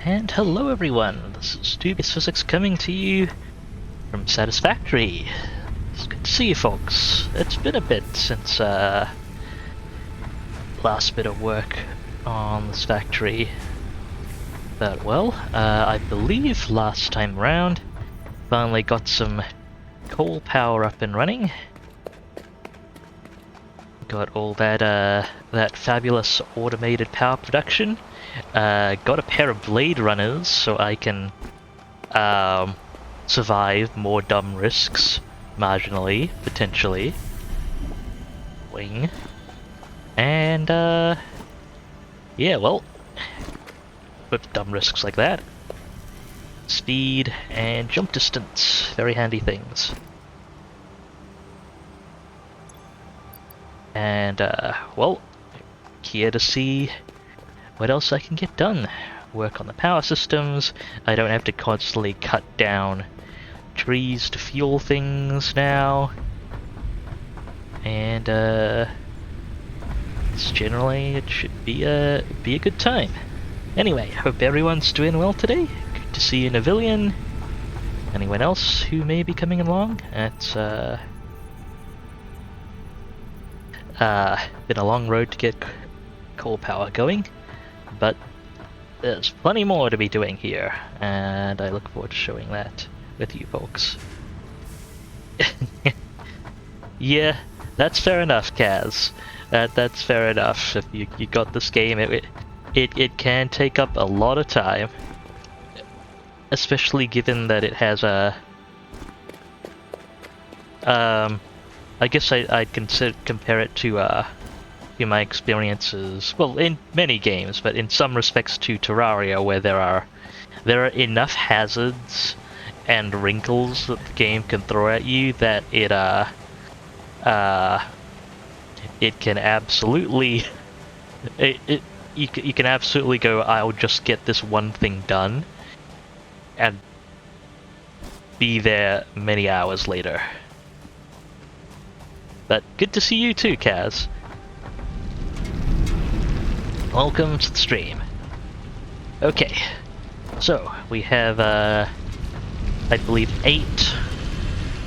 And hello everyone, this is Dubious Physics coming to you from Satisfactory. It's good to see you folks. It's been a bit since last bit of work on this factory. But well, I believe last time round finally got some coal power up and running. Got all that that fabulous automated power production. Got a pair of blade runners so I can survive more dumb risks, marginally, potentially. Wing. And yeah, well, with dumb risks like that, speed and jump distance, very handy things. And well, here to see what else I can get done. Work on the power systems. I don't have to constantly cut down trees to fuel things now. And it should be a good time. Anyway, hope everyone's doing well today. Good to see you, Navillion. Anyone else who may be coming along? It's been a long road to get coal power going, but there's plenty more to be doing here, and I look forward to showing that with you folks. Yeah, that's fair enough, Kaz. That's fair enough. If you got this game, it can take up a lot of time, especially given that it has a I guess I'd compare it to my experiences, well, in many games, but in some respects to Terraria, where there are enough hazards and wrinkles that the game can throw at you that it can absolutely you can absolutely go, I'll just get this one thing done, and be there many hours later. But good to see you too, Kaz. Welcome to the stream. Okay, so we have, I believe, 8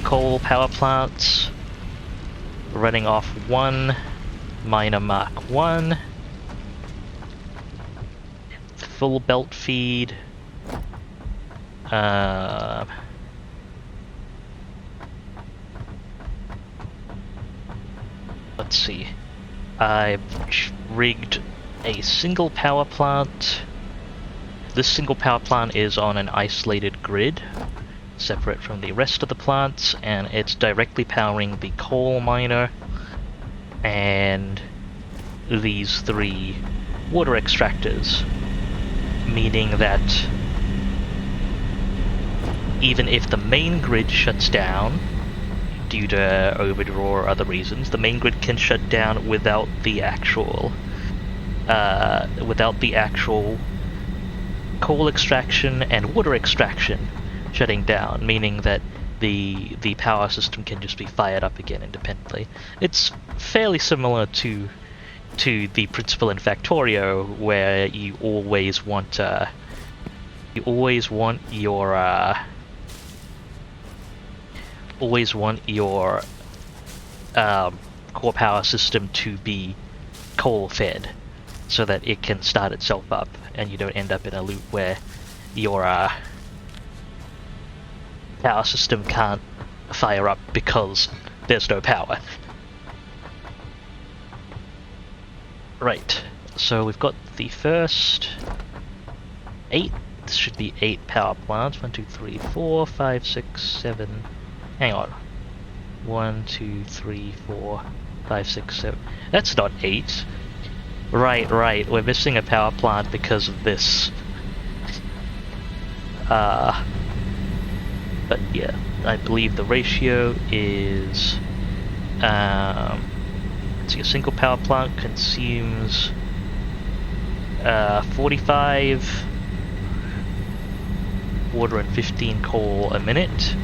coal power plants running off 1 miner Mark 1, full belt feed. Let's see. I've rigged a single power plant. This single power plant is on an isolated grid, separate from the rest of the plants, and it's directly powering the coal miner and these 3 water extractors, meaning that even if the main grid shuts down due to overdraw or other reasons, the main grid can shut down without the actual coal extraction and water extraction shutting down, meaning that the power system can just be fired up again independently. It's fairly similar to the principle in Factorio, where you always want your core power system to be coal fed, so that it can start itself up, and you don't end up in a loop where your power system can't fire up because there's no power. Right, so we've got the first 8. This should be 8 power plants. 1, 2, 3, 4, 5, 6, 7. Hang on. 1, 2, 3, 4, 5, 6, 7. That's not 8. Right. We're missing a power plant because of this. But yeah, I believe the ratio is. Let's see, a single power plant consumes 45 water and 15 coal a minute.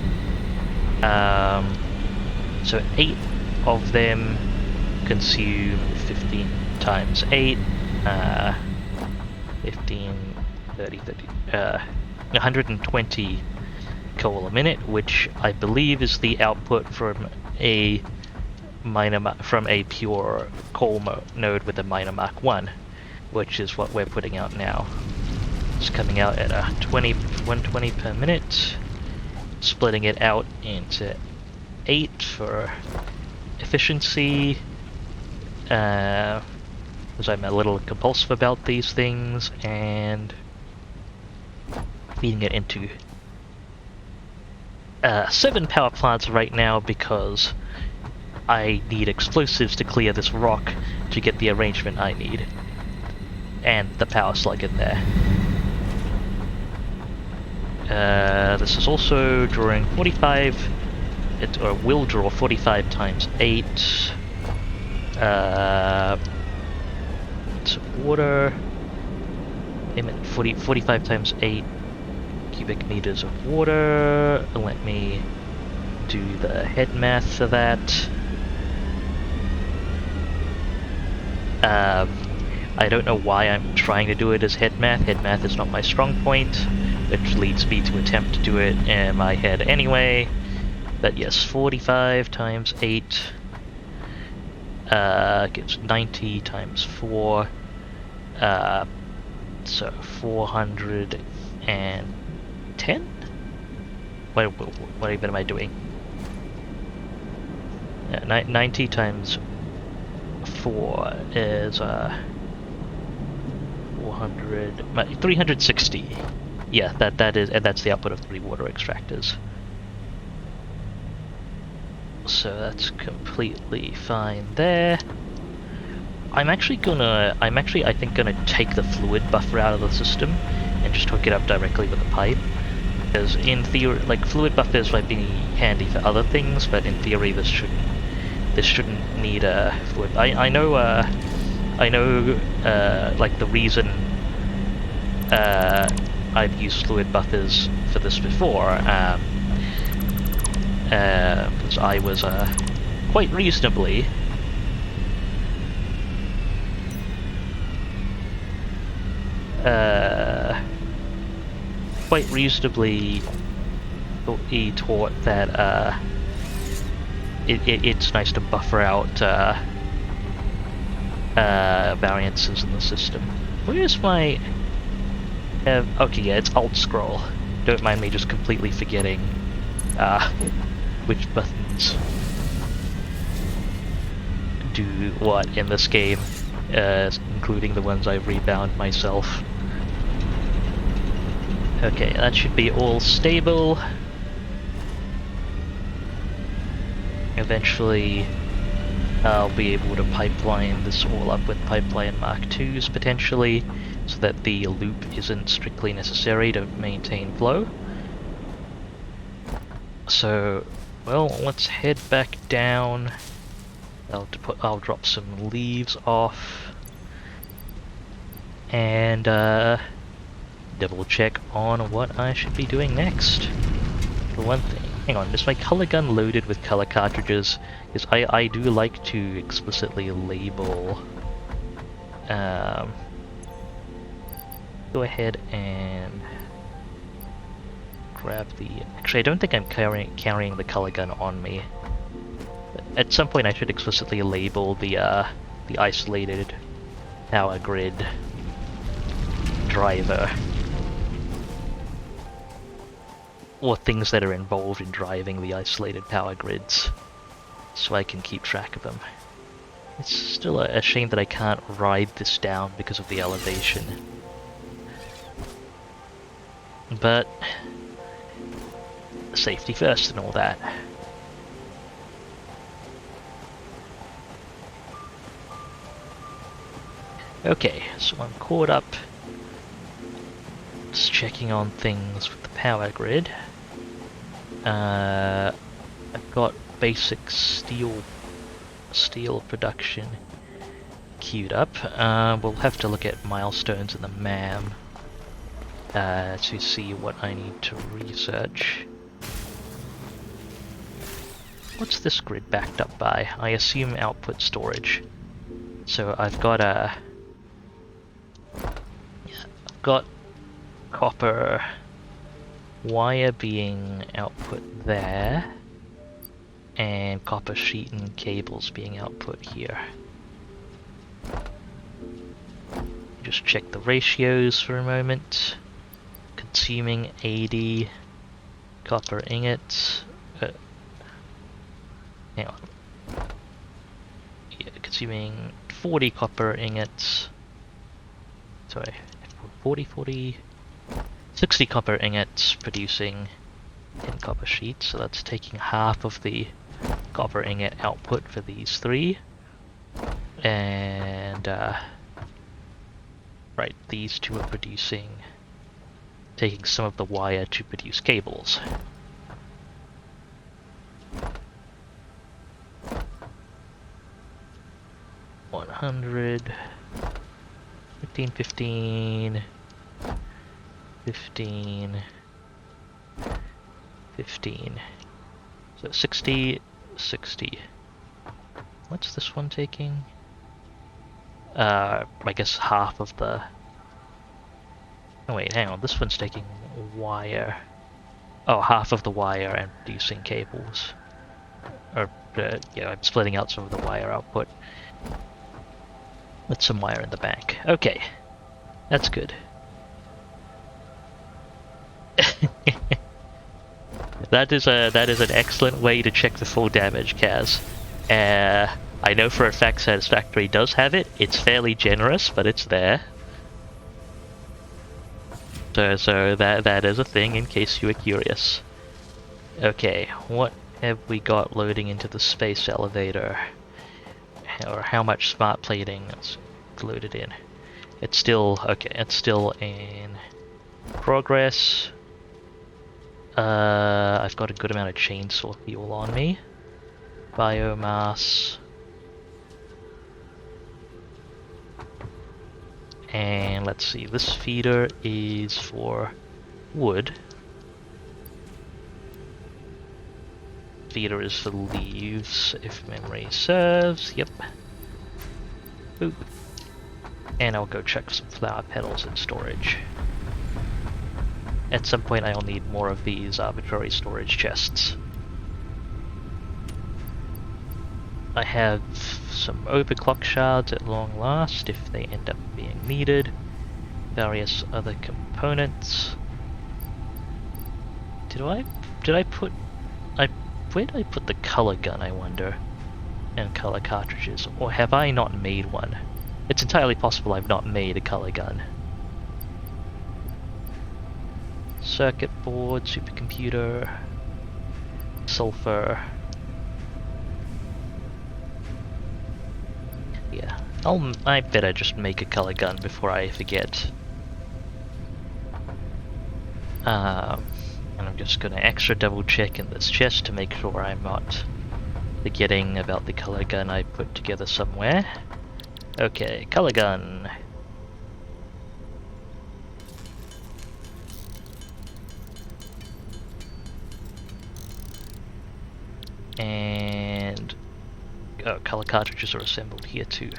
So 8 of them consume 15 times 8, 15 120 coal a minute, which I believe is the output from a from a pure coal node with a miner mark 1, which is what we're putting out now. It's coming out at 120 per minute, splitting it out into 8 for efficiency, because I'm a little compulsive about these things, and feeding it into 7 power plants right now because I need explosives to clear this rock to get the arrangement I need. And the power slug in there. This is also drawing 45, or will draw 45 times 8. It's water. 45 times 8 cubic meters of water. Let me do the head math for that. I don't know why I'm trying to do it as head math. Head math is not my strong point, which leads me to attempt to do it in my head anyway. But yes, 45 times 8 gives 90 times 4. So 410? What even am I doing? 90 times 4 is 400, 360. Yeah, that is, and that's the output of 3 water extractors. So that's completely fine there. I'm actually I think gonna take the fluid buffer out of the system and just hook it up directly with the pipe. Because in theory, like, fluid buffers might be handy for other things, but in theory this shouldn't need a fluid. I know like the reason I've used fluid buffers for this before, because I was quite reasonably taught that it's nice to buffer out variances in the system. Where's my... okay, yeah, it's Alt Scroll. Don't mind me just completely forgetting which buttons do what in this game, including the ones I've rebound myself. Okay, that should be all stable. Eventually, I'll be able to pipeline this all up with pipeline Mark IIs potentially, so that the loop isn't strictly necessary to maintain flow. So, well, let's head back down. I'll drop some leaves off, and double check on what I should be doing next. For one thing, hang on, is my color gun loaded with color cartridges? Because I do like to explicitly label. Go ahead and grab the... Actually, I don't think I'm carrying the color gun on me. At some point I should explicitly label the isolated power grid driver, or things that are involved in driving the isolated power grids, so I can keep track of them. It's still a shame that I can't ride this down because of the elevation. But safety first and all that. Okay, so I'm caught up. Just checking on things with the power grid. I've got basic steel production queued up. We'll have to look at milestones in the MAM to see what I need to research. What's this grid backed up by? I assume output storage. So I've got copper wire being output there, and copper sheet and cables being output here. Just check the ratios for a moment. Consuming 80 copper ingots. Hang on. Yeah, consuming 40 copper ingots. Sorry, 60 copper ingots producing 10 copper sheets, so that's taking half of the copper ingot output for these three. And, right, these two are producing, taking some of the wire to produce cables. $100, 15, 15, 15, 15. So 60, 60. What's this one taking? I guess half of the... Oh wait, hang on, this one's taking wire. Oh, half of the wire and producing cables. Or, yeah, I'm splitting out some of the wire output. With some wire in the back. Okay, that's good. That is an excellent way to check the full damage, Kaz. I know for a fact Satisfactory does have it. It's fairly generous, but it's there. So that is a thing in case you were curious. Okay, what have we got loading into the space elevator? Or how much smart plating is loaded in? It's still okay. It's still in progress. I've got a good amount of chainsaw fuel on me. Biomass. And let's see, this feeder is for wood. Feeder is for leaves, if memory serves. Yep. Boop. And I'll go check some flower petals in storage. At some point I'll need more of these arbitrary storage chests. I have some overclock shards at long last, if they end up being needed. Various other components. Where did I put the color gun, I wonder? And color cartridges, or have I not made one? It's entirely possible I've not made a color gun. Circuit board, supercomputer, sulfur. Yeah, I better just make a color gun before I forget. And I'm just gonna extra double check in this chest to make sure I'm not forgetting about the color gun I put together somewhere. Okay, color gun. And color cartridges are assembled here too.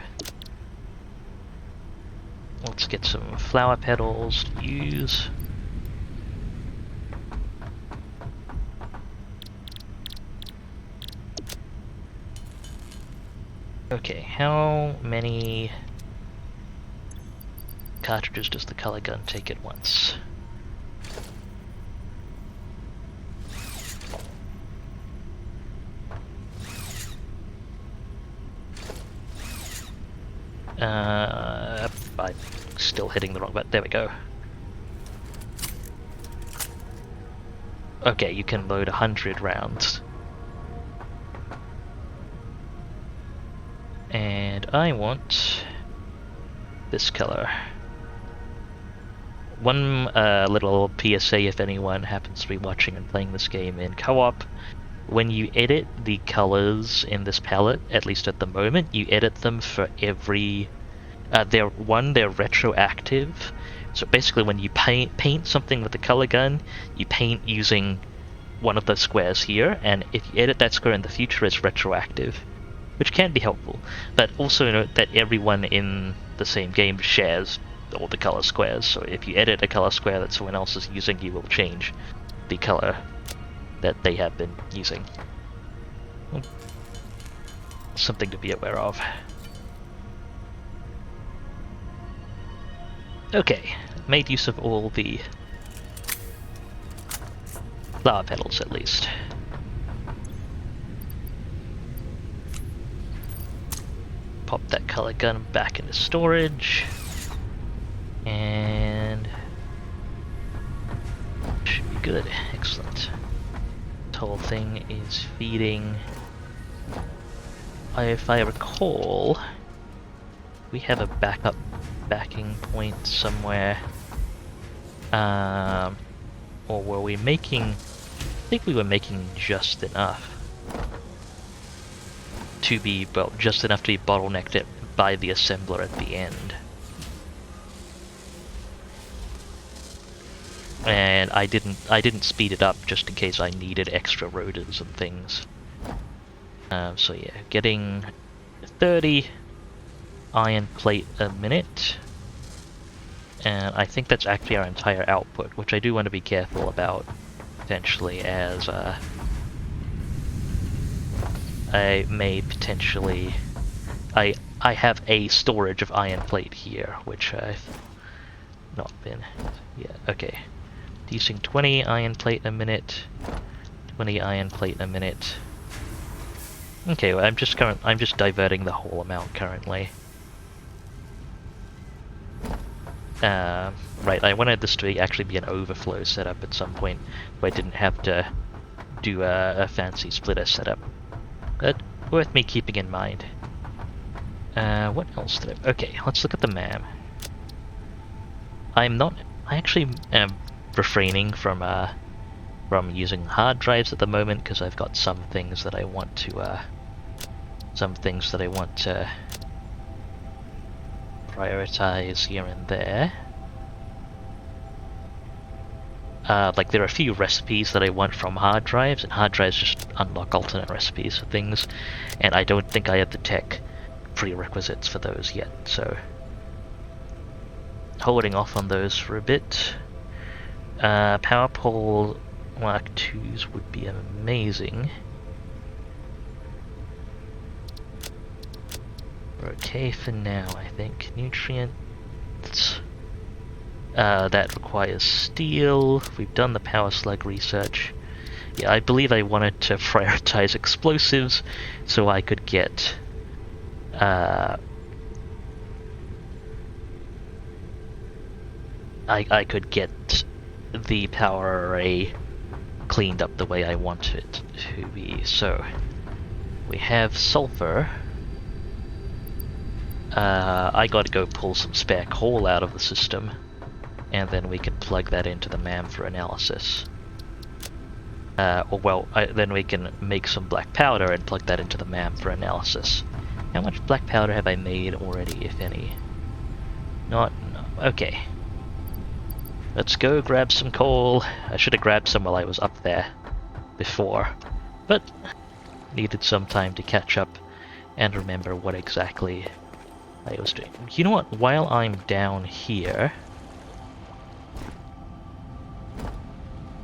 Let's get some flower petals to use. Okay, how many cartridges does the color gun take at once? I'm still hitting the wrong button. There we go. Okay, you can load 100 rounds. And I want this color. One little PSA if anyone happens to be watching and playing this game in co-op. When you edit the colors in this palette, at least at the moment, you edit them for every... they're retroactive. So basically when you paint something with the color gun, you paint using one of the squares here, and if you edit that square in the future, it's retroactive. Which can be helpful, but also note that everyone in the same game shares all the color squares. So if you edit a color square that someone else is using, you will change the color that they have been using. Something to be aware of. Okay, made use of all the flower petals at least. Pop that color gun back into storage. And should be good. Excellent. This whole thing is feeding. If I recall, we have a backing point somewhere. Or were we making... I think we were making just enough to be, well, just enough to be bottlenecked by the assembler at the end. And I didn't speed it up just in case I needed extra rotors and things. So yeah, getting 30 iron plate a minute. And I think that's actually our entire output, which I do want to be careful about potentially, as I may potentially... I have a storage of iron plate here, which I've not been... Yeah, okay. Using 20 iron plate a minute, 20 iron plate a minute. Okay, well, I'm just diverting the whole amount currently. Right, I wanted this to actually be an overflow setup at some point, where I didn't have to do a fancy splitter setup. But worth me keeping in mind. What else did I... Okay, let's look at the MAM. I actually am refraining from using hard drives at the moment, because I've got some things that I want to prioritize here and there. Like, there are a few recipes that I want from hard drives, and hard drives just unlock alternate recipes for things, and I don't think I have the tech prerequisites for those yet, so holding off on those for a bit. Power pole Mark IIs would be amazing. We're okay for now, I think. Nutrients. That requires steel. We've done the power slug research. Yeah, I believe I wanted to prioritize explosives so I could get I could get the power array cleaned up the way I want it to be. So we have sulfur. I gotta go pull some spare coal out of the system, and then we can plug that into the MAM for analysis. Then we can make some black powder and plug that into the MAM for analysis. How much black powder have I made already, if any? No. Okay. Let's go grab some coal. I should have grabbed some while I was up there before, but needed some time to catch up and remember what exactly I was doing. You know what? While I'm down here,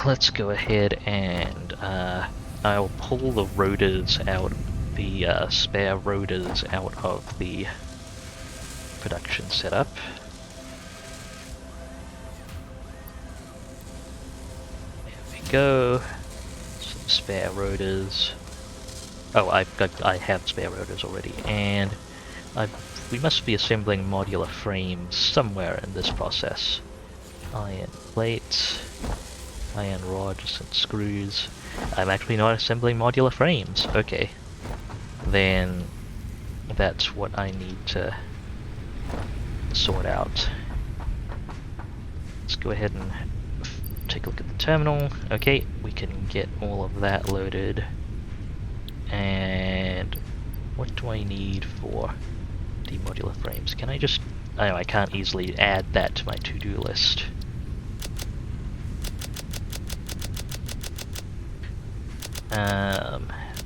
let's go ahead and I'll pull the rotors out, the spare rotors out of the production setup. There we go. Some spare rotors. Oh, I have spare rotors already, and we must be assembling modular frames somewhere in this process. Iron plates, iron rods and screws. I'm actually not assembling modular frames. Okay. Then that's what I need to sort out. Let's go ahead and take a look at the terminal. Okay, we can get all of that loaded. And what do I need for demodular frames? Can I just... I know I can't easily add that to my to-do list.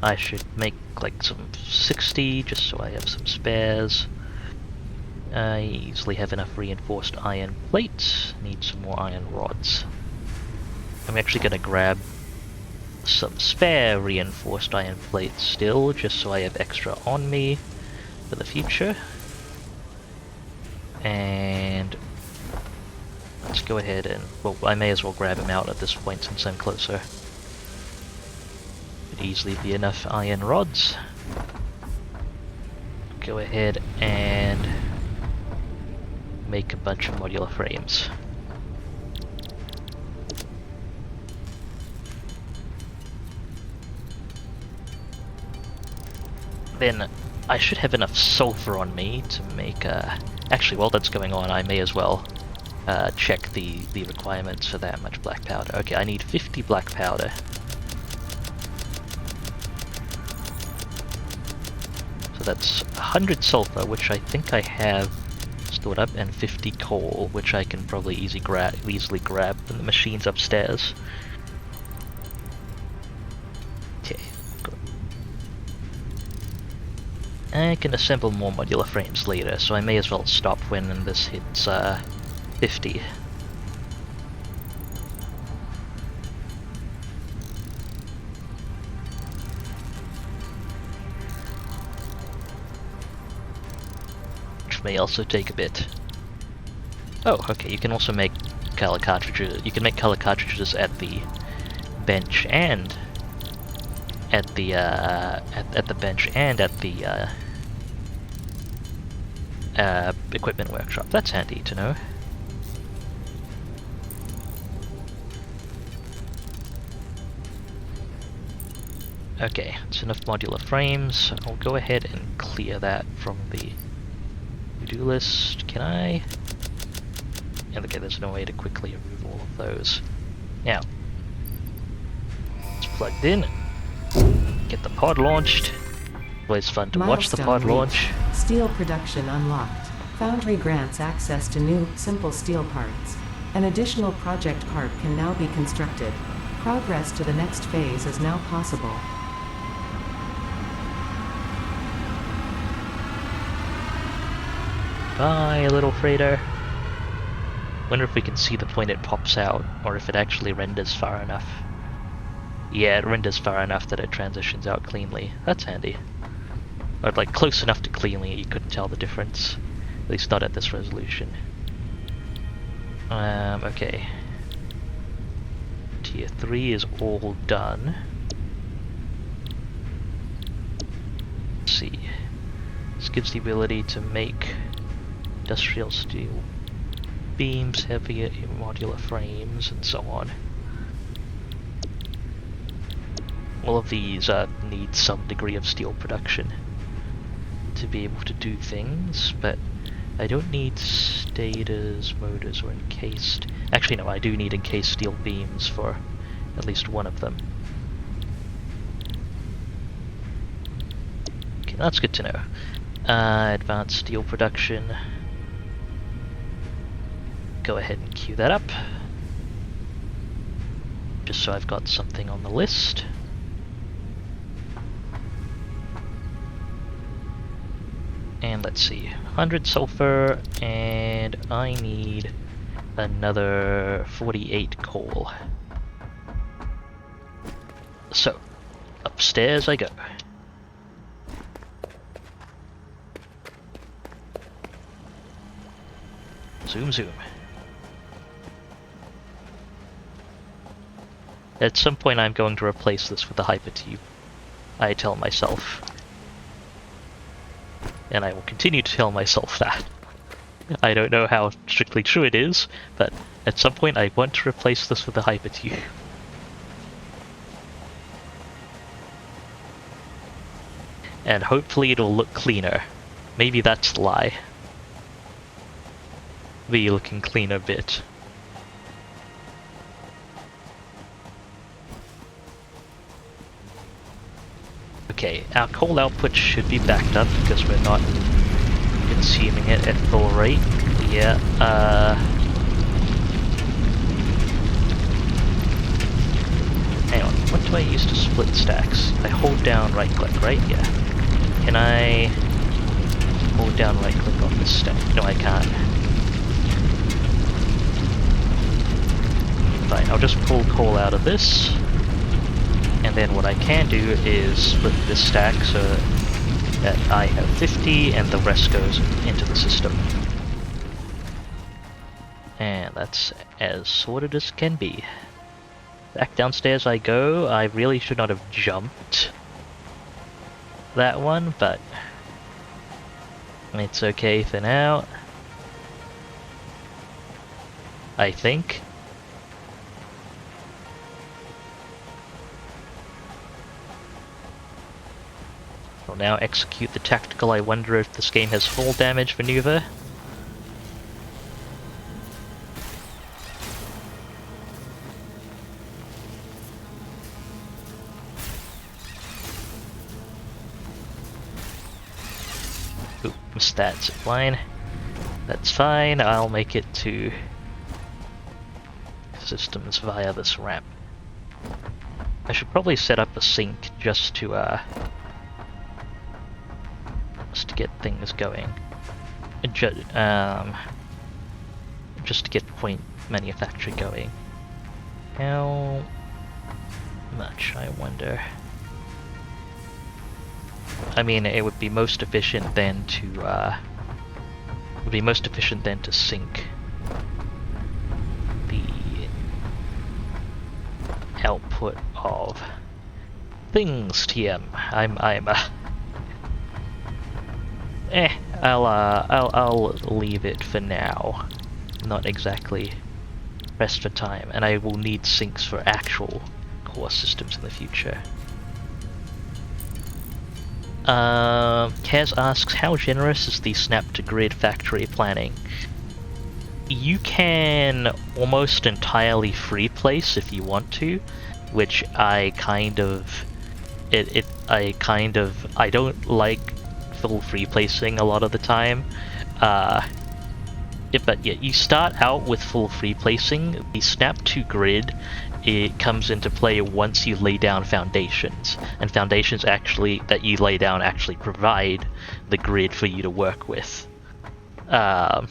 I should make like some 60 just so I have some spares. I easily have enough reinforced iron plates. Need some more iron rods. I'm actually going to grab some spare reinforced iron plates still, just so I have extra on me for the future. And let's go ahead and, well, I may as well grab him out at this point since I'm closer. Could easily be enough iron rods. Go ahead and make a bunch of modular frames. Then I should have enough sulfur on me to make actually, while that's going on, I may as well check the requirements for that much black powder. Okay, I need 50 black powder. So that's 100 sulfur, which I think I have stored up, and 50 coal, which I can probably easily grab from the machines upstairs. Okay, good. I can assemble more modular frames later, so I may as well stop when this hits 50. Which may also take a bit. Oh, okay, you can also make color cartridges. You can make color cartridges at the bench and at the bench and at the equipment workshop. That's handy to know. Okay, it's enough modular frames. I'll go ahead and clear that from the to-do list. Can I? Yeah, okay, there's no way to quickly remove all of those. Now, it's plugged in. Get the pod launched. Always fun to watch the pod launch. Steel production unlocked. Foundry grants access to new, simple steel parts. An additional project part can now be constructed. Progress to the next phase is now possible. Bye, little freighter. Wonder if we can see the point it pops out, or if it actually renders far enough. Yeah, it renders far enough that it transitions out cleanly. That's handy. Or like close enough to cleanly you couldn't tell the difference. At least not at this resolution. Okay. Tier 3 is all done. Let's see. This gives the ability to make industrial steel beams, heavier modular frames, and so on. All of these need some degree of steel production to be able to do things, but I don't need stators, motors, or encased. Actually, no, I do need encased steel beams for at least one of them. Okay, that's good to know. Advanced steel production. Go ahead and queue that up. Just so I've got something on the list. And let's see, 100 sulfur, and I need another 48 coal. So, upstairs I go. Zoom zoom. At some point I'm going to replace this with the hypertube, I tell myself. And I will continue to tell myself that. I don't know how strictly true it is, but at some point I want to replace this with a hypertube. And hopefully it'll look cleaner. Maybe that's the lie. The looking cleaner bit. Okay, our coal output should be backed up because we're not consuming it at full rate. Yeah, hang on, what do I use to split stacks? I hold down right click, right? Yeah. Can I hold down right click on this stack. No, I can't. Fine, I'll just pull coal out of this. And then what I can do is split this stack so that I have 50 and the rest goes into the system. And that's as sorted as can be. Back downstairs I go. I really should not have jumped that one, but it's okay for now, I think. I'll now execute the tactical I wonder if this game has fall damage maneuver. Oop, missed that zip line. That's fine, I'll make it to systems via this ramp. I should probably set up a sink just to get things going. Just to get point manufacturing going. How much, I wonder? I mean, it would be most efficient then to sync the output of things. TM. I'll leave it for now. Not exactly pressed for time, and I will need sinks for actual core systems in the future. Kaz asks, how generous is the snap-to-grid factory planning? You can almost entirely free place if you want to, which I don't like full free placing a lot of the time. But yeah, you start out with full free placing. The snap-to-grid, it comes into play once you lay down foundations, and foundations actually that you lay down actually provide the grid for you to work with. And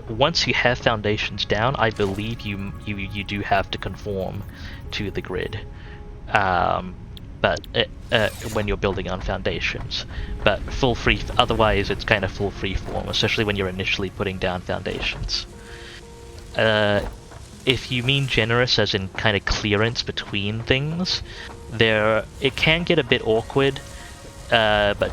once you have foundations down, I believe you do have to conform to the grid. But when you're building on foundations, but full free. Otherwise, it's kind of full free form, especially when you're initially putting down foundations. If you mean generous as in kind of clearance between things, it can get a bit awkward, but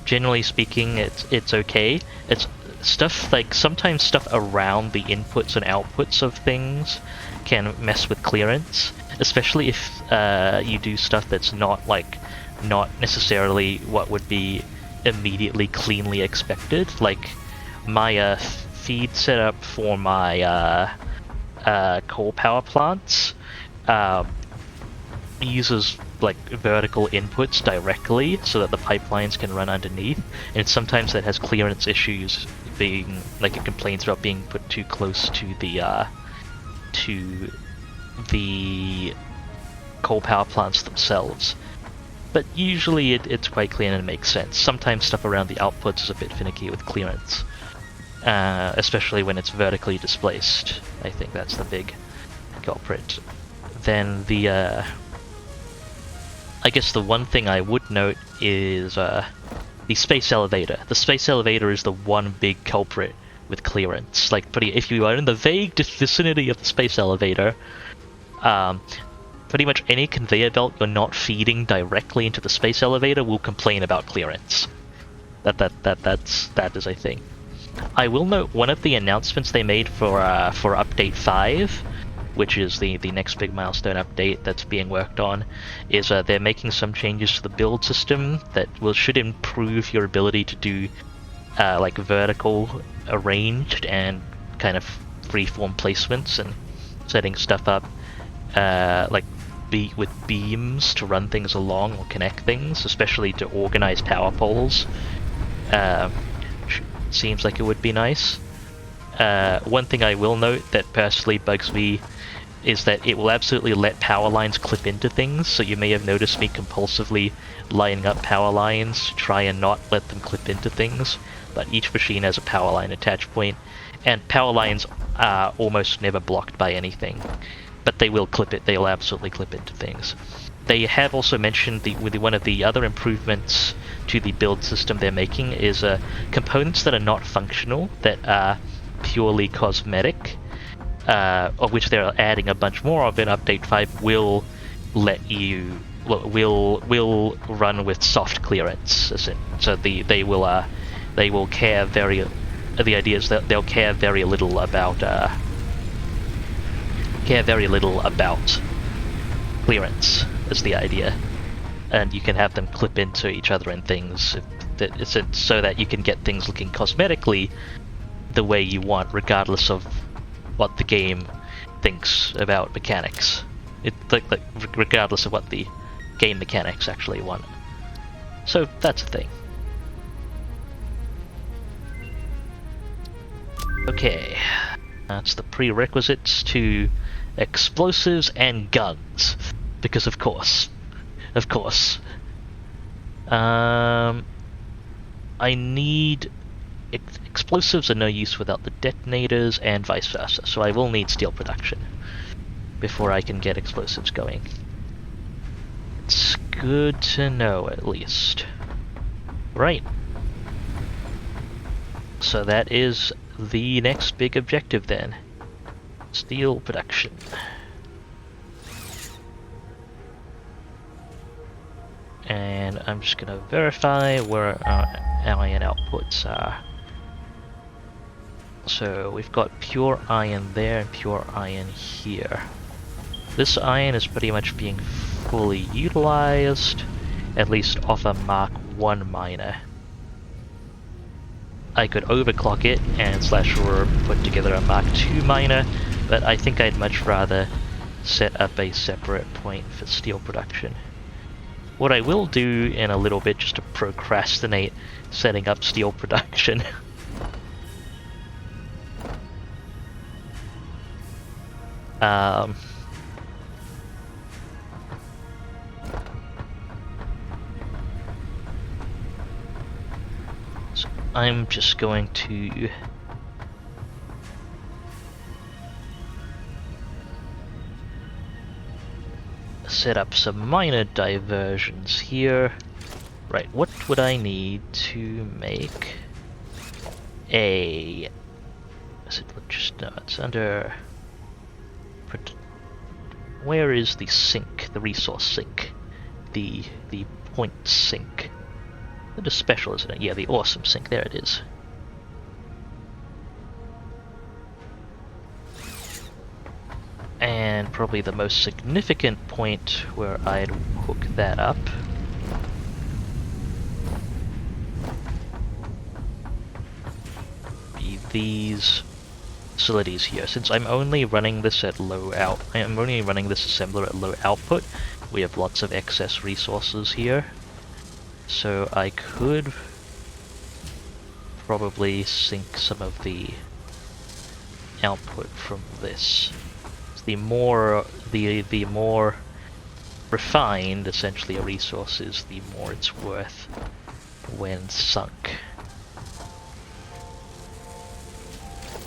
generally speaking, it's okay. It's stuff like sometimes stuff around the inputs and outputs of things can mess with clearance, especially if you do stuff that's not necessarily what would be immediately cleanly expected. Like my feed setup for my coal power plants uses like vertical inputs directly so that the pipelines can run underneath, and sometimes that has clearance issues, being like it complains about being put too close to the coal power plants themselves. But usually it's quite clean and it makes sense. Sometimes stuff around the outputs is a bit finicky with clearance, especially when it's vertically displaced. I think that's the big culprit. Then I guess the one thing I would note is the space elevator. The space elevator is the one big culprit with clearance. Like, if you are in the vague vicinity of the space elevator, pretty much any conveyor belt you're not feeding directly into the space elevator will complain about clearance. That is a thing. I will note one of the announcements they made for update 5, which is the next big milestone update that's being worked on, is they're making some changes to the build system that should improve your ability to do like vertical arranged and kind of freeform placements and setting stuff up with beams to run things along or connect things, especially to organize power poles. Seems like it would be nice. One thing I will note that personally bugs me is that it will absolutely let power lines clip into things, so you may have noticed me compulsively lining up power lines to try and not let them clip into things, but each machine has a power line attach point, and power lines are almost never blocked by anything, but they will clip it, they'll absolutely clip into things. They have also mentioned with one of the other improvements to the build system they're making is components that are not functional, that are purely cosmetic, of which they're adding a bunch more of in Update 5, will let you will run with soft clearance. So they will care very. The idea is that they'll care very little about clearance. Is the idea, and you can have them clip into each other and things. It's so that you can get things looking cosmetically the way you want, regardless of what the game thinks about mechanics. Regardless of what the game mechanics actually want. So that's the thing. Okay, that's the prerequisites to explosives and guns, because of course. I need explosives are no use without the detonators, and vice versa, so I will need steel production before I can get explosives going. It's good to know, at least. Right. So that is the next big objective then. Steel production. And I'm just gonna verify where our iron outputs are. So we've got pure iron there and pure iron here. This iron is pretty much being fully utilized, at least off a Mark 1 miner. I could overclock it and put together a Mark 2 miner, but I think I'd much rather set up a separate point for steel production. What I will do in a little bit, just to procrastinate setting up steel production, so I'm just going to set up some minor diversions here. Right, what would I need to make a... Is it just... No, it's under... Where is the sink? The resource sink? The point sink? It is special, isn't it? Yeah, the awesome sink. There it is. And probably the most significant point where I'd hook that up be these facilities here. Since I'm only running this at I'm only running this assembler at low output, we have lots of excess resources here. So I could probably sink some of the output from this. The more refined, essentially, a resource is, the more it's worth when sunk.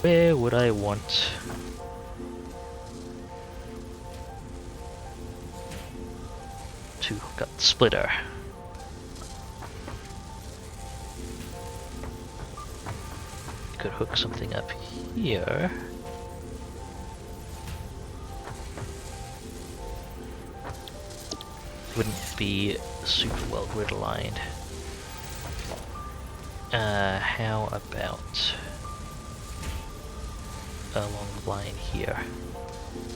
Where would I want to hook up the splitter? Could hook something up here. Wouldn't be super well grid aligned. How about along the line here?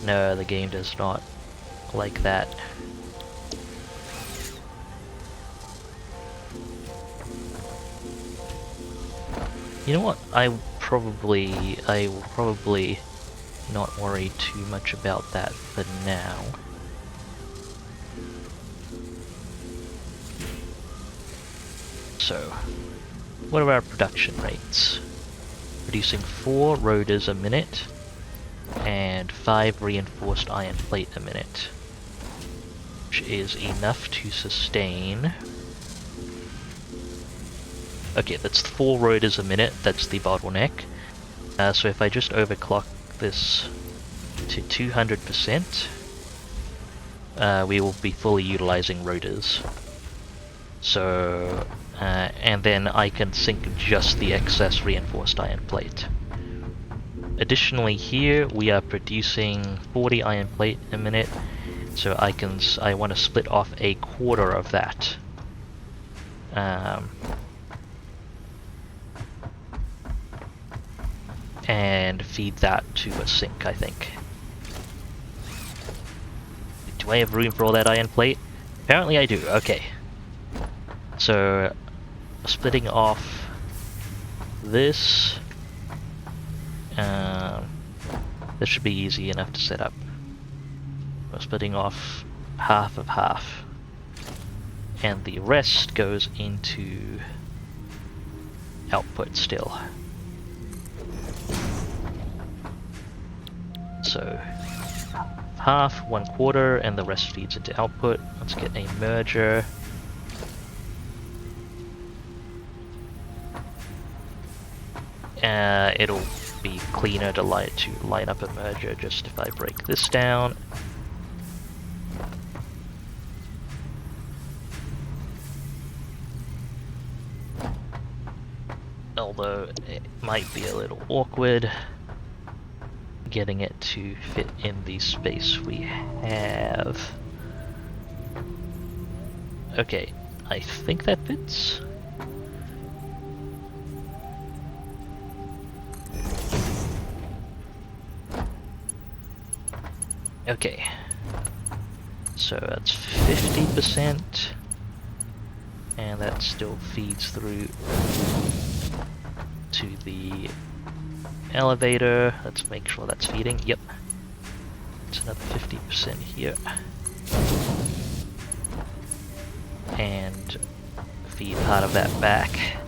No, the game does not like that. You know what? I will probably not worry too much about that for now. So, what are our production rates? Producing 4 rotors a minute. and 5 reinforced iron plate a minute, which is enough to sustain. Okay, that's 4 rotors a minute, that's the bottleneck. So if I just overclock this to 200%, we will be fully utilizing rotors. So, and then I can sink just the excess reinforced iron plate. Additionally here, we are producing 40 iron plate a minute, so I want to split off a quarter of that. And feed that to a sink, I think. Do I have room for all that iron plate? Apparently I do, okay. So, splitting off this, this should be easy enough to set up. We're splitting off half of half, and the rest goes into output still. So, half, 1/4, and the rest feeds into output. Let's get a merger. It'll be cleaner to line up a merger just if I break this down. Although it might be a little awkward getting it to fit in the space we have. Okay, I think that fits. Okay, so that's 50%, and that still feeds through to the elevator. Let's make sure that's feeding. Yep, it's another 50% here, and feed part of that back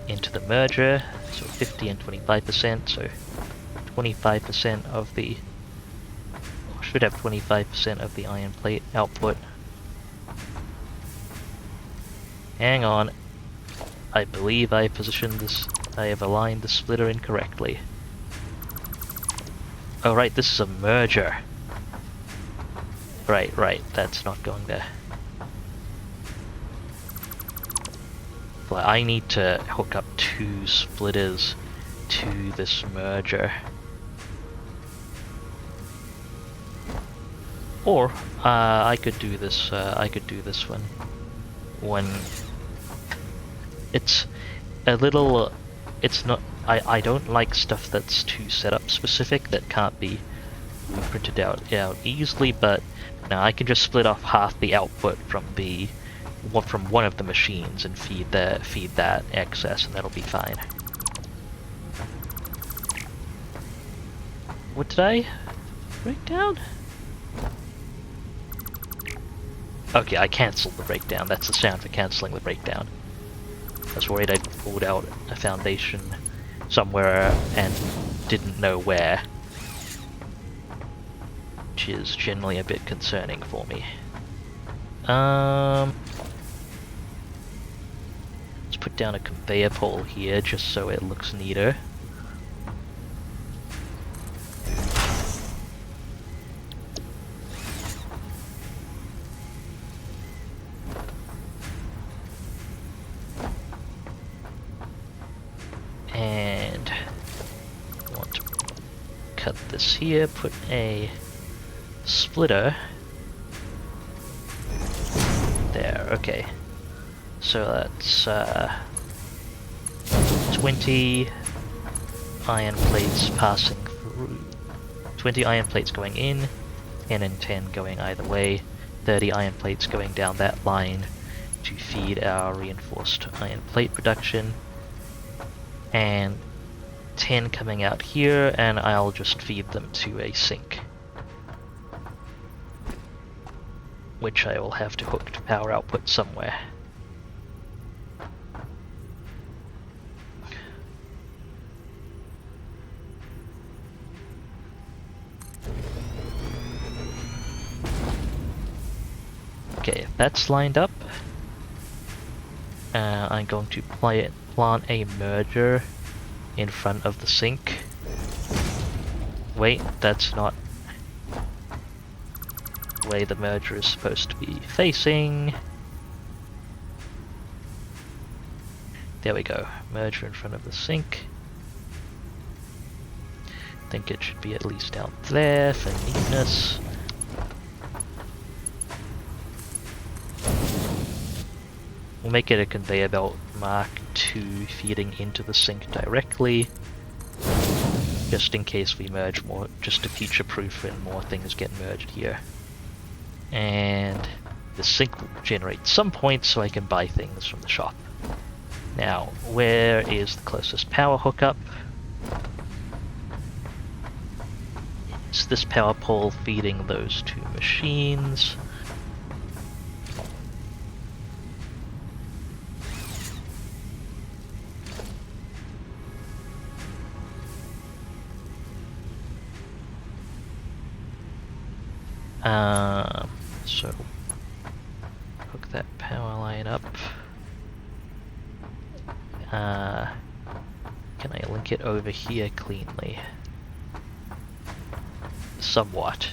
into the merger. So 50 and 25%. So 25% of the should have 25% of the iron plate output. Hang on. I believe I positioned this, I have aligned the splitter incorrectly. Oh right, this is a merger. Right, that's not going there. Well, I need to hook up 2 splitters to this merger. Or I could do this. When it's a little. It's not. I don't like stuff that's too setup specific that can't be printed out easily. But now I can just split off half the output from one of the machines and feed that excess, and that'll be fine. What did I break down? Okay, I cancelled the breakdown. That's the sound for cancelling the breakdown. I was worried I'd pulled out a foundation somewhere and didn't know where. Which is generally a bit concerning for me. Let's put down a conveyor pole here just so it looks neater. And I want to cut this here, put a splitter there. Okay, so that's 20 iron plates passing through, 20 iron plates going in, 10 and 10 going either way, 30 iron plates going down that line to feed our reinforced iron plate production, and 10 coming out here, and I'll just feed them to a sink, which I will have to hook to power output somewhere. Okay, that's lined up. I'm going to plant a merger in front of the sink. Wait, that's not the way the merger is supposed to be facing. There we go. Merger in front of the sink. I think it should be at least out there for neatness. We'll make it a conveyor belt Mark II feeding into the sink directly, just in case we merge more, just to future-proof when more things get merged here. And the sink will generate some points so I can buy things from the shop. Now, where is the closest power hookup? Is this power pole feeding those two machines? So hook that power line up. Can I link it over here cleanly? Somewhat.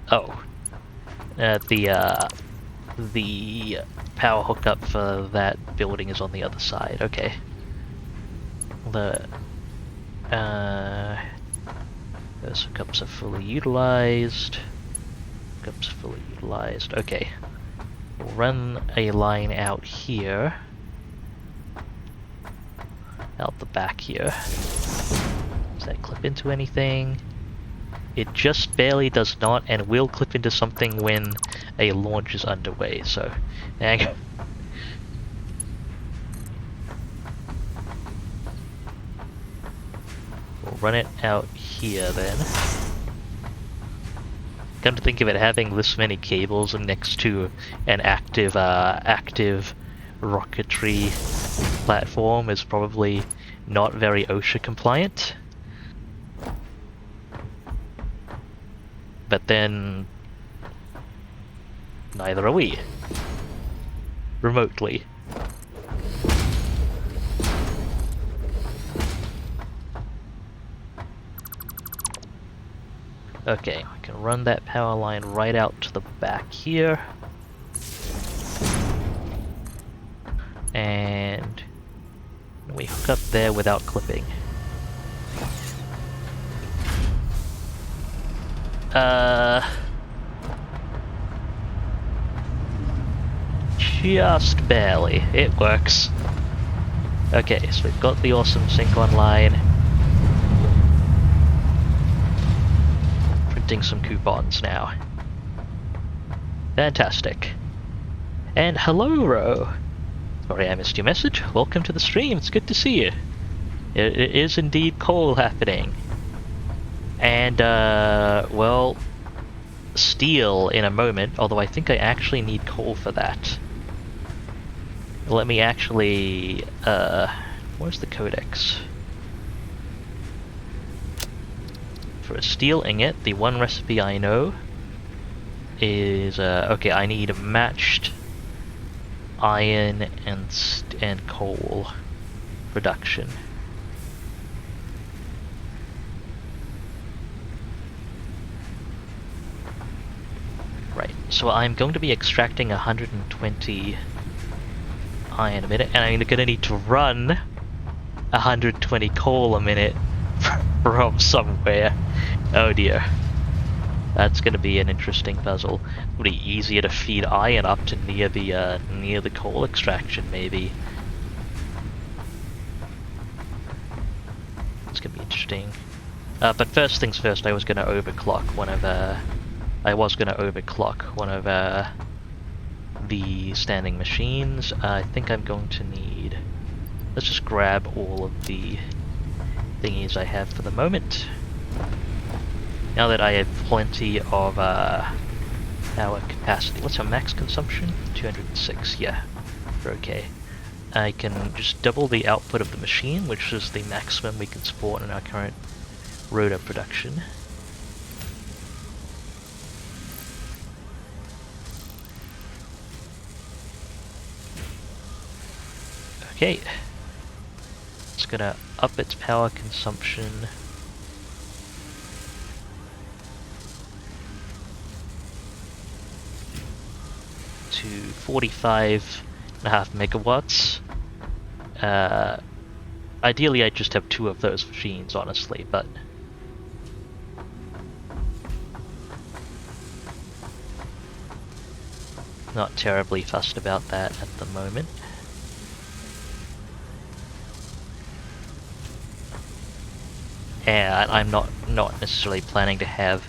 Oh. The power hookup for that building is on the other side. Okay. Those hookups are fully utilized. Hookups are fully utilized. Okay. We'll run a line out here. Out the back here. Does that clip into anything? It just barely does not, and will clip into something when a launch is underway, so hang on. We'll run it out here then. Come to think of it, having this many cables next to an active rocketry platform is probably not very OSHA compliant. But then neither are we. Remotely. Okay, I can run that power line right out to the back here. And we hook up there without clipping. Just barely. It works. Okay, so we've got the awesome sync online. Printing some coupons now. Fantastic. And hello, Ro. Sorry I missed your message. Welcome to the stream. It's good to see you. It is indeed coal happening. And, well, steel in a moment, although I think I actually need coal for that. Let me actually, where's the codex? For a steel ingot, the one recipe I know is, okay, I need matched iron and coal production. Right, so I'm going to be extracting 120 iron a minute, and I'm gonna need to run 120 coal a minute from somewhere. Oh dear. That's gonna be an interesting puzzle. It'll be easier to feed iron up to near the coal extraction, maybe. It's gonna be interesting. But first things first, I was gonna overclock one of the standing machines. I think I'm going to need... Let's just grab all of the thingies I have for the moment. Now that I have plenty of power capacity. What's our max consumption? 206, yeah. We're okay. I can just double the output of the machine, which is the maximum we can support in our current rotor production. Okay, it's gonna up its power consumption to 45.5 megawatts. Ideally I'd just have 2 of those machines, honestly, but not terribly fussed about that at the moment. And I'm not necessarily planning to have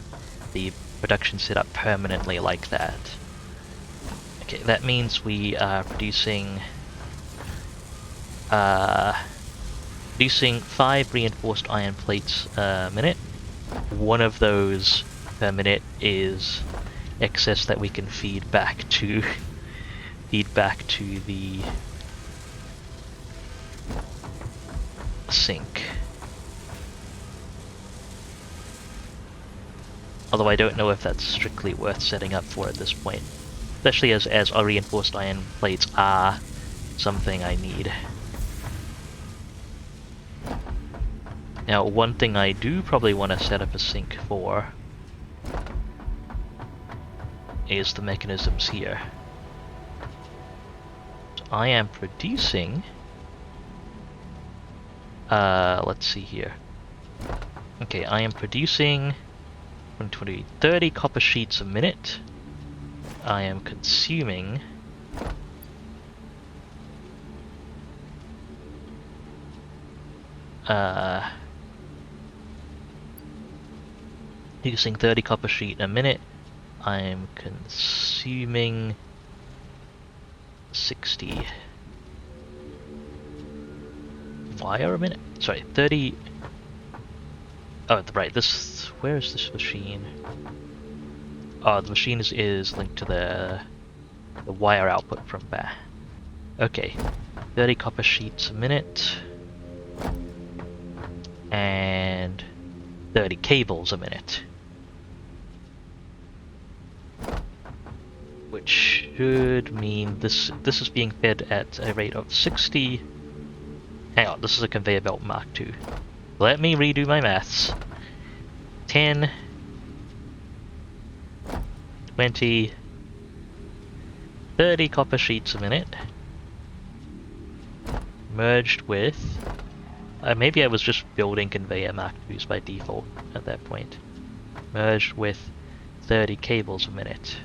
the production set up permanently like that. Okay, that means we are producing 5 reinforced iron plates a minute. One of those per minute is excess that we can feed back to the sink. Although I don't know if that's strictly worth setting up for at this point. Especially as our reinforced iron plates are something I need. Now, one thing I do probably want to set up a sink for is the mechanisms here. So I am producing... let's see here. Okay, I am producing 30 copper sheets a minute. I am consuming using 30 copper sheet a minute. I am consuming 60 wire a minute. Sorry, 30. Oh, right. This. Where is this machine? Oh, the machine is linked to the wire output from there. Okay, 30 copper sheets a minute, and 30 cables a minute, which should mean this is being fed at a rate of 60. Hang on, this is a conveyor belt Mark II. Let me redo my maths. 10, 20, 30 copper sheets a minute, merged with... maybe I was just building conveyor Mark IIs by default at that point. Merged with 30 cables a minute.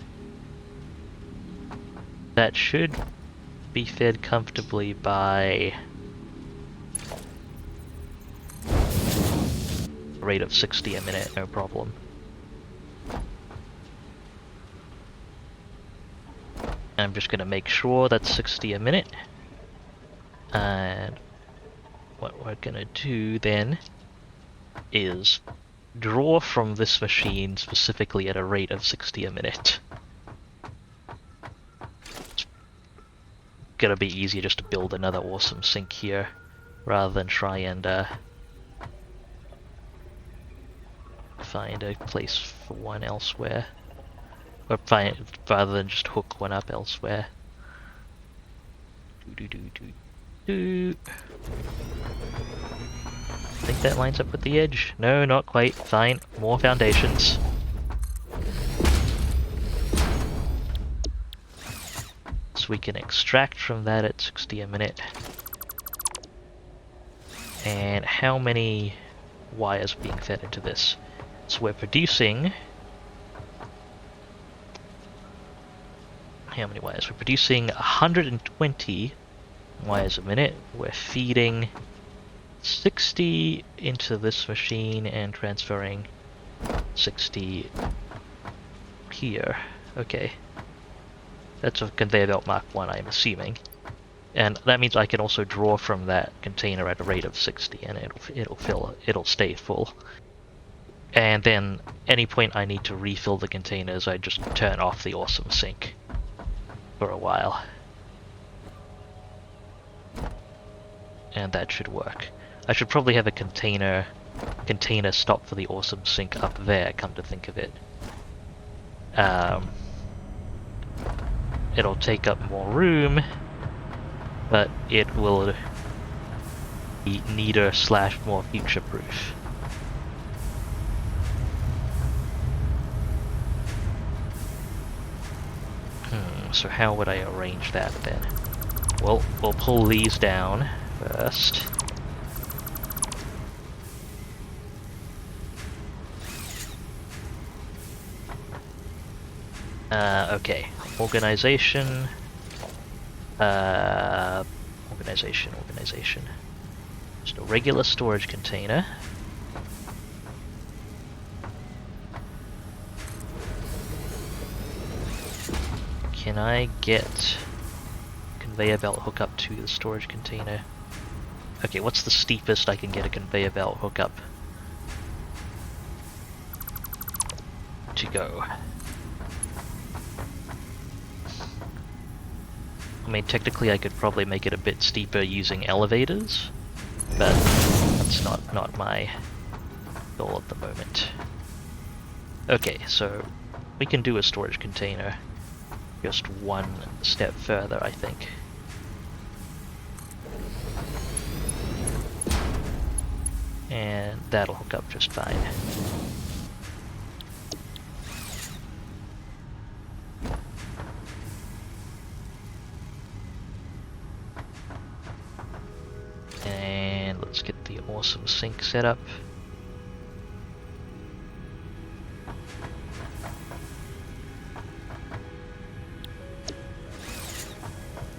That should be fed comfortably by a rate of 60 a minute, no problem. I'm just going to make sure that's 60 a minute. And what we're going to do then is draw from this machine specifically at a rate of 60 a minute. It's going to be easier just to build another awesome sink here rather than try and find a place for one elsewhere. Or rather than just hook one up elsewhere. I think that lines up with the edge. No, not quite. Fine. More foundations. So we can extract from that at 60 a minute. And how many wires are being fed into this? So we're producing... how many wires? We're producing 120 wires a minute. We're feeding 60 into this machine and transferring 60 here. Okay. That's a conveyor belt Mark I, I'm assuming. And that means I can also draw from that container at a rate of 60 and it'll stay full. And then any point I need to refill the containers, I just turn off the awesome sink for a while. and that should work. I should probably have a container stop for the awesome sink up there, come to think of it. It'll take up more room, but it will be neater / more future-proof. So how would I arrange that then? Well, we'll pull these down first. Okay. Organization. Organization. Just a regular storage container. Can I get conveyor belt hookup to the storage container? Okay, what's the steepest I can get a conveyor belt hookup to go? I mean, technically I could probably make it a bit steeper using elevators, but that's not my goal at the moment. Okay, so we can do a storage container just one step further, I think. And that'll hook up just fine. And let's get the awesome sink set up.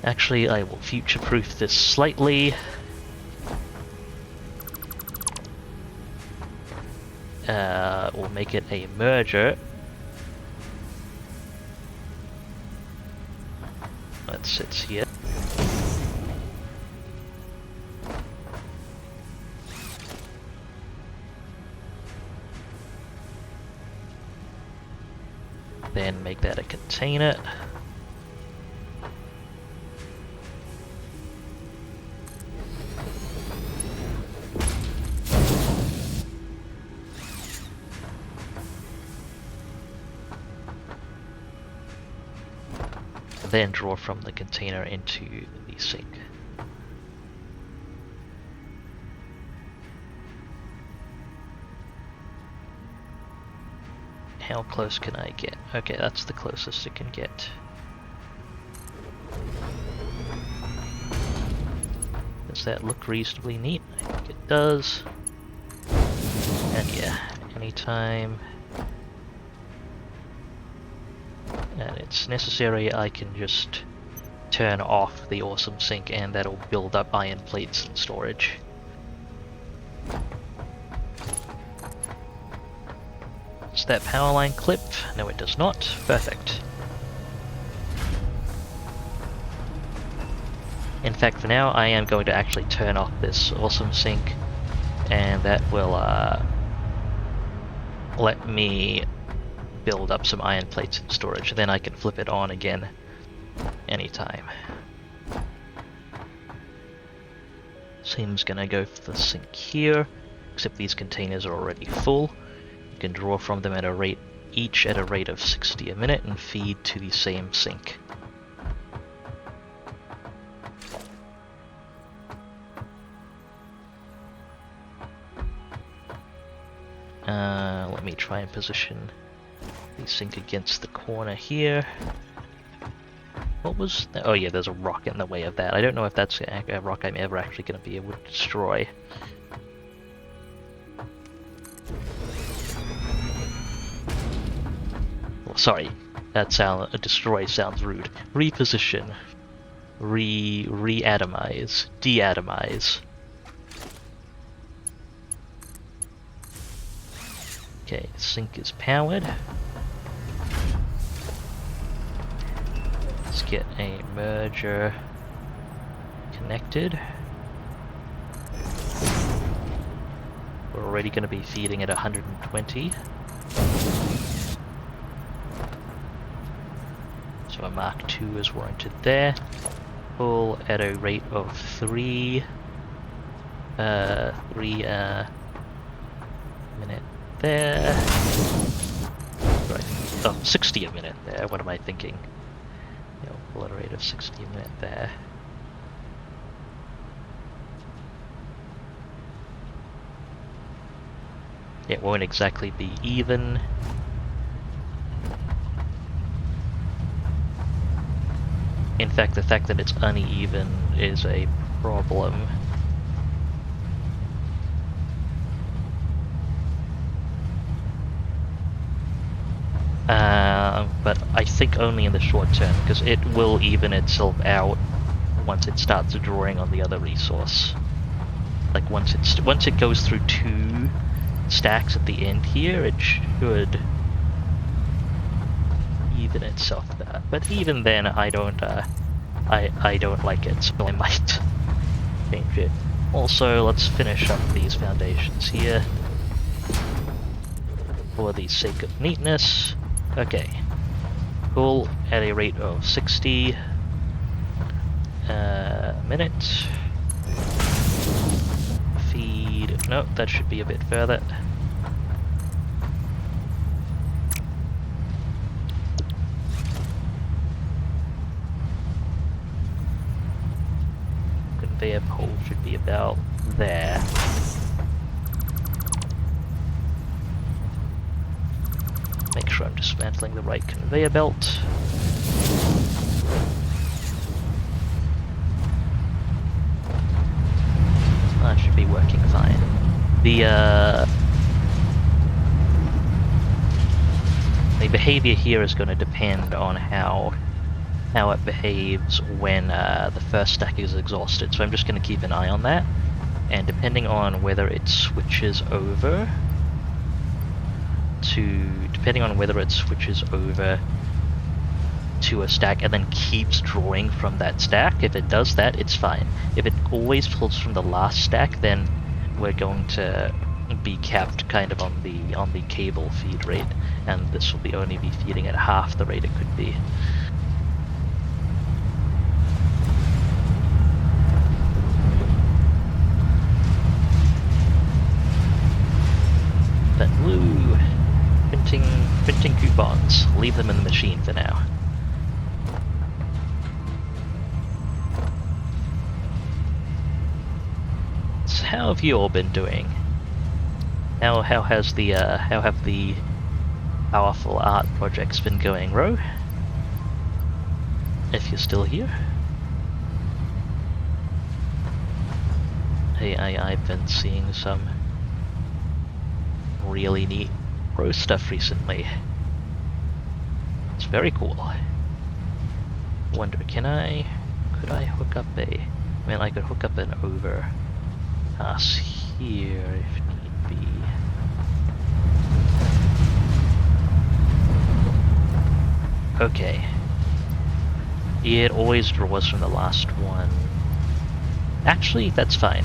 Actually, I will future-proof this slightly. We'll make it a merger. That sits here. Then make that a container. Then draw from the container into the sink. How close can I get? Okay, that's the closest it can get. Does that look reasonably neat? I think it does. And yeah, anytime and it's necessary, I can just turn off the awesome sink and that'll build up iron plates in storage. Does that power line clip? No, it does not. Perfect. In fact, for now, I am going to actually turn off this awesome sink, and that will let me build up some iron plates in storage. Then I can flip it on again anytime. Seems gonna go for the sink here, except these containers are already full. You can draw from them at a rate, each at a rate of 60 a minute, and feed to the same sink. Let me try and position the sink against the corner here. What was that? Oh yeah, there's a rock in the way of that. I don't know if that's a rock I'm ever actually going to be able to destroy. Well, sorry, destroy sounds rude. Reposition. Re-atomize. De-atomize. Okay, sink is powered. Let's get a merger connected. We're already going to be feeding at 120. So a Mark II is warranted there. Pull at a rate of 3. 3 minute there. Right. Oh, 60 a minute there. What am I thinking? Pull at a rate of 60 a minute there. It won't exactly be even. In fact, the fact that it's uneven is a problem. But I think only in the short term, because it will even itself out once it starts drawing on the other resource. Like once it goes through 2 stacks at the end here, it should even itself out. But even then, I don't like it, so I might change it. Also, let's finish up these foundations here for the sake of neatness. Okay, cool. At a rate of 60 a minute. Feed. No, that should be a bit further. Conveyor pole should be about there. Make sure I'm dismantling the right conveyor belt. That should be working fine. The behavior here is going to depend on how it behaves when the first stack is exhausted. So I'm just going to keep an eye on that, and depending on whether it switches over to a stack and then keeps drawing from that stack. If it does that, it's fine. If it always pulls from the last stack, then we're going to be capped kind of on the cable feed rate, and this will only be feeding at half the rate it could be. But woo! Printing coupons. Leave them in the machine for now. So how have you all been doing? How have the powerful art projects been going, Ro? If you're still here. Hey, I've been seeing some really neat Ro stuff recently. It's very cool. Wonder, could I hook up I could hook up an overpass here if need be. Okay. It always draws from the last one. Actually, that's fine.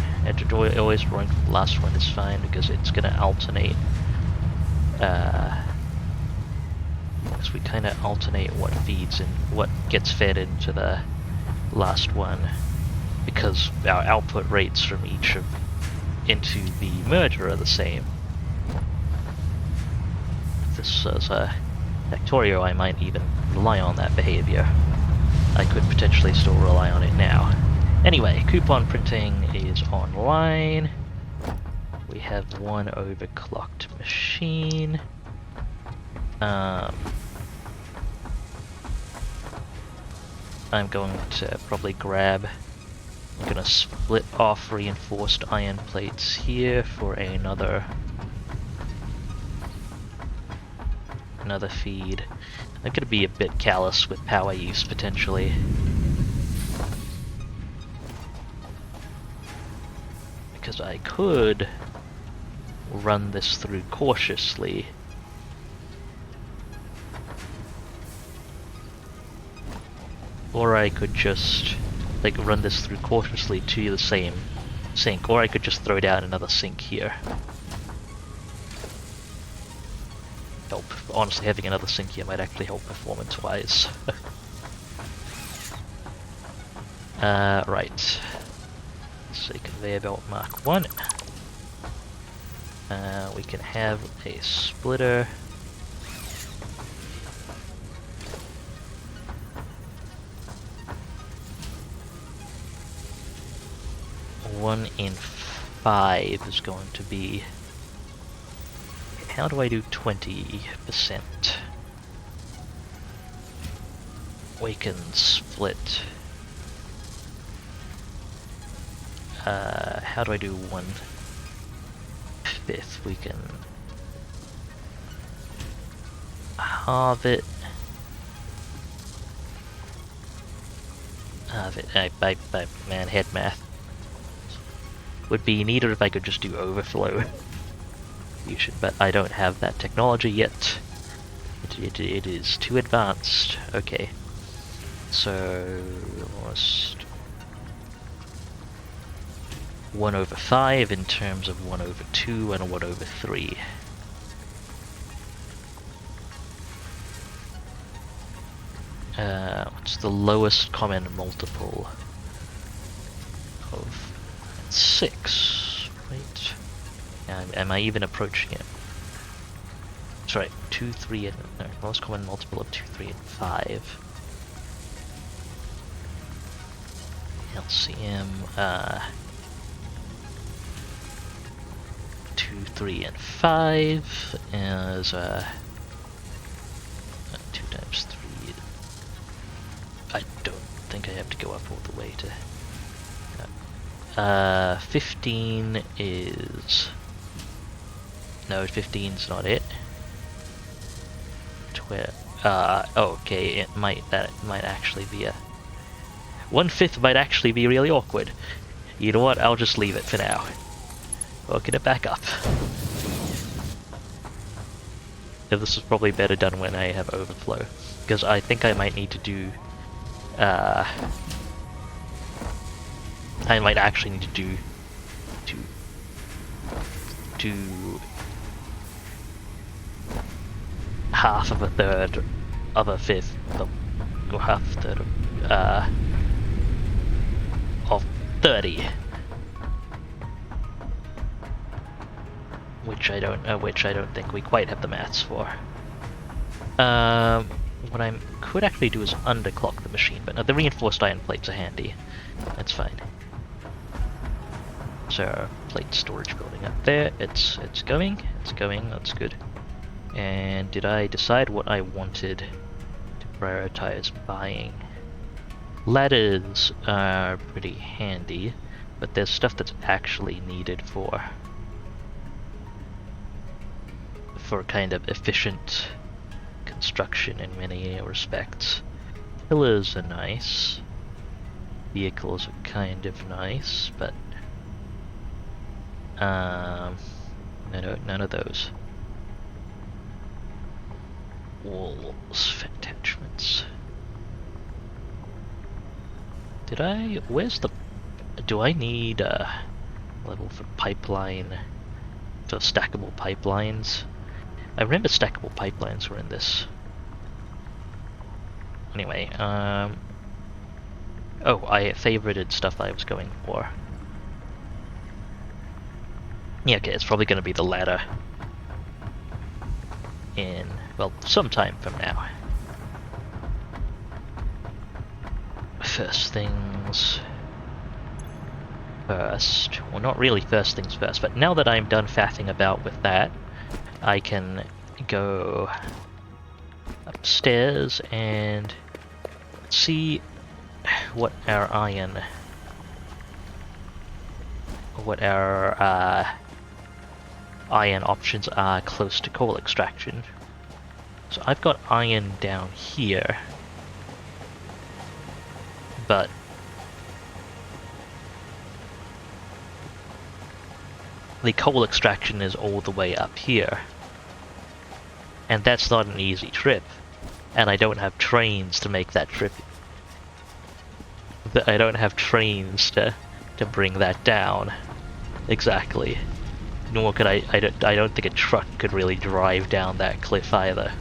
Always drawing from the last one is fine because it's gonna alternate. Because we kind of alternate what feeds and what gets fed into the last one, because our output rates from each into the merger are the same. If this is a Factorio, I might even rely on that behavior. I could potentially still rely on it now. Anyway, coupon printing is online. We have one overclocked machine. I'm going to probably I'm gonna split off reinforced iron plates here for another feed. I'm gonna be a bit callous with power use potentially. Because I could run this through cautiously. Or I could just run this through cautiously to the same sink, or I could just throw down another sink here. Help. Honestly, having another sink here might actually help performance-wise. Right. It's a conveyor belt Mark 1. We can have a splitter. One in 5 is going to be... How do I do 20%? We can split... how do I do 1/5? We can halve it. Halve it. Man, head math would be neater if I could just do overflow. You should, but I don't have that technology yet. It is too advanced. Okay, so almost 1/5 in terms of 1/2 and 1/3. What's the lowest common multiple of 6? Wait, am I even approaching it? That's right, 2, 3, and no, lowest common multiple of 2, 3, and 5. LCM, 2, 3, and 5 is 2 times 3. I don't think I have to go up all the way to... 15 is... No, 15's not it. 12... okay, that might actually be a... 1/5 might actually be really awkward. You know what, I'll just leave it for now. Working it back up. Yeah, this is probably better done when I have overflow, because I think I might need to do... I might actually need to do... half of a third of a fifth, or half a third of 30. Which I don't think we quite have the maths for. What I could actually do is underclock the machine, but no, the reinforced iron plates are handy. That's fine. So, plate storage building up there. It's going. That's good. And did I decide what I wanted to prioritize buying? Ladders are pretty handy, but there's stuff that's actually needed for kind of efficient construction in many respects. Pillars are nice. Vehicles are kind of nice, but none of those. Walls, attachments. Where's the... Do I need a level for pipeline, for stackable pipelines? I remember stackable pipelines were in this. Anyway, oh, I favorited stuff I was going for. Yeah, okay, it's probably going to be the ladder in, well, sometime from now. First things first. Well, not really first things first, but now that I'm done faffing about with that, I can go upstairs and see what our iron options are close to coal extraction. So I've got iron down here, but the coal extraction is all the way up here, and that's not an easy trip, and I don't have trains to make that trip. I don't have trains to bring that down exactly, nor could I don't think a truck could really drive down that cliff either.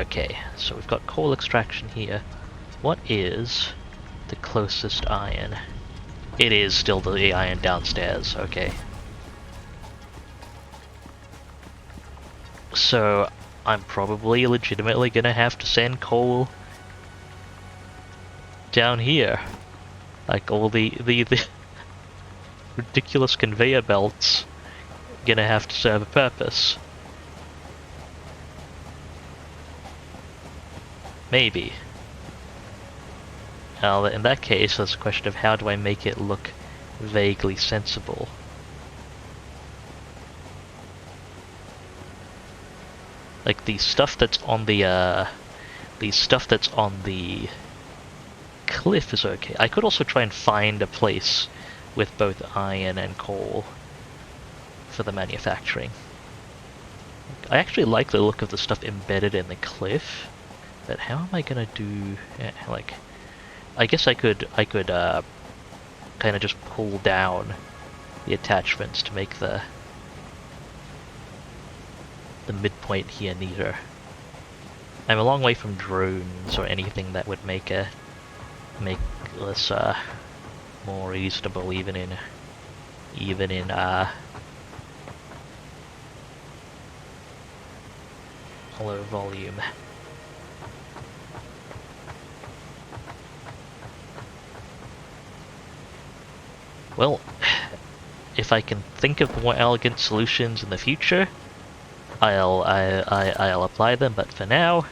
Okay, so we've got coal extraction here. What is the closest iron? It is still the iron downstairs, okay. So, I'm probably legitimately gonna have to send coal down here. Like, all the ridiculous conveyor belts gonna have to serve a purpose. Maybe. Now, in that case, there's a question of how do I make it look vaguely sensible. Like, the stuff that's on the cliff is okay. I could also try and find a place with both iron and coal for the manufacturing. I actually like the look of the stuff embedded in the cliff, but how am I gonna do, like, I guess I could kind of just pull down the attachments to make the midpoint here neater. I'm a long way from drones or anything that would make this more reasonable, even in low volume. Well, if I can think of more elegant solutions in the future, I'll apply them, but for now,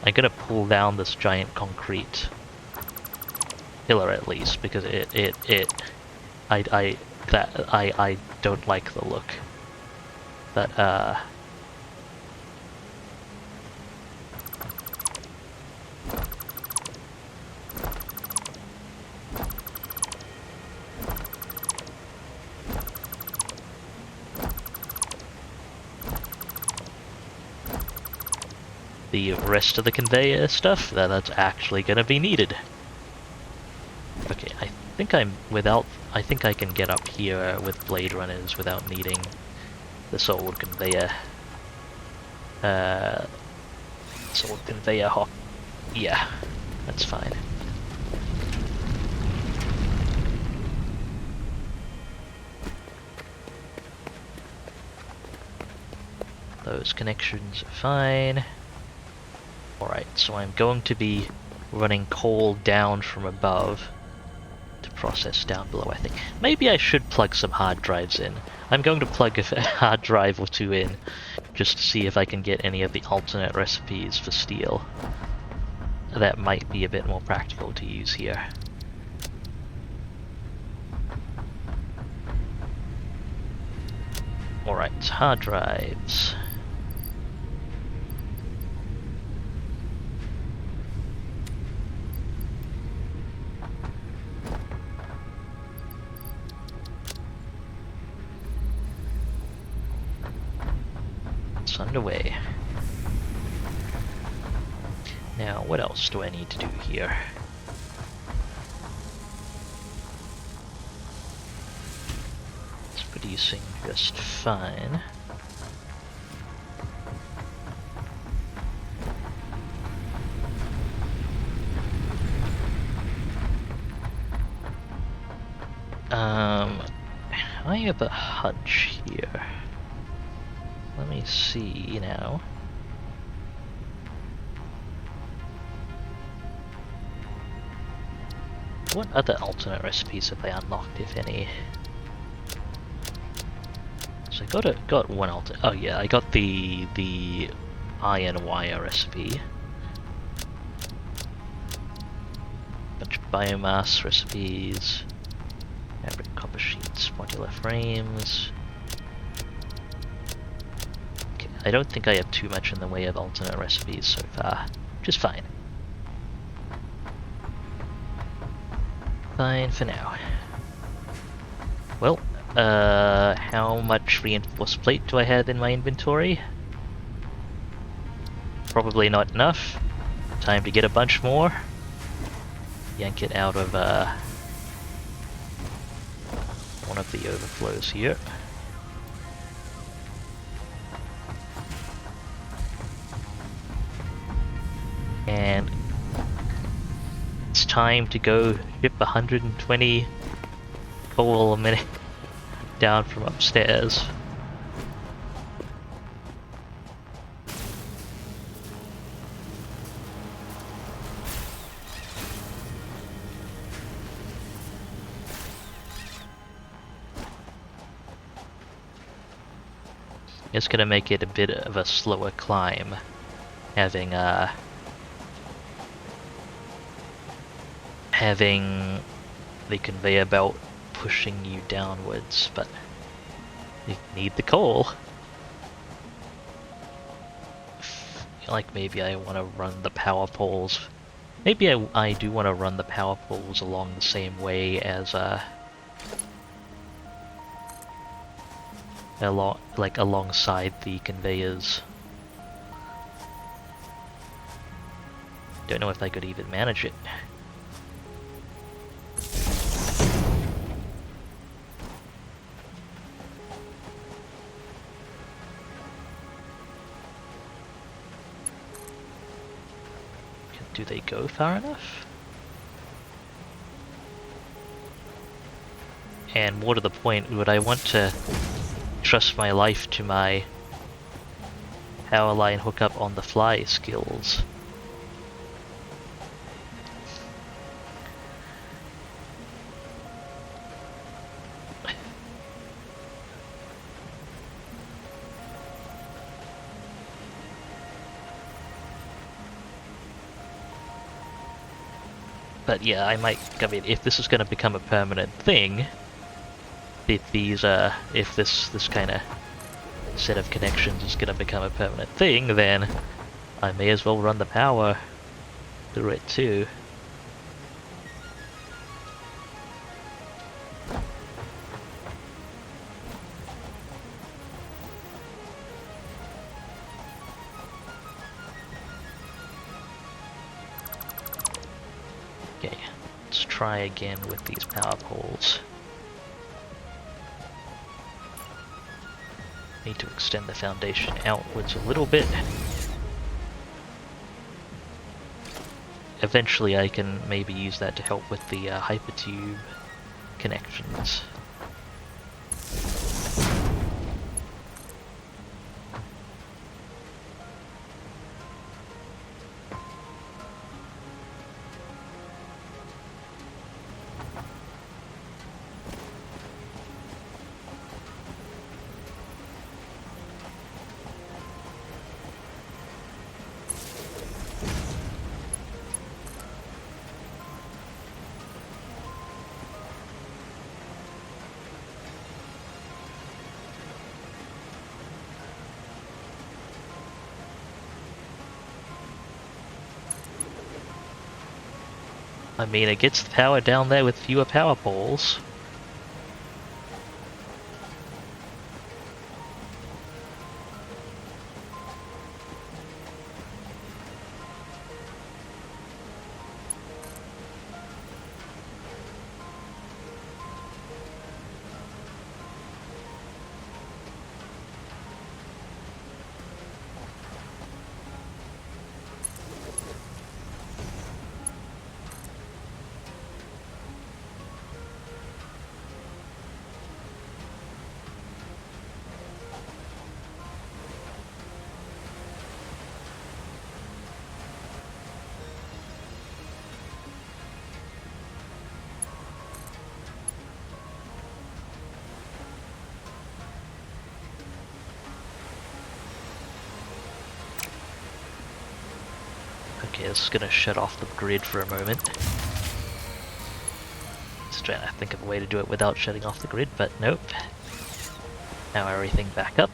I'm gonna pull down this giant concrete pillar at least, because I don't like the look. But the rest of the conveyor stuff, that's actually gonna be needed. Okay, I think I can get up here with Blade Runners without needing this old conveyor. Hop. Yeah, that's fine. Those connections are fine. Alright, so I'm going to be running coal down from above to process down below, I think. Maybe I should plug some hard drives in. I'm going to plug a hard drive or two in, just to see if I can get any of the alternate recipes for steel. That might be a bit more practical to use here. Alright, hard drives. Underway. Now, what else do I need to do here? It's producing just fine. I have a hunch here. Let me see now. What other alternate recipes have I unlocked, if any? So I got one alternate. Oh yeah, I got the iron wire recipe. Bunch of biomass recipes. Fabric copper sheets, modular frames. I don't think I have too much in the way of alternate recipes so far, which is fine. Fine for now. Well, how much reinforced plate do I have in my inventory? Probably not enough. Time to get a bunch more. Yank it out of one of the overflows here. And it's time to go ship 120 coal a minute down from upstairs. It's gonna make it a bit of a slower climb, having the conveyor belt pushing you downwards, but you need the coal. Like maybe I want to run the power poles. Maybe I do want to run the power poles along the same way as alongside the conveyors. Don't know if I could even manage it. Do they go far enough? And more to the point, would I want to trust my life to my power line hookup on the fly skills? But yeah, I mean, if this is going to become a permanent thing, if this kind of set of connections is going to become a permanent thing, then I may as well run the power through it too. Okay, let's try again with these power poles. Need to extend the foundation outwards a little bit. Eventually I can maybe use that to help with the hypertube connections. I mean, it gets the power down there with fewer power poles. Okay, this is gonna shut off the grid for a moment. Just trying to think of a way to do it without shutting off the grid, but nope. Now everything back up.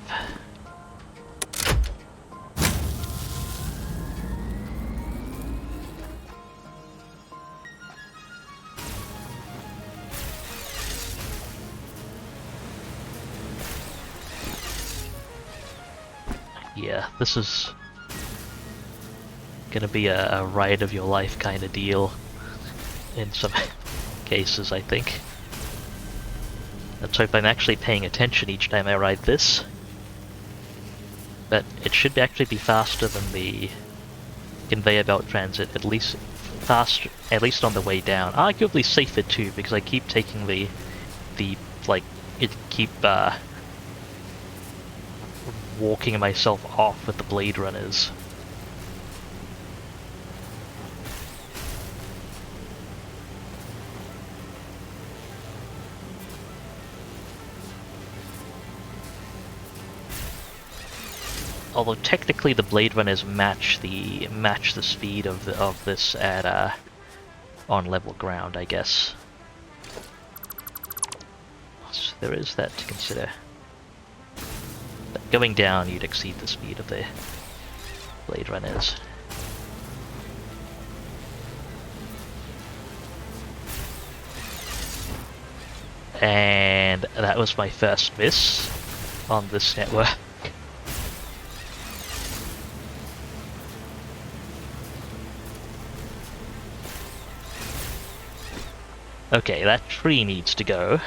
Yeah, this is gonna be a ride of your life kind of deal in some cases, I think. Let's hope I'm actually paying attention each time I ride this. But it should actually be faster than the conveyor belt transit, at least fast, at least on the way down. Arguably safer too, because I keep taking the like, walking myself off with the Blade Runners. Although technically the Blade Runners match the speed of this at on level ground, I guess. So there is that to consider. But going down, you'd exceed the speed of the Blade Runners. And that was my first miss on this network. Okay, that tree needs to go.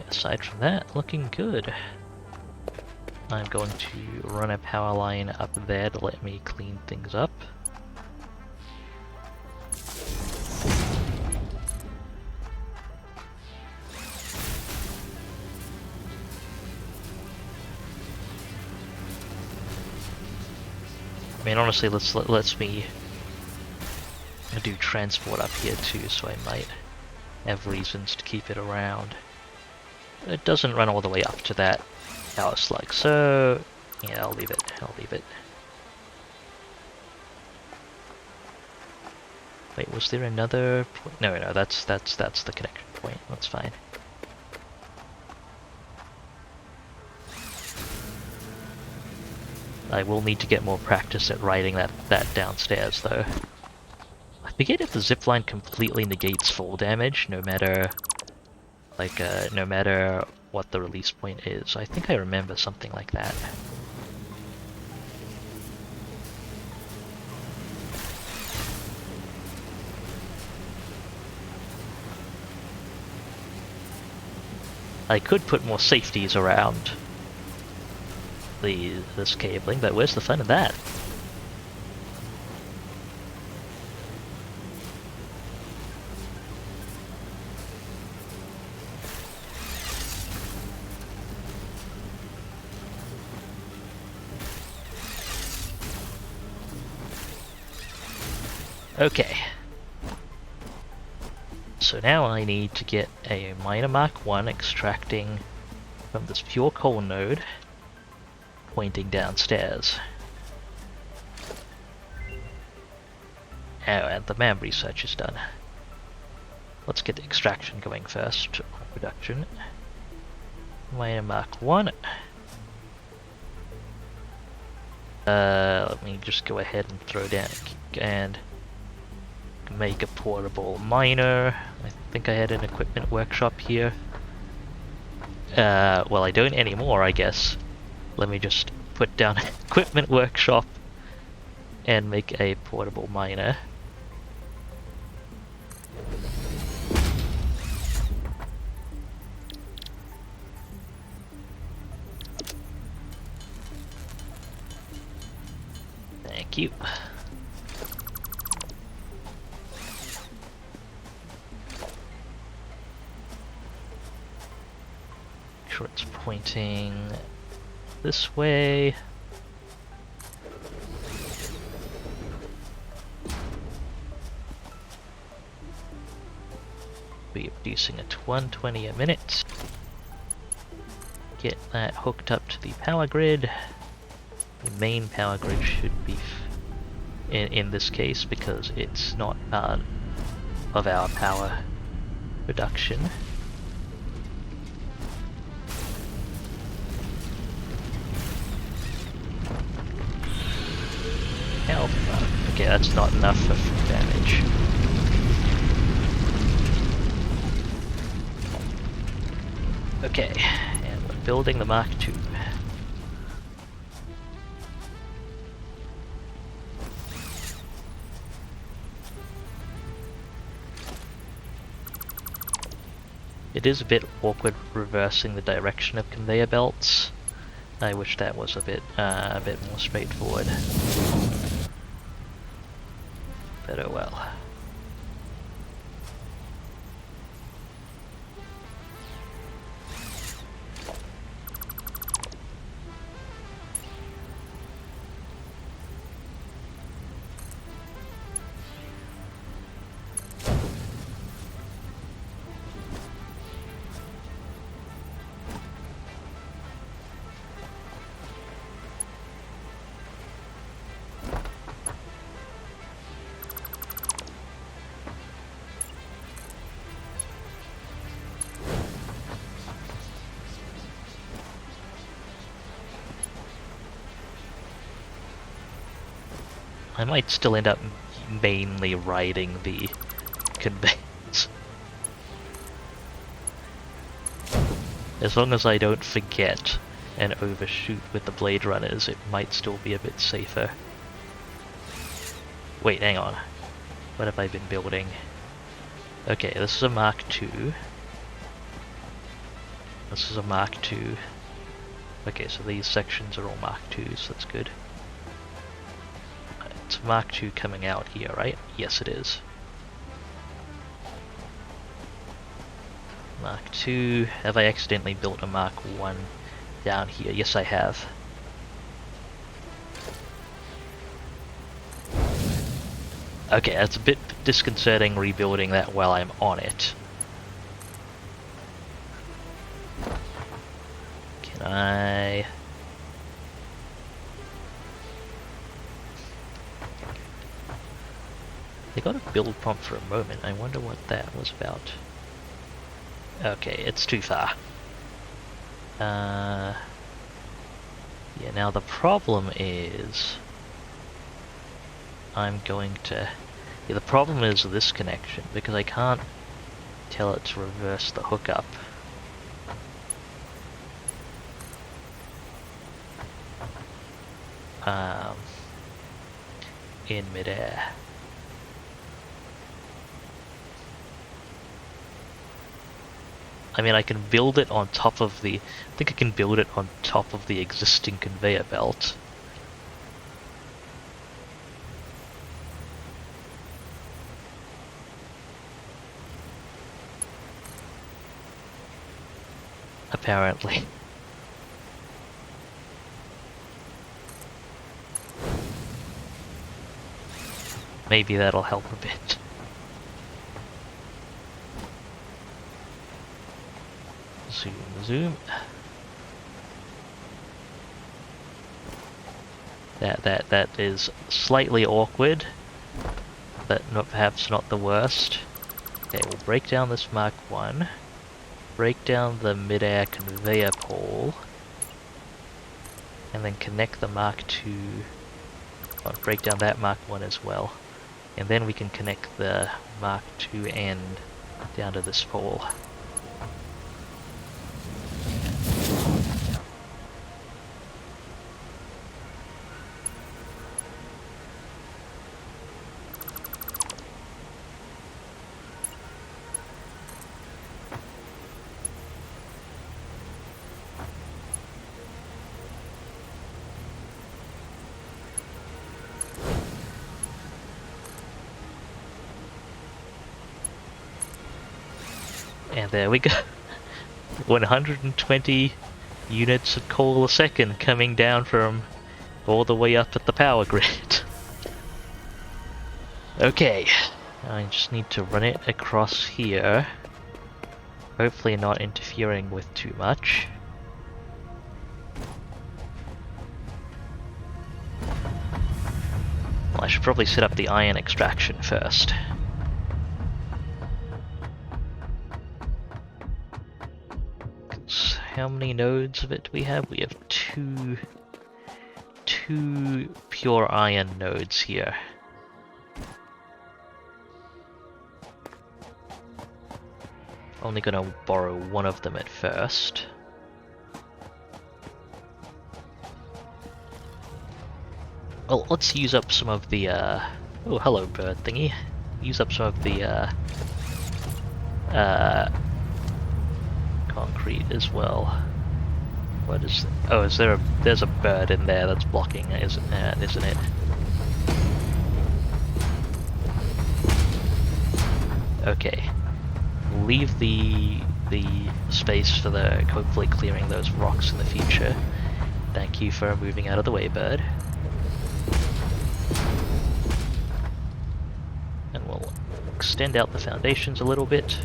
Aside from that, looking good. I'm going to run a power line up there to let me clean things up. I mean, honestly, lets me do transport up here too, so I might have reasons to keep it around. It doesn't run all the way up to that power slug, so yeah, I'll leave it. Wait, was there another point? No, that's the connection point. That's fine. I will need to get more practice at riding that downstairs, though. I forget if the zipline completely negates fall damage, no matter what the release point is. I think I remember something like that. I could put more safeties around this cabling, but where's the fun of that? Okay. So now I need to get a miner Mark 1 extracting from this pure coal node, pointing downstairs. Oh, and the MAM research is done. Let's get the extraction going first. Production. Miner Mark 1. Let me just go ahead and throw down and make a portable miner. I think I had an equipment workshop here. Well, I don't anymore, I guess. Let me just put down equipment workshop and make a portable miner. Thank you. Sure it's pointing this way. Be producing at 120 a minute. Get that hooked up to the power grid. The main power grid should be in this case because it's not part of our power production. Okay, that's not enough for damage. Okay, and we're building the Mark II. It is a bit awkward reversing the direction of conveyor belts. I wish that was a bit more straightforward. But oh well. I might still end up mainly riding the conveyance. As long as I don't forget and overshoot with the Blade Runners, it might still be a bit safer. Wait, hang on. What have I been building? Okay, this is a Mark II. This is a Mark II. Okay, so these sections are all Mark IIs, that's good. It's Mark II coming out here, right? Yes, it is. Mark II. Have I accidentally built a Mark I down here? Yes, I have. Okay, that's a bit disconcerting rebuilding that while I'm on it. Can I... They got a build prompt for a moment. I wonder what that was about. Okay, it's too far. Yeah, now the problem is... I'm going to... Yeah, the problem is this connection, because I can't tell it to reverse the hookup. In midair. I mean, I can build it on top of the... I think I can build it on top of the existing conveyor belt. Apparently. Maybe that'll help a bit. Zoom, zoom. That is slightly awkward, but perhaps not the worst. Okay, we'll break down this Mark I. Break down the mid-air conveyor pole. And then connect the Mark II. Oh, break down that Mark I as well. And then we can connect the Mark II end down to this pole. And there we go. 120 units of coal a second coming down from all the way up at the power grid. Okay, I just need to run it across here. Hopefully not interfering with too much. Well, I should probably set up the iron extraction first. How many nodes of it do we have? We have two pure iron nodes here. only gonna borrow one of them at first. Well, let's use up some of the, oh, hello, bird thingy. Use up some of the, concrete as well. What is... oh, is there a... there's a bird in there that's blocking, isn't it? Okay. Leave the space for the hopefully clearing those rocks in the future. Thank you for moving out of the way, bird. And we'll extend out the foundations a little bit.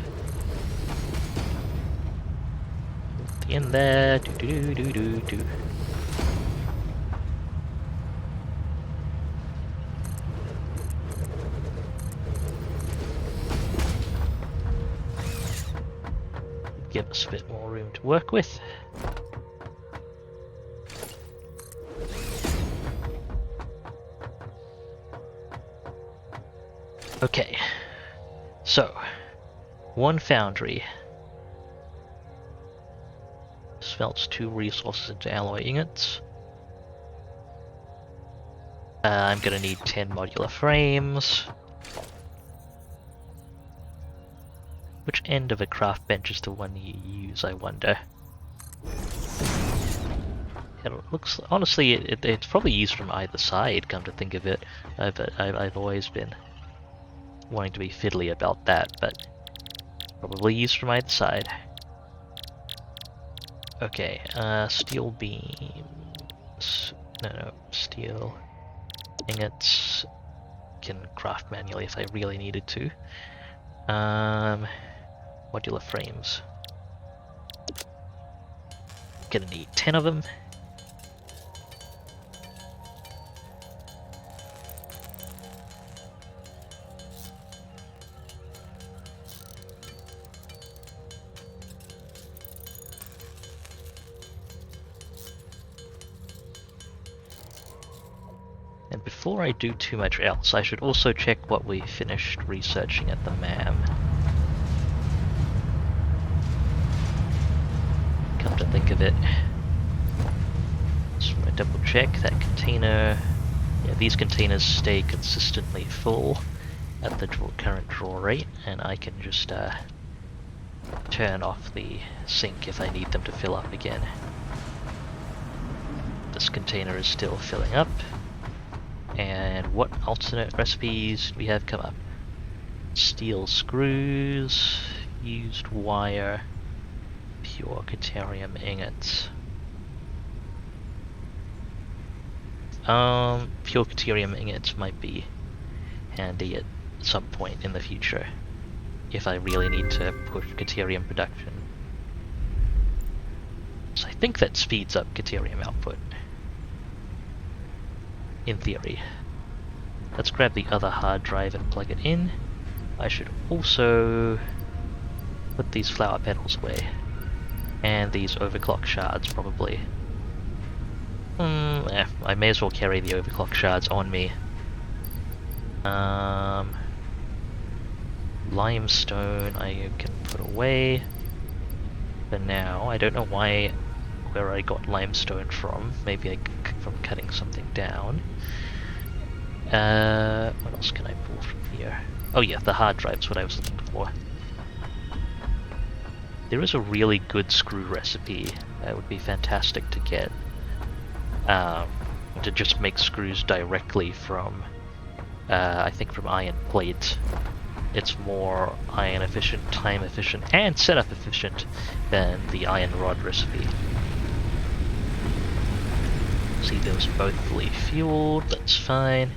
In there, do. Give us a bit more room to work with. Okay, so one foundry. Smelts 2 resources into alloy ingots. I'm gonna need 10 modular frames. Which end of a craft bench is the one you use, I wonder? It looks, honestly, it's probably used from either side, come to think of it. I've always been wanting to be fiddly about that, but probably used from either side. Okay, steel beams... no, steel ingots can craft manually if I really needed to. Modular frames. Gonna need 10 of them. And before I do too much else, I should also check what we finished researching at the MAM. Come to think of it, just want to double check that container. Yeah, these containers stay consistently full at the current draw rate, and I can just turn off the sink if I need them to fill up again. This container is still filling up. And what alternate recipes do we have come up? Steel screws, used wire, pure Caterium ingots. Pure Caterium ingots might be handy at some point in the future, if I really need to push Caterium production. So I think that speeds up Caterium output. In theory. Let's grab the other hard drive and plug it in. I should also put these flower petals away. And these overclock shards, probably. I may as well carry the overclock shards on me. Limestone I can put away. For now, I don't know where I got limestone from. Maybe from cutting something down. What else can I pull from here? Oh yeah, the hard drive's what I was looking for. There is a really good screw recipe that would be fantastic to get. To just make screws directly from, I think from iron plate. It's more iron efficient, time efficient, and setup efficient than the iron rod recipe. See, those are both fully fueled, that's fine.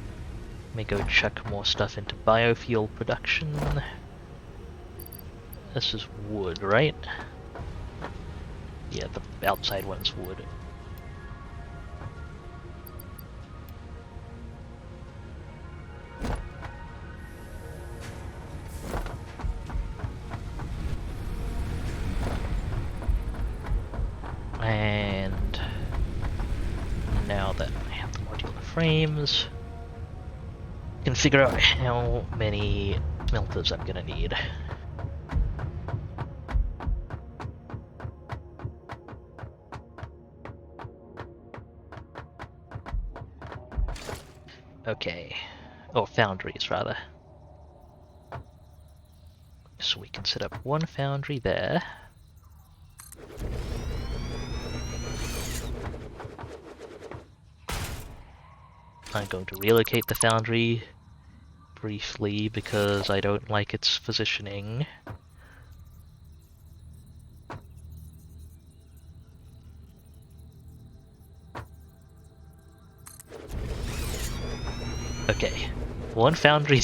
Let me go chuck more stuff into biofuel production. This is wood, right? Yeah, the outside one's wood. And now that I have the modular frames, I can figure out how many smelters I'm gonna need. Okay. Or foundries, rather. So we can set up one foundry there. I'm going to relocate the foundry briefly because I don't like its positioning. Okay, one foundry.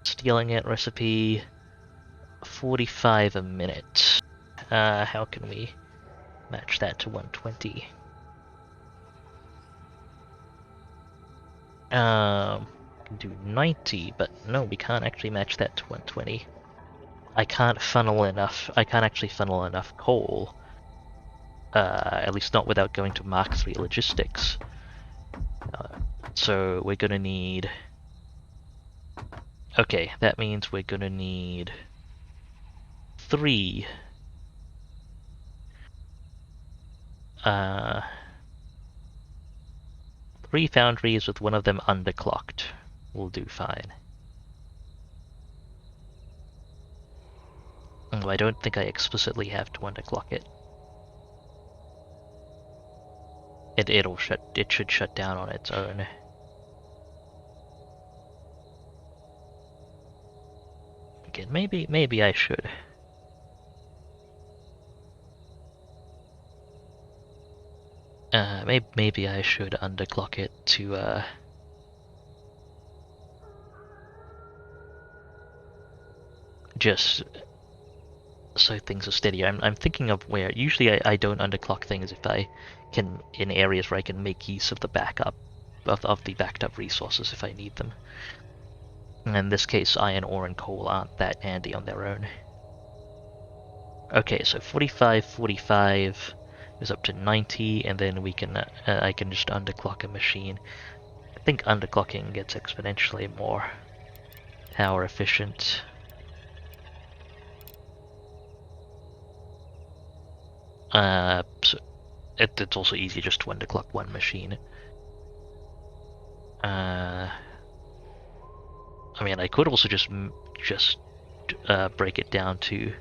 Stealing it, recipe 45 a minute. How can we match that to 120? Can do 90, but no, we can't actually match that to 120. I can't actually funnel enough coal. At least not without going to Mark III logistics. So we're gonna need... Okay, that means we're gonna need 3. 3 foundries with one of them underclocked. Will do fine. Although I don't think I explicitly have to underclock it. It should shut down on its own. Again, maybe I should. Maybe I should underclock it to just so things are steady. I'm thinking of where usually I don't underclock things if I can in areas where I can make use of the backup of the backed up resources if I need them. And in this case, iron ore and coal aren't that handy on their own. Okay, so 45 is up to 90, and then we can I can just underclock a machine. I think underclocking gets exponentially more power efficient. So it's also easier just to underclock one machine. I mean, I could also just break it down to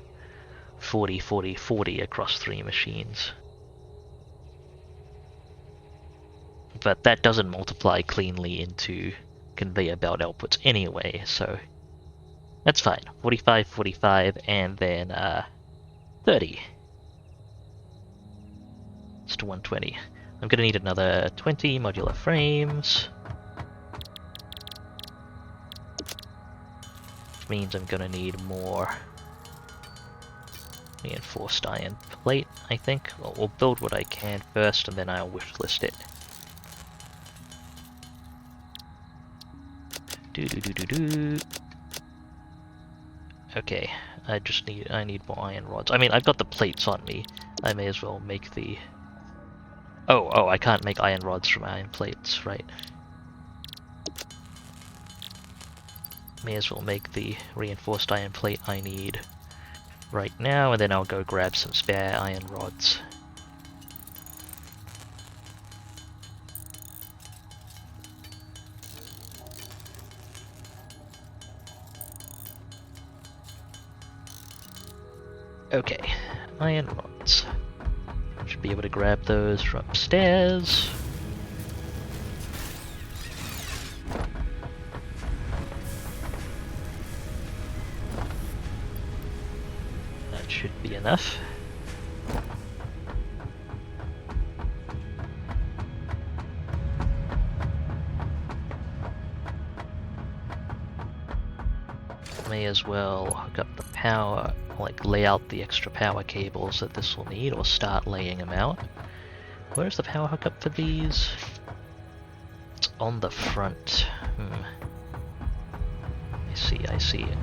40, 40, 40 across 3 machines. But that doesn't multiply cleanly into conveyor belt outputs anyway, so that's fine. 45, 45, and then 30. It's to 120. I'm gonna need another 20 modular frames. Which means I'm gonna need more reinforced iron plate, I think. Well, we'll build what I can first, and then I'll wishlist it. Okay, I need more iron rods. I mean, I've got the plates on me. I may as well make the... Oh, I can't make iron rods from iron plates, right. May as well make the reinforced iron plate I need right now, and then I'll go grab some spare iron rods. Okay, iron rods. Should be able to grab those from upstairs. That should be enough. May as well hook up the power, like lay out the extra power cables that this will need, or start laying them out. Where's the power hookup for these? It's on the front. I see it.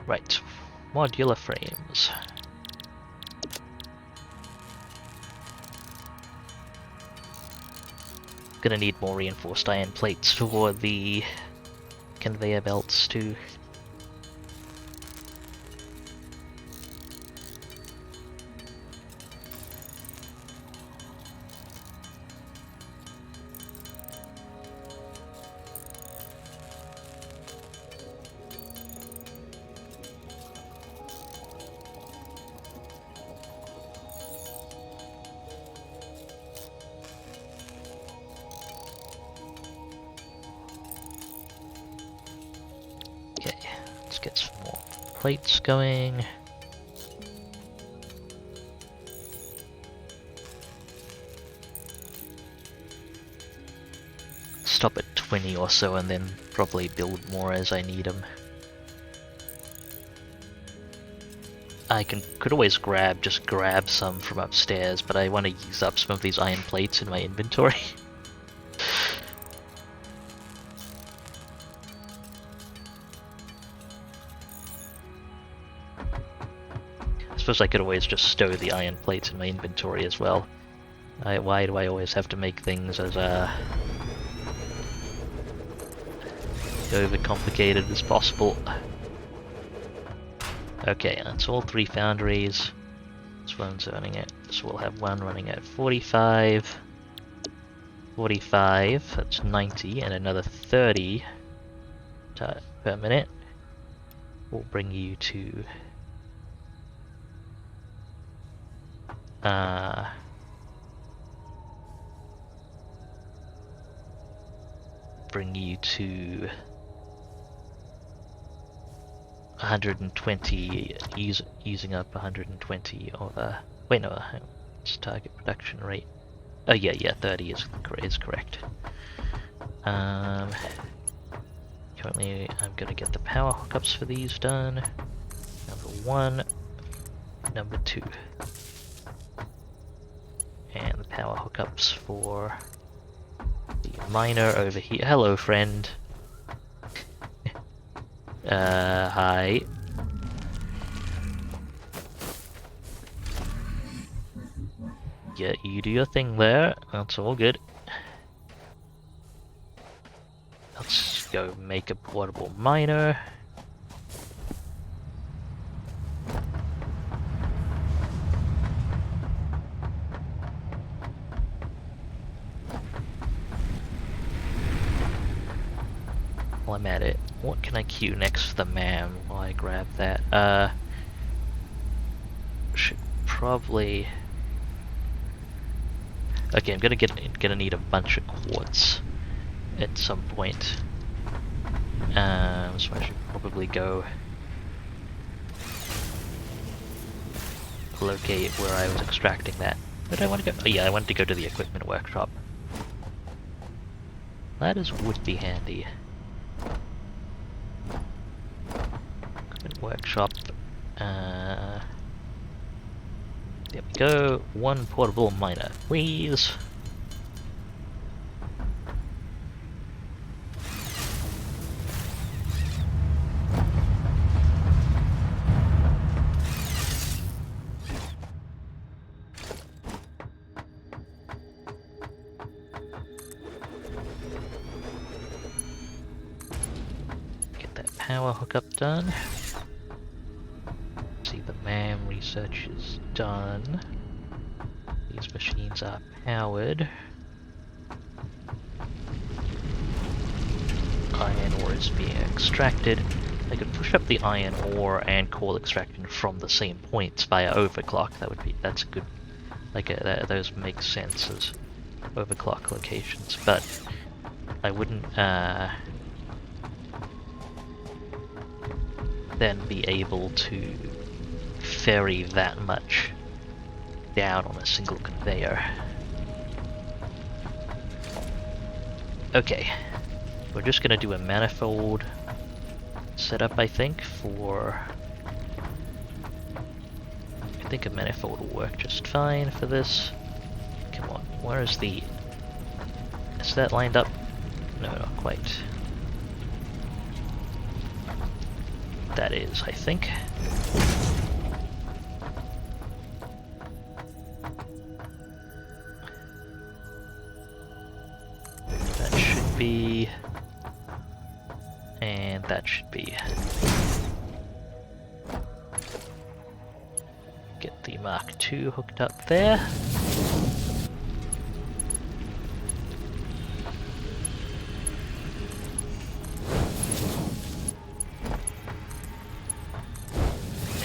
Right, modular frames. Gonna need more reinforced iron plates for the conveyor belts too. Okay, let's get some more plates going. Stop at 20 or so and then probably build more as I need them. I could always just grab some from upstairs, but I want to use up some of these iron plates in my inventory. I suppose I could always just stow the iron plates in my inventory as well. Why do I always have to make things as overcomplicated as possible? Okay, that's all 3 foundries. This one's running at, so we'll have one running at 45. 45, that's 90, and another 30 per minute will bring you to bring you to 120, using up 120 of wait, no, it's target production rate. Oh yeah, 30 is correct. Currently I'm gonna get the power hookups for these done. Number 1, number 2. And the power hookups for the miner over here. Hello, friend. Hi. Yeah, you do your thing there. That's all good. Let's go make a portable miner. While I'm at it, what can I queue next to the MAM while I grab that? Should probably... Okay, I'm gonna need a bunch of quartz at some point. So I should probably go locate where I was extracting that. Where did I want to go? Oh yeah, I wanted to go to the equipment workshop. Ladders would be handy. Equipment workshop. There we go. 1 portable miner, please. Get that power hookup done. See, the MAM research is done. These machines are powered. Iron ore is being extracted. I could push up the iron ore and coal extraction from the same points via overclock. That's a good, those make sense as overclock locations, but I wouldn't then be able to ferry that much down on a single conveyor. Okay, we're just gonna do a manifold setup, I think, I think a manifold will work just fine for this. Come on, where is is that lined up? No, not quite. That is, I think. And that should be... Get the Mark II hooked up there.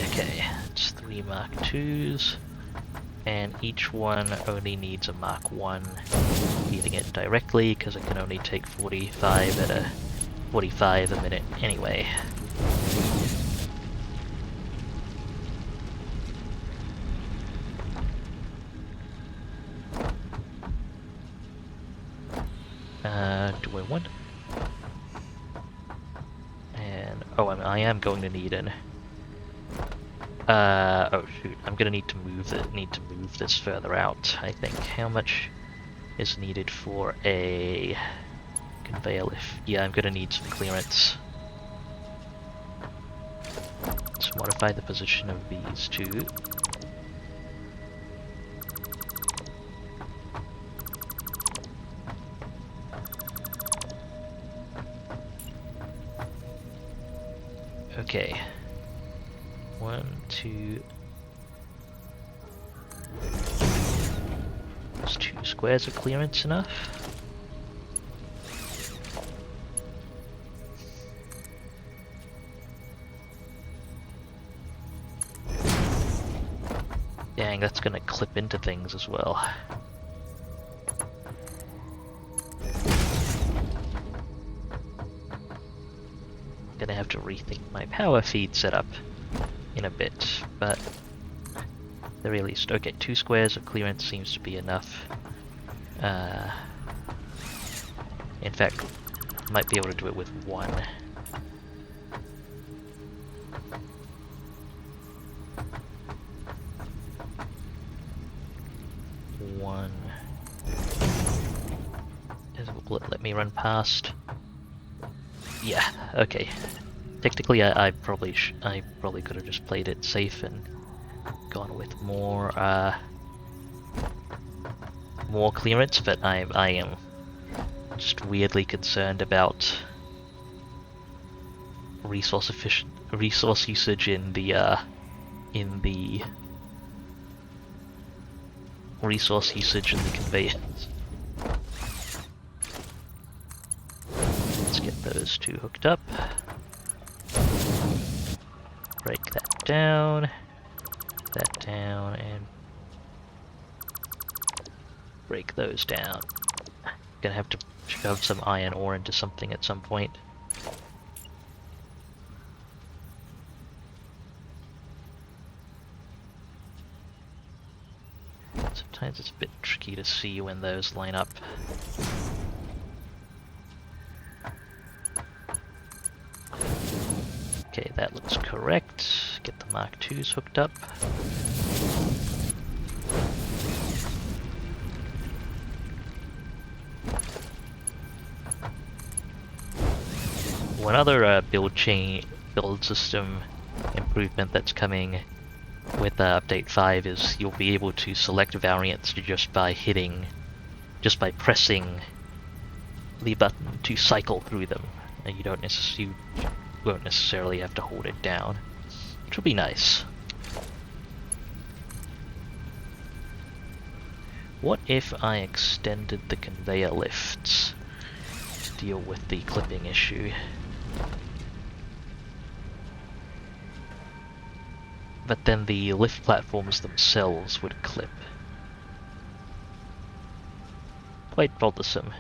Okay, it's 3 Mark IIs, and each one only needs a Mark I feeding it directly, because it can only take 45 a minute anyway. Do I want? And oh, I am going to need an. Oh shoot! I'm gonna need to move this further out. I think. How much is needed for a conveyor lift? Yeah, I'm gonna need some clearance. Let's modify the position of these two. Okay. 1, 2. Is 2 squares of clearance enough? Dang, that's gonna clip into things as well. Gonna have to rethink my power feed setup in a bit, but at the very least, okay, 2 squares of clearance seems to be enough. In fact, might be able to do it with 1. Will it let me run past? Yeah, okay. Technically, I probably could have just played it safe and gone with more clearance, but I am just weirdly concerned about resource usage in the conveyance. Let's get those 2 hooked up. Break that down, and break those down. Gonna have to shove some iron ore into something at some point. Sometimes it's a bit tricky to see when those line up. Okay, that looks correct. Get the Mark IIs hooked up. One other build system improvement that's coming with update 5 is you'll be able to select variants just by pressing the button to cycle through them, and you won't necessarily have to hold it down, which will be nice. What if I extended the conveyor lifts to deal with the clipping issue? But then the lift platforms themselves would clip. Quite bothersome,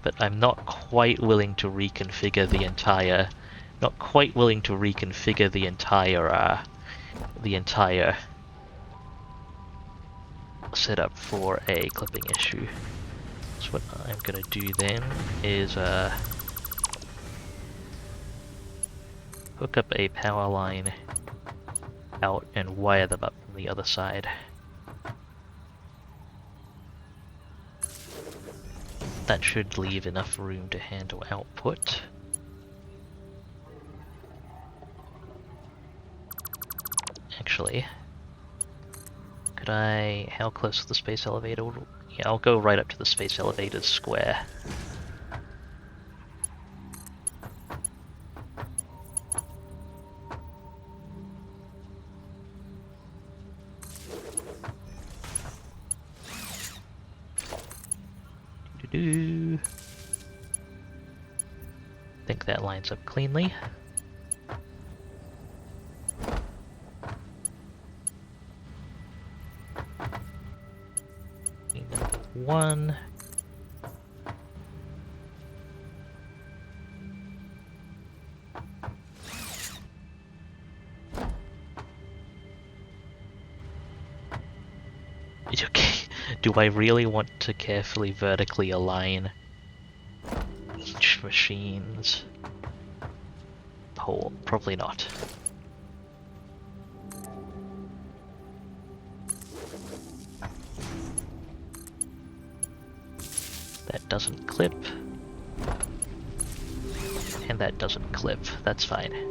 but I'm not quite willing to reconfigure the entire setup for a clipping issue. So what I'm gonna do then is hook up a power line out and wire them up from the other side. That should leave enough room to handle output. Actually, how close to the space elevator? Yeah, I'll go right up to the space elevator's square. do. Think that lines up cleanly. Number 1. Okay, do I really want to carefully vertically align each machine's pole? Probably not. That doesn't clip. And that doesn't clip. That's fine.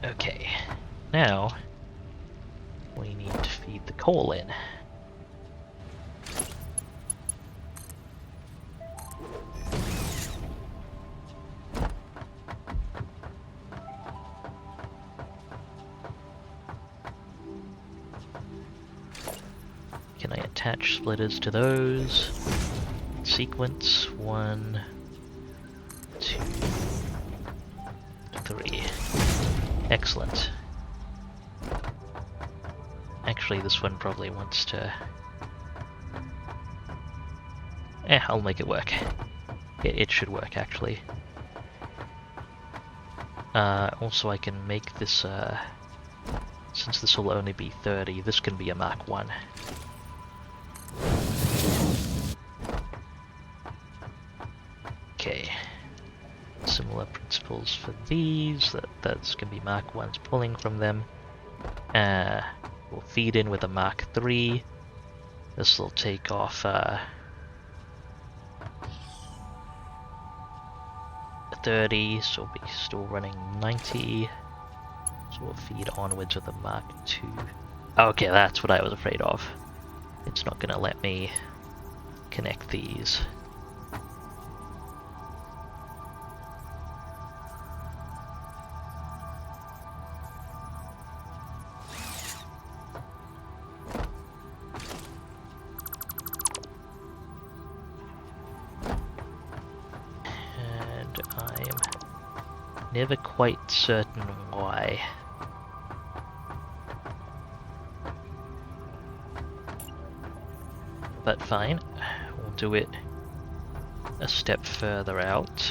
Okay, now we need to feed the coal in. Can I attach splitters to those? Sequence 1, 2, 3. Excellent. Actually, this one probably wants to... I'll make it work. It should work, actually. Also, I can make this, since this will only be 30, this can be a Mark 1. Okay. Similar principles for these, that's going to be Mark 1s pulling from them. We'll feed in with a Mark 3. This will take off 30, so we'll be still running 90. So we'll feed onwards with a Mark 2. Okay, that's what I was afraid of. It's not going to let me connect these. Never quite certain why. But fine, we'll do it a step further out.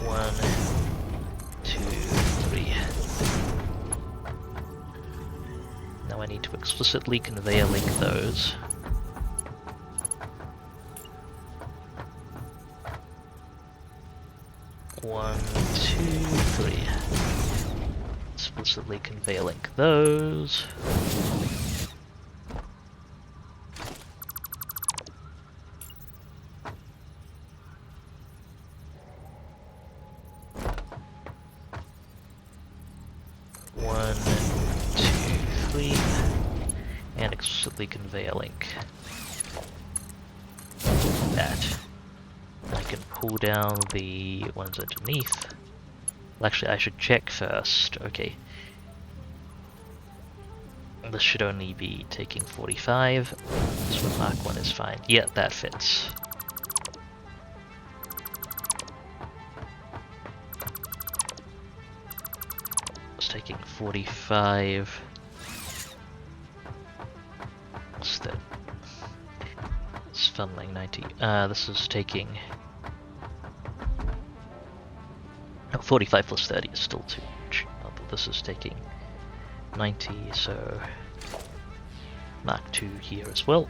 One, 2, 3. Now I need to explicitly conveyor link those. One, 2, 3. Explicitly conveyor link those. One, 2, 3. And explicitly conveyor link that. I can pull down the ones underneath. Well, actually, I should check first. Okay. This should only be taking 45. This one, Mark 1 is fine. Yeah, that fits. It's taking 45. What's that? It's funneling 90. This is taking... No, 45 plus 30 is still too much. Although this is taking 90, so... Mark 2 here as well.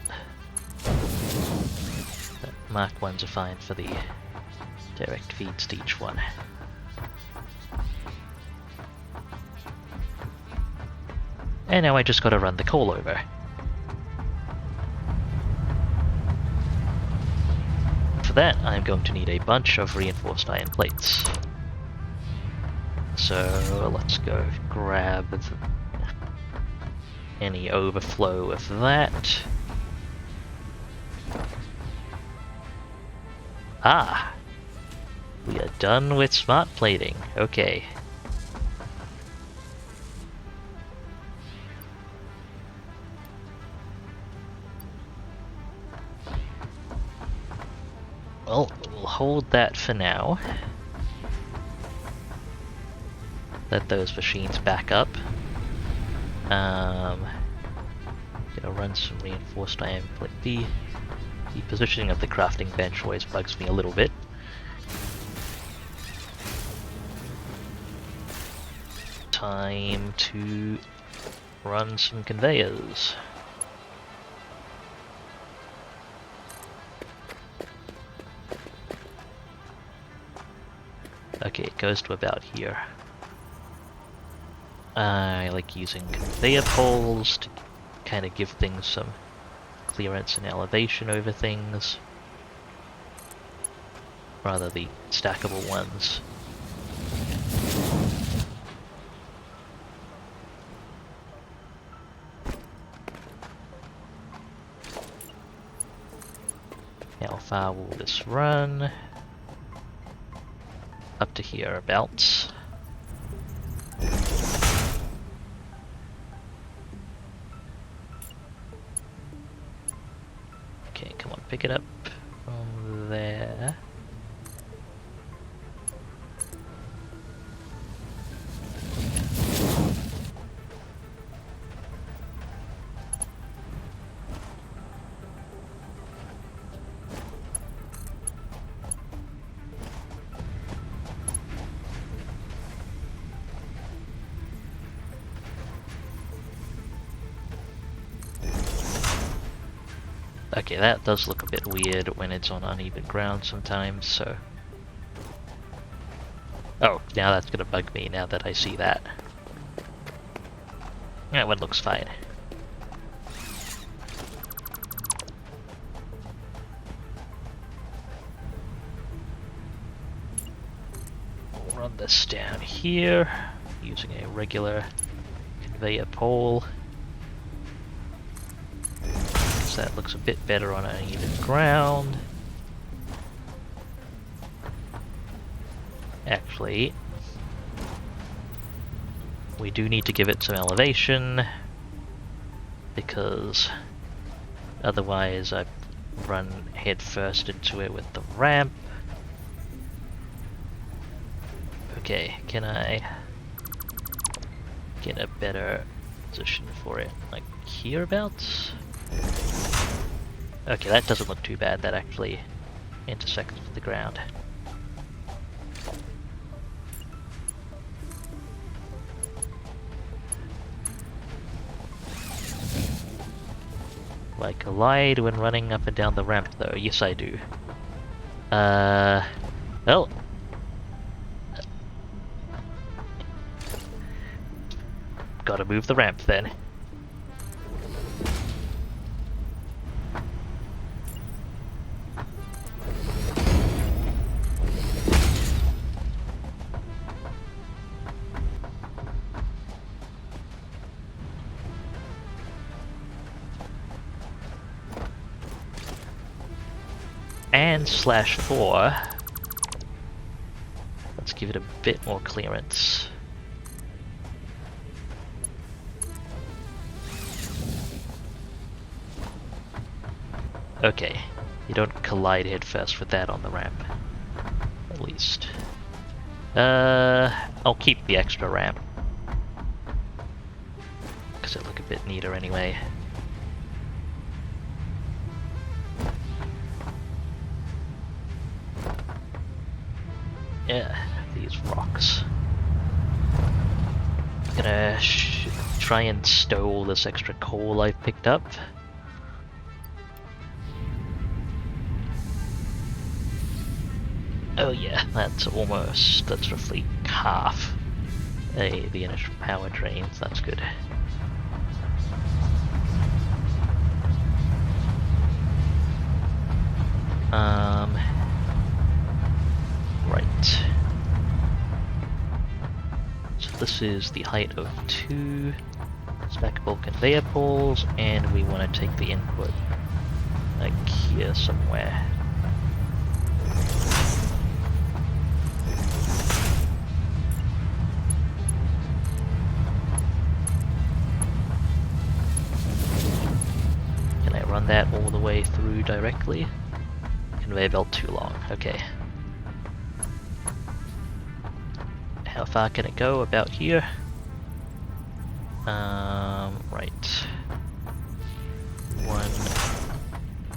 But Mark 1s are fine for the direct feeds to each one. And now I just gotta run the coal over. For that, I'm going to need a bunch of reinforced iron plates. So let's go grab any overflow of that. Ah! We are done with smart plating. Okay. Well, we'll hold that for now. Let those machines back up. Gonna run some reinforced iron plate. The positioning of the crafting bench always bugs me a little bit. Time to run some conveyors. Okay, it goes to about here. I like using conveyor poles to kind of give things some clearance and elevation over things, rather the stackable ones. How far will this run? Up to hereabouts. Okay, come on, pick it up from there. Okay, that does look a bit weird when it's on uneven ground sometimes, so... Oh, now that's gonna bug me now that I see that. That one looks fine. We'll run this down here, using a regular conveyor pole. That looks a bit better on uneven ground. Actually, we do need to give it some elevation, because otherwise I run head first into it with the ramp. Okay, can I get a better position for it? Like hereabouts? Okay, that doesn't look too bad. That actually intersects with the ground. Do I collide when running up and down the ramp though? Yes, I do. Well. Gotta move the ramp then. And /4. Let's give it a bit more clearance. Okay, you don't collide head first with that on the ramp. At least. I'll keep the extra ramp, because it'll look a bit neater anyway. Yeah, these rocks. I'm gonna try and stow all this extra coal I've picked up. Oh yeah, that's roughly half the initial power drains. That's good. Right. So this is the height of 2. Let's stackable conveyor poles, and we want to take the input like here somewhere. Can I run that all the way through directly? Conveyor belt too long, okay. How far can it go? About here? Right. 1,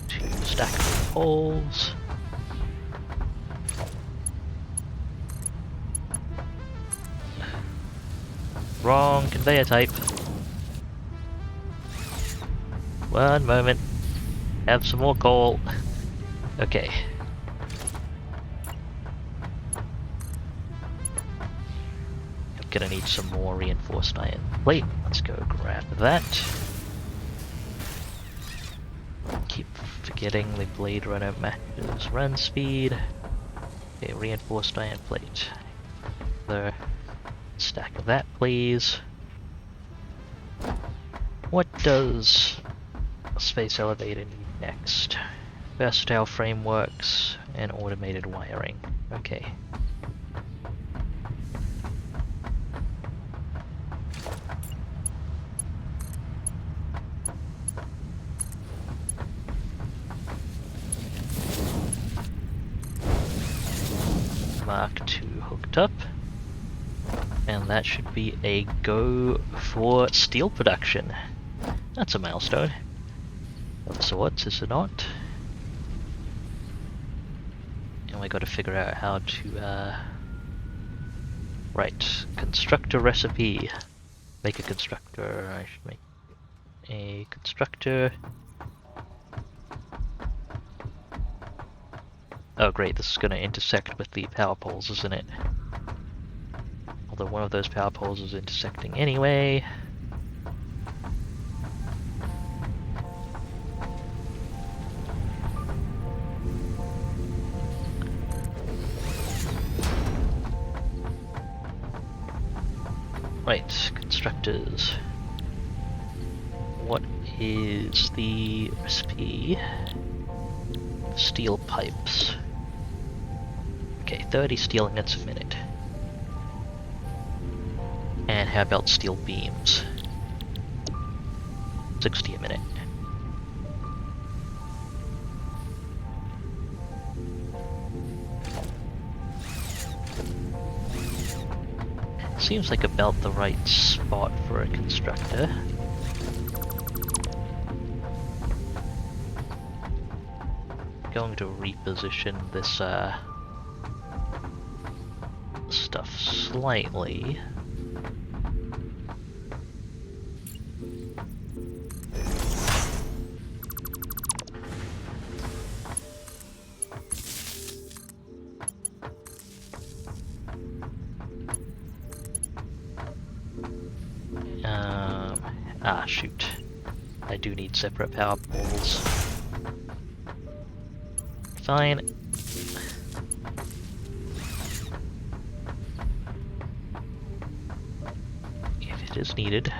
2 stackable poles. Wrong conveyor type. One moment. Have some more coal. Okay. I'm gonna need some more reinforced iron plate. Let's go grab that. Keep forgetting the Blade Runner matches run speed. Okay, reinforced iron plate. Another stack of that, please. What does a space elevator need next? Versatile frameworks and automated wiring. Okay. Mark II hooked up. And that should be a go for steel production. That's a milestone. Of sorts, is it not? And we got to figure out how to, right, constructor recipe. Make a constructor. I should make a constructor. Oh great, this is going to intersect with the power poles, isn't it? Although one of those power poles is intersecting anyway. Right, constructors. What is the recipe? Steel pipes. Okay, 30 steel ingots a minute. And how about steel beams? 60 a minute. Seems like about the right spot for a constructor. Going to reposition this stuff slightly. Shoot. I do need separate power poles. Fine. If it is needed.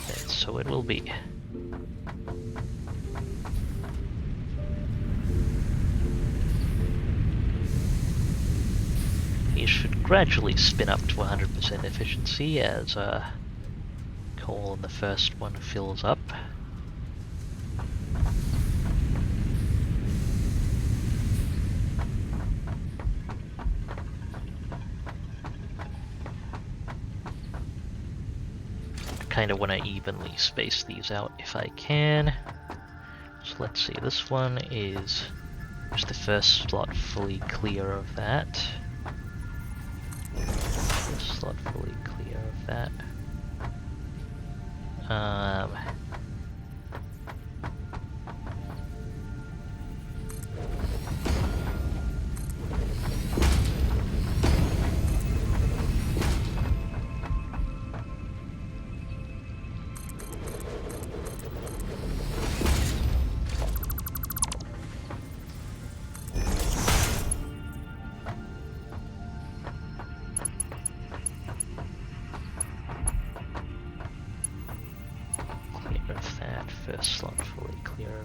Then so it will be. You should gradually spin up to 100% efficiency as coal in the first one fills up. I kind of want to evenly space these out if I can. So let's see, this one is just the first slot fully clear of that. Slot fully clear of that.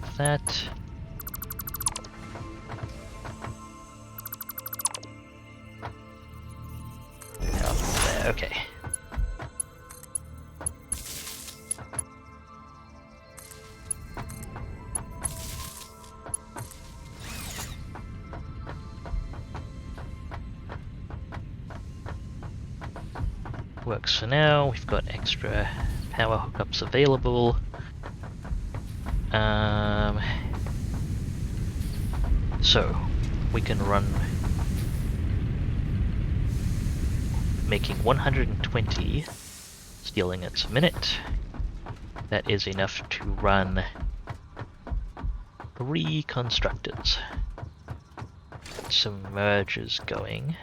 of that. Up there, okay. Works for now. We've got extra power hookups available. So we can run, making 120 steel ingots a minute. That is enough to run 3 constructors. Some mergers going.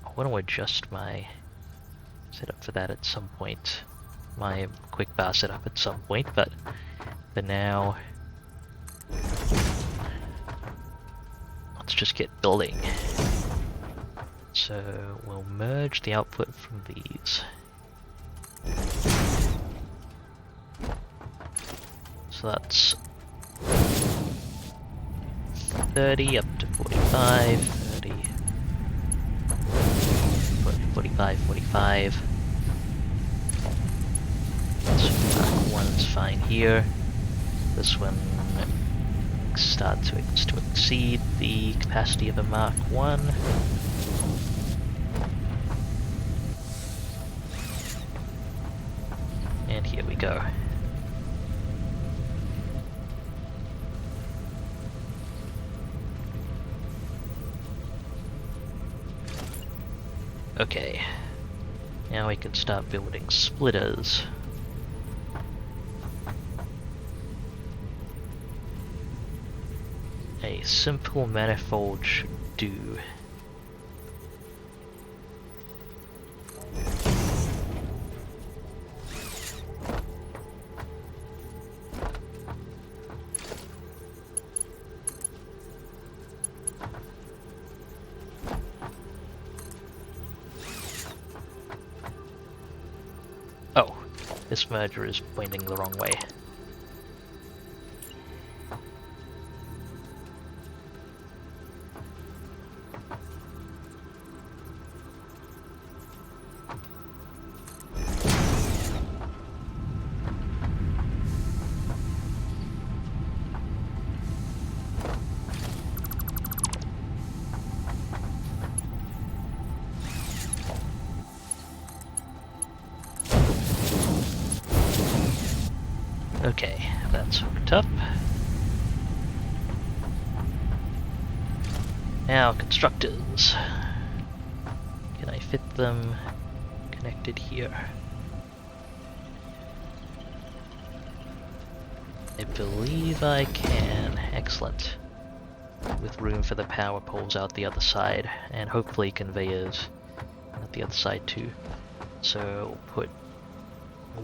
I want to adjust my setup for that at some point. My quick bar setup at some point, but for now, let's just get building. So we'll merge the output from these. So that's 30 up to 45, 30, 45, 45. So Mark 1's fine here. This one starts to exceed the capacity of a Mark 1. And here we go. Okay, now we can start building splitters. A simple manifold should do. Oh, this merger is pointing the wrong way. Okay, that's hooked up. Now, constructors. Can I fit them connected here? I believe I can. Excellent. With room for the power poles out the other side, and hopefully conveyors at the other side too. So we'll put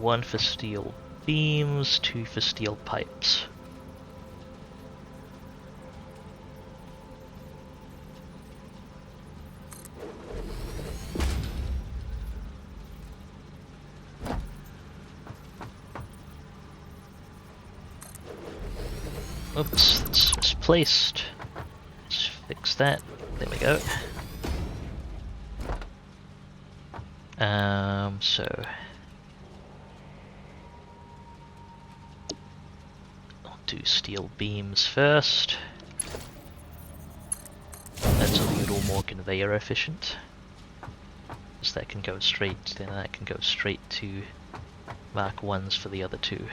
1 for steel beams, 2 for steel pipes. Oops, that's misplaced. Let's fix that. There we go. So I'll do steel beams first. That's a little more conveyor efficient. So that can go straight, then that can go straight to Mark 1s for the other 2.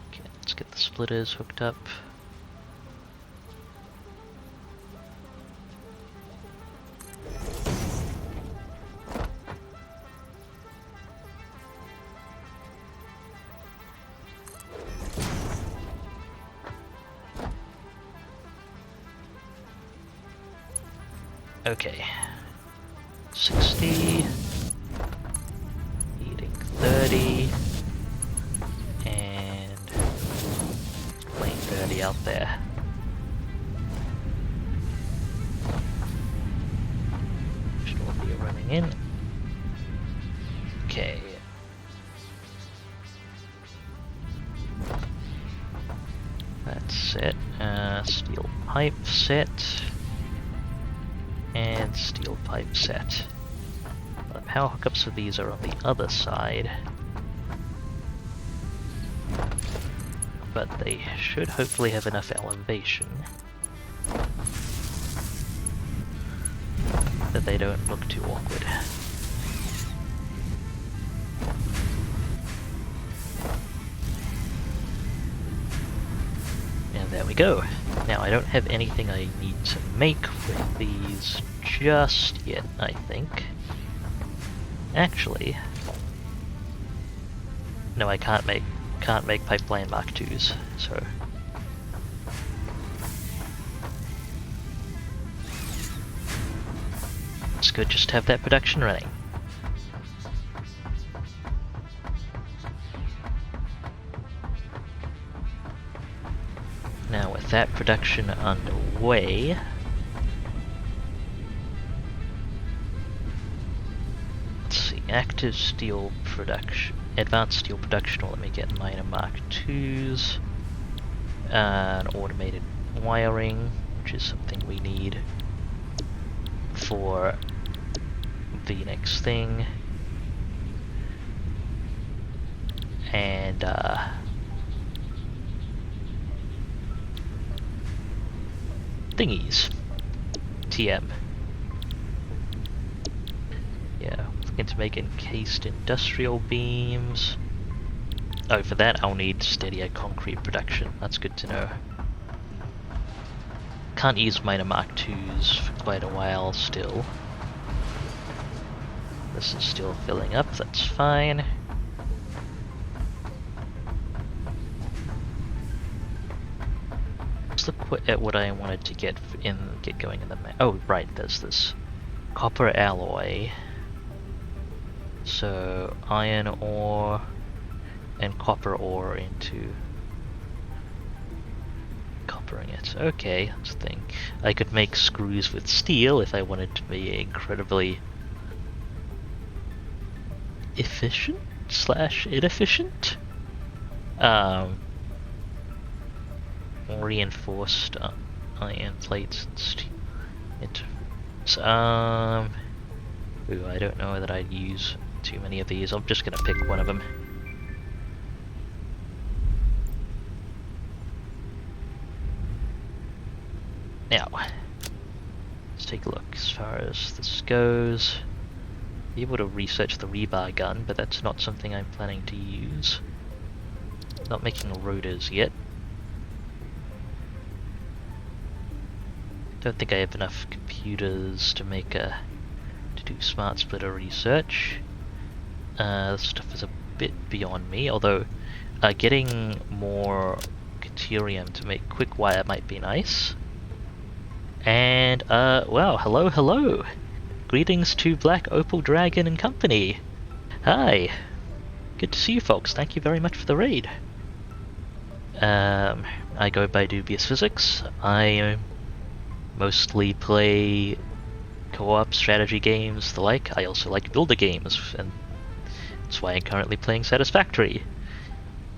Okay, let's get the splitters hooked up. Okay, 60, eating 30, and playing 30 out there. Should all be running in. Okay. That's set. Steel pipe set. And steel pipe set. The power hookups for these are on the other side. But they should hopefully have enough elevation that they don't look too awkward. And there we go. Now I don't have anything I need to make with these just yet, I think. Actually, no, I can't make pipeline Mark IIs, so it's good just to have that production running. Now with that production underway, let's see, active steel production, advanced steel production will let me get minor Mark IIs, and automated wiring, which is something we need for the next thing, and thingies. TM. Yeah, looking to make encased industrial beams. Oh, for that I'll need steadier concrete production. That's good to know. Can't use minor Mark IIs for quite a while still. This is still filling up, that's fine. Let's look at what I wanted to get going in the map. Oh, right, there's this copper alloy. So iron ore and copper ore into coppering it. Okay, let's think. I could make screws with steel if I wanted to be incredibly efficient / inefficient. Reinforced iron plates and steel. Ooh, I don't know that I'd use too many of these. I'm just gonna pick one of them. Now, let's take a look as far as this goes. Be able to research the rebar gun, but that's not something I'm planning to use. Not making rotors yet. Don't think I have enough computers to make to do smart splitter research. This stuff is a bit beyond me, although getting more deuterium to make quick wire might be nice. And wow, hello. Greetings to Black Opal Dragon and company. Hi. Good to see you folks. Thank you very much for the raid. I go by Dubious Physics. I mostly play co-op strategy games, the like. I also like builder games, and that's why I'm currently playing Satisfactory.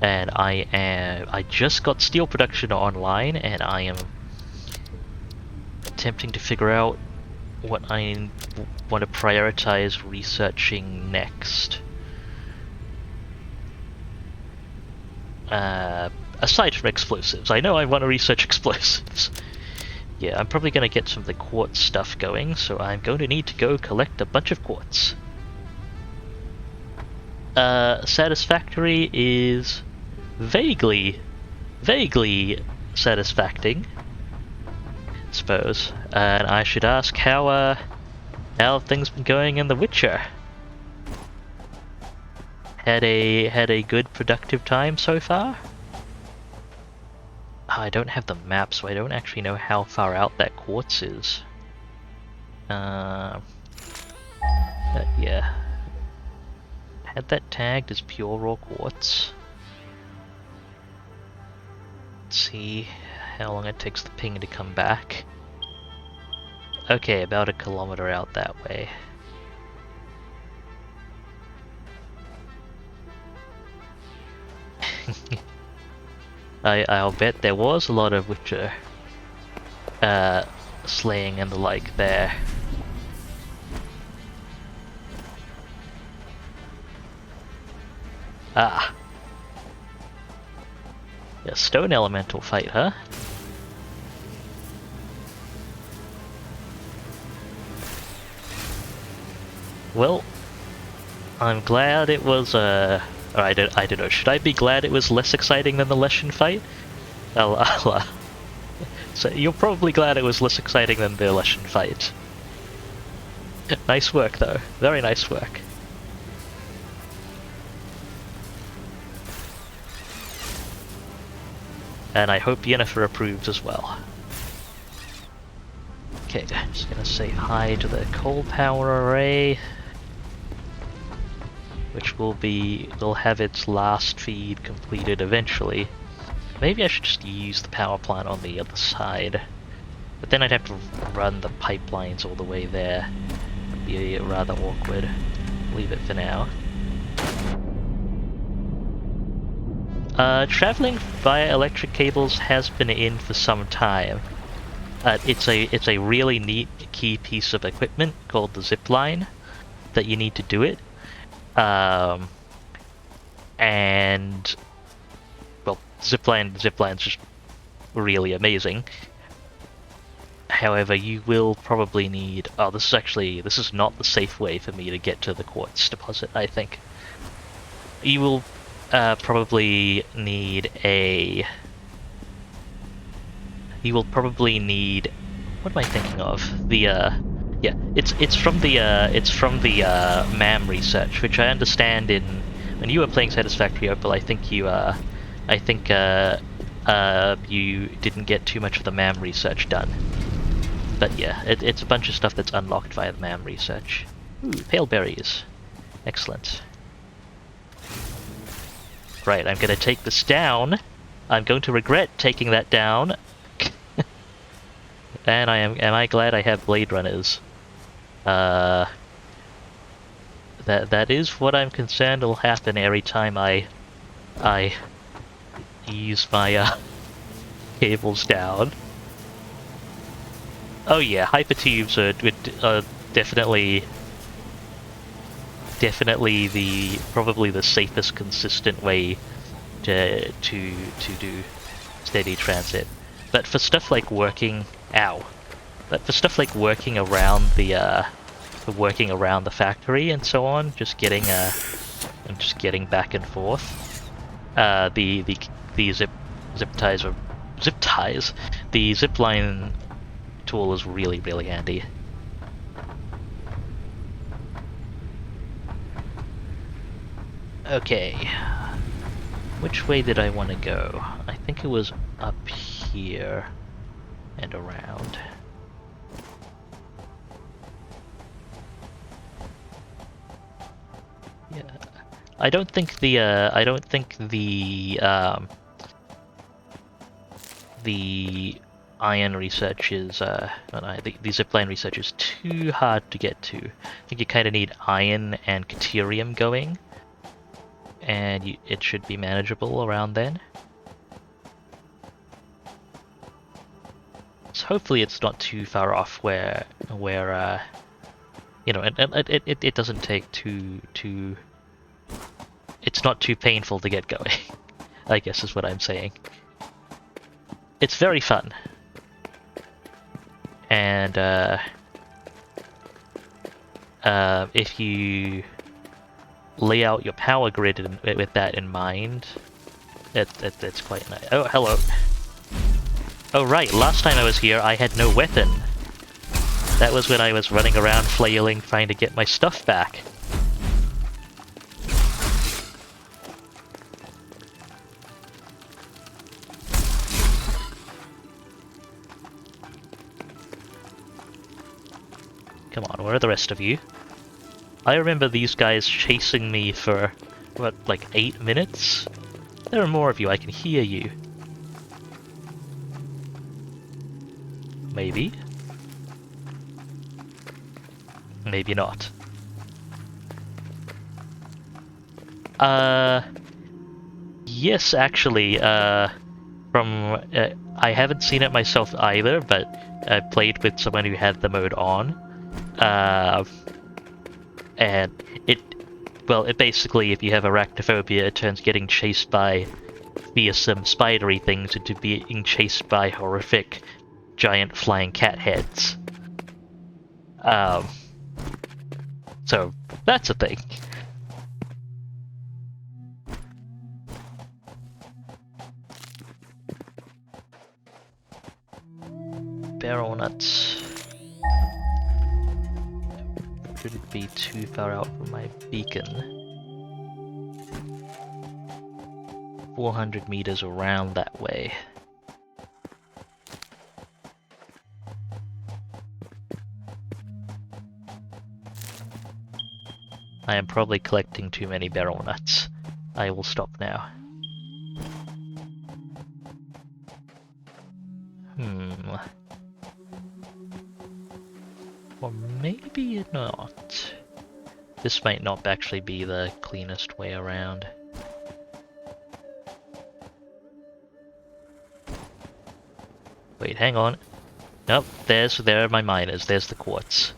And I just got steel production online, and I am attempting to figure out what I want to prioritize researching next. Aside from explosives, I know I want to research explosives. Yeah, I'm probably going to get some of the quartz stuff going, so I'm going to need to go collect a bunch of quartz. Satisfactory is vaguely satisfacting, I suppose. And I should ask how have things been going in The Witcher? Had a good productive time so far? I don't have the map, so I don't actually know how far out that quartz is. Yeah. Had that tagged as pure raw quartz. Let's see how long it takes the ping to come back. Okay, about 1 kilometer out that way. I'll bet there was a lot of Witcher slaying and the like there. Ah. A stone elemental fight, huh? Well, I'm glad it was, or I don't know, should I be glad it was less exciting than the Leshen fight? So you're probably glad it was less exciting than the Leshen fight. Nice work, though. Very nice work. And I hope Yennefer approves as well. Okay, just gonna say hi to the coal power array, which will have its last feed completed eventually. Maybe I should just use the power plant on the other side, but then I'd have to run the pipelines all the way there. It'd be rather awkward. Leave it for now. Traveling via electric cables has been in for some time. It's a really neat key piece of equipment called the zip line that you need to do it. And well, zipline's just really amazing. However, you will probably need. Oh, this is not the safe way for me to get to the quartz deposit, I think. You will probably need a. You will probably need. What am I thinking of? The yeah, it's from the MAM research, which I understand when you were playing Satisfactory Opal. I think you didn't get too much of the MAM research done. But yeah, it's a bunch of stuff that's unlocked via the MAM research. Ooh, pale berries. Excellent. Right, I'm gonna take this down. I'm going to regret taking that down. And am I glad I have Blade Runners? That is what I'm concerned will happen every time I use my cables down. Oh yeah, hypertubes are definitely probably the safest, consistent way to do steady transit. But for stuff like working around the factory and so on, just getting back and forth, the zip line tool is really handy. Okay, which way did I want to go? I think it was up here and around. Yeah, I don't think the iron research is the zipline research is too hard to get to. I think you kind of need iron and caterium going, and it should be manageable around then. So hopefully it's not too far off where you know, it doesn't take too. It's not too painful to get going, I guess is what I'm saying. It's very fun. And if you lay out your power grid with that in mind, it's quite nice. Oh, hello. Oh right, last time I was here I had no weapon. That was when I was running around flailing trying to get my stuff back. Come on, where are the rest of you? I remember these guys chasing me for, what, like 8 minutes? There are more of you, I can hear you. Maybe? Maybe not. Yes, actually, I haven't seen it myself either, but I played with someone who had the mode on. And it basically, if you have arachnophobia, it turns getting chased by fearsome spidery things into being chased by horrific giant flying cat heads. So that's a thing. Barrel nuts. Should it be too far out from my beacon? 400 meters around that way. I am probably collecting too many barrel nuts. I will stop now. Or maybe not. This might not actually be the cleanest way around. Wait, hang on. Nope, there are my miners. There's the quartz.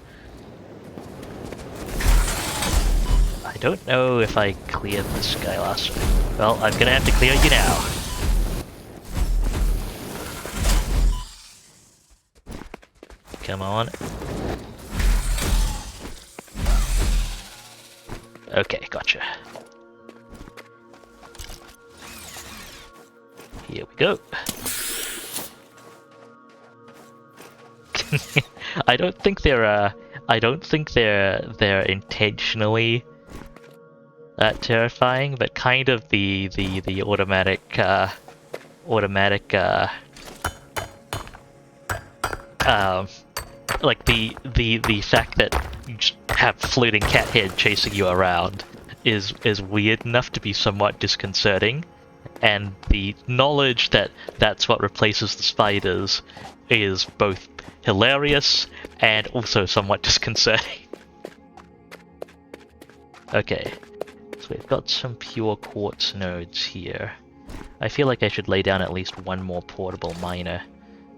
I don't know if I cleared this guy last time. Well, I'm gonna have to clear you now. Come on. Okay, gotcha. Here we go. I don't think they're intentionally that terrifying, but kind of the automatic like the fact that you just have floating cat head chasing you around is weird enough to be somewhat disconcerting, and the knowledge that that's what replaces the spiders is both hilarious and also somewhat disconcerting. Okay, so we've got some pure quartz nodes here. I feel like I should lay down at least one more portable miner.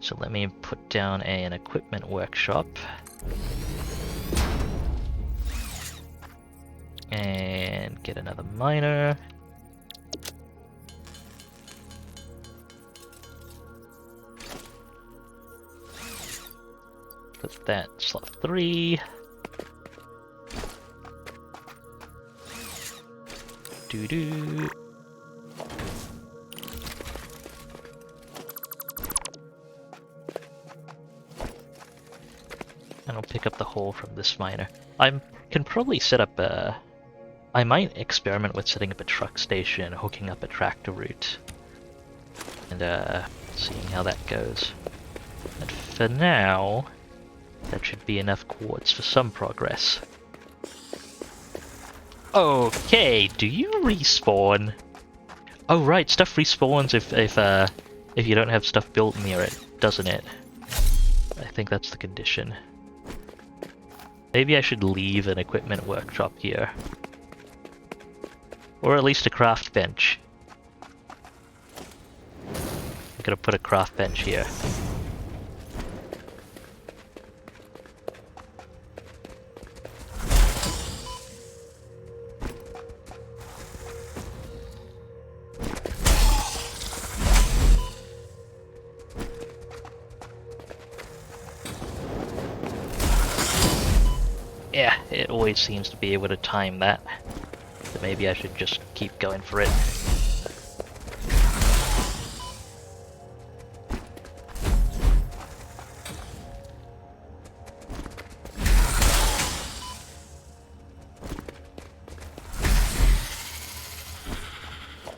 So let me put down an equipment workshop. And get another miner. Put that slot 3. Doo-doo. And I'll pick up the hole from this miner. I can probably set up a... I might experiment with setting up a truck station, hooking up a tractor route, and seeing how that goes. But for now, that should be enough quartz for some progress. Okay, do you respawn? Oh right, stuff respawns if you don't have stuff built near it, doesn't it? I think that's the condition. Maybe I should leave an equipment workshop here. Or at least a craft bench. I'm gonna put a craft bench here. Yeah, it always seems to be able to time that. So maybe I should just keep going for it.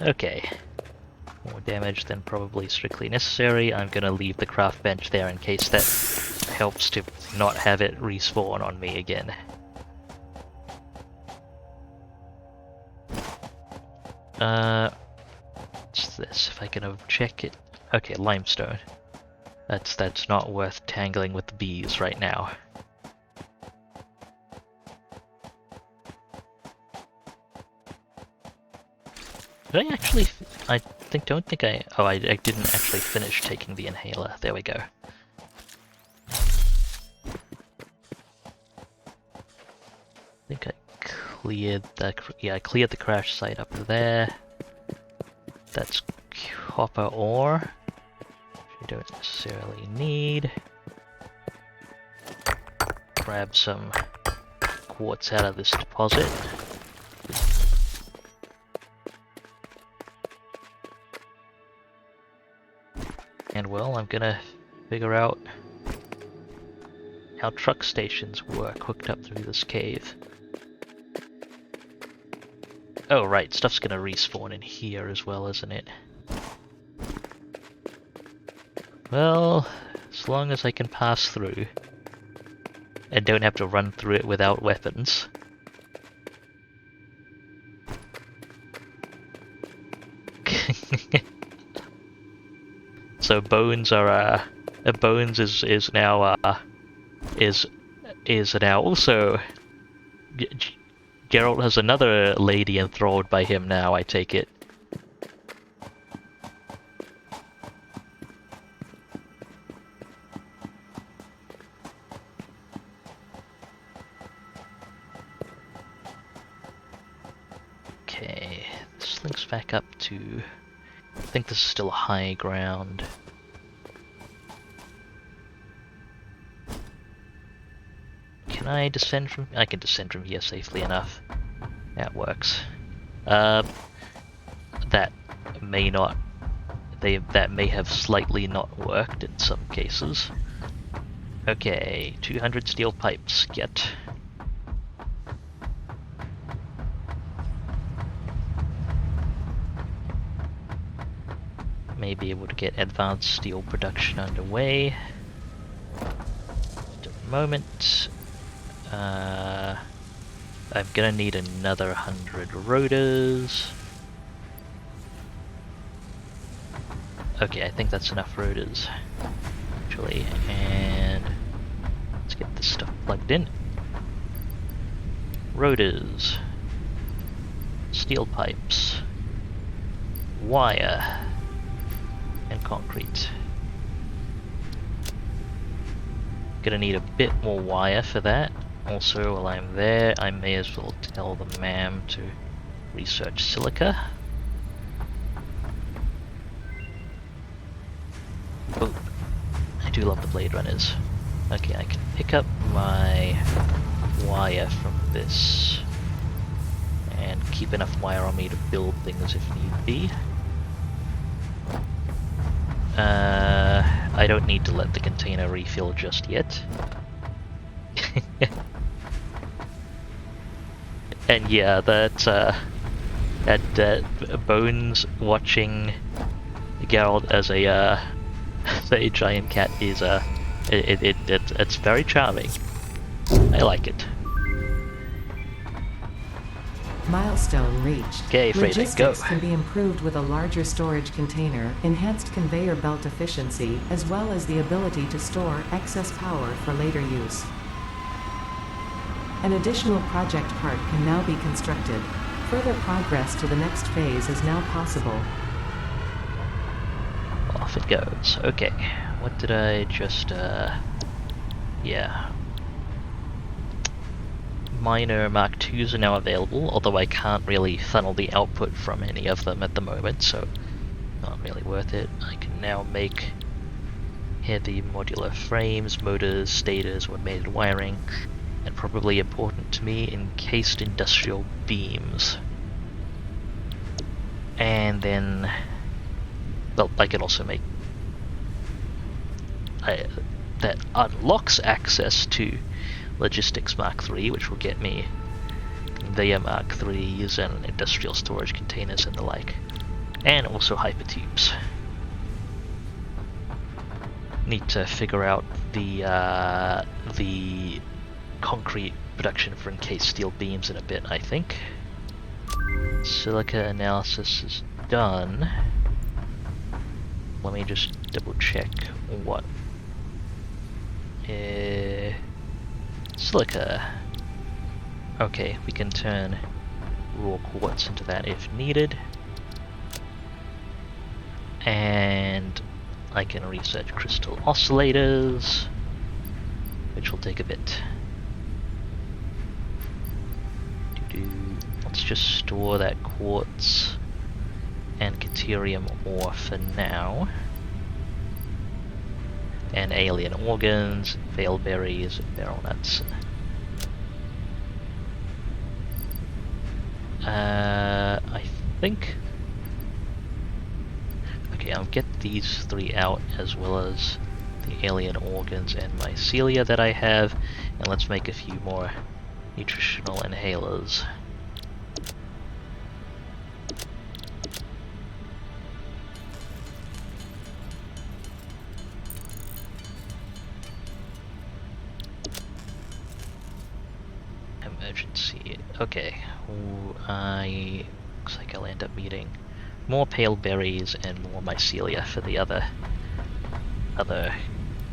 Okay. More damage than probably strictly necessary. I'm gonna leave the craft bench there in case that helps to not have it respawn on me again. What's this? If I can check it. Okay, limestone. That's not worth tangling with the bees right now. Did I actually? Don't think I. Oh, I didn't actually finish taking the inhaler. There we go. I think I cleared the. Yeah, I cleared the crash site up there. That's copper ore, which we don't necessarily need. Grab some quartz out of this deposit. And well, I'm gonna figure out how truck stations work hooked up through this cave. Oh right, stuff's gonna respawn in here as well, isn't it? Well, as long as I can pass through and don't have to run through it without weapons. So bones are bones is now also Geralt has another lady enthralled by him now, I take it. Okay, this links back up to... I think this is still high ground. Can I descend from... I can descend from here safely enough. That works. That may not... that may have slightly not worked in some cases. Okay, 200 steel pipes, get. May be able to get advanced steel production underway. Just a moment. I'm gonna need another 100 rotors. Okay, I think that's enough rotors, actually, and let's get this stuff plugged in. Rotors, steel pipes, wire, and concrete. Gonna need a bit more wire for that. Also, while I'm there, I may as well tell the ma'am to research silica. Oh, I do love the Blade Runners. Okay, I can pick up my wire from this and keep enough wire on me to build things if need be. I don't need to let the container refill just yet. And yeah, that Bones watching Geralt as a giant cat is it's very charming. I like it. Milestone reached. Okay, Freda, Logistics go. can be improved with a larger storage container, enhanced conveyor belt efficiency, as well as the ability to store excess power for later use. An additional project part can now be constructed. Further progress to the next phase is now possible. Off it goes. Okay, what did I just, yeah. Minor Mark IIs are now available, although I can't really funnel the output from any of them at the moment, so not really worth it. I can now make heavy modular frames, motors, stators, automated wiring, and probably important to me, encased industrial beams. And then, well, I can also make that unlocks access to Logistics Mark III, which will get me conveyor Mark IIIs and industrial storage containers and the like, and also hypertubes. Need to figure out the concrete production for encased steel beams in a bit, I think. Silica analysis is done. Let me just double check what silica. Okay, we can turn raw quartz into that if needed. And I can research crystal oscillators, which will take a bit. Let's just store that quartz and caterium ore for now. And alien organs, veil berries, barrel nuts. I think... Okay, I'll get these three out as well as the alien organs and mycelia that I have, and let's make a few more nutritional inhalers. Emergency. Okay. Looks like I'll end up needing more pale berries and more mycelia for the other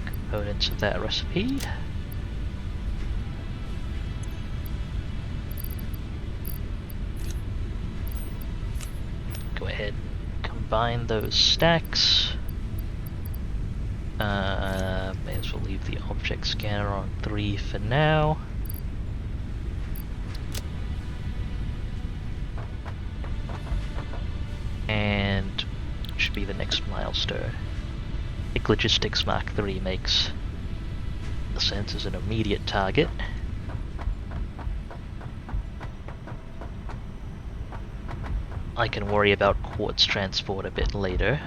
components of that recipe. Go ahead and combine those stacks. May as well leave the object scanner on 3 for now. And should be the next milestone. I think Logistics Mark III makes sense as an immediate target. I can worry about quartz transport a bit later.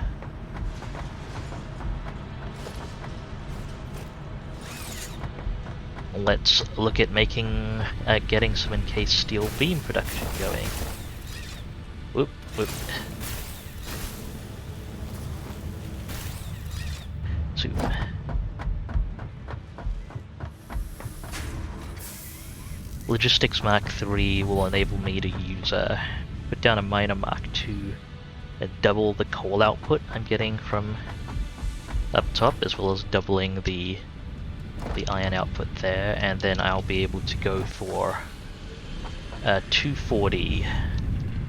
Let's look at getting some encased steel beam production going. Whoop, whoop. Zoom. Logistics Mark III will enable me to use put down a miner Mark II and double the coal output I'm getting from up top, as well as doubling the iron output there, and then I'll be able to go for 240.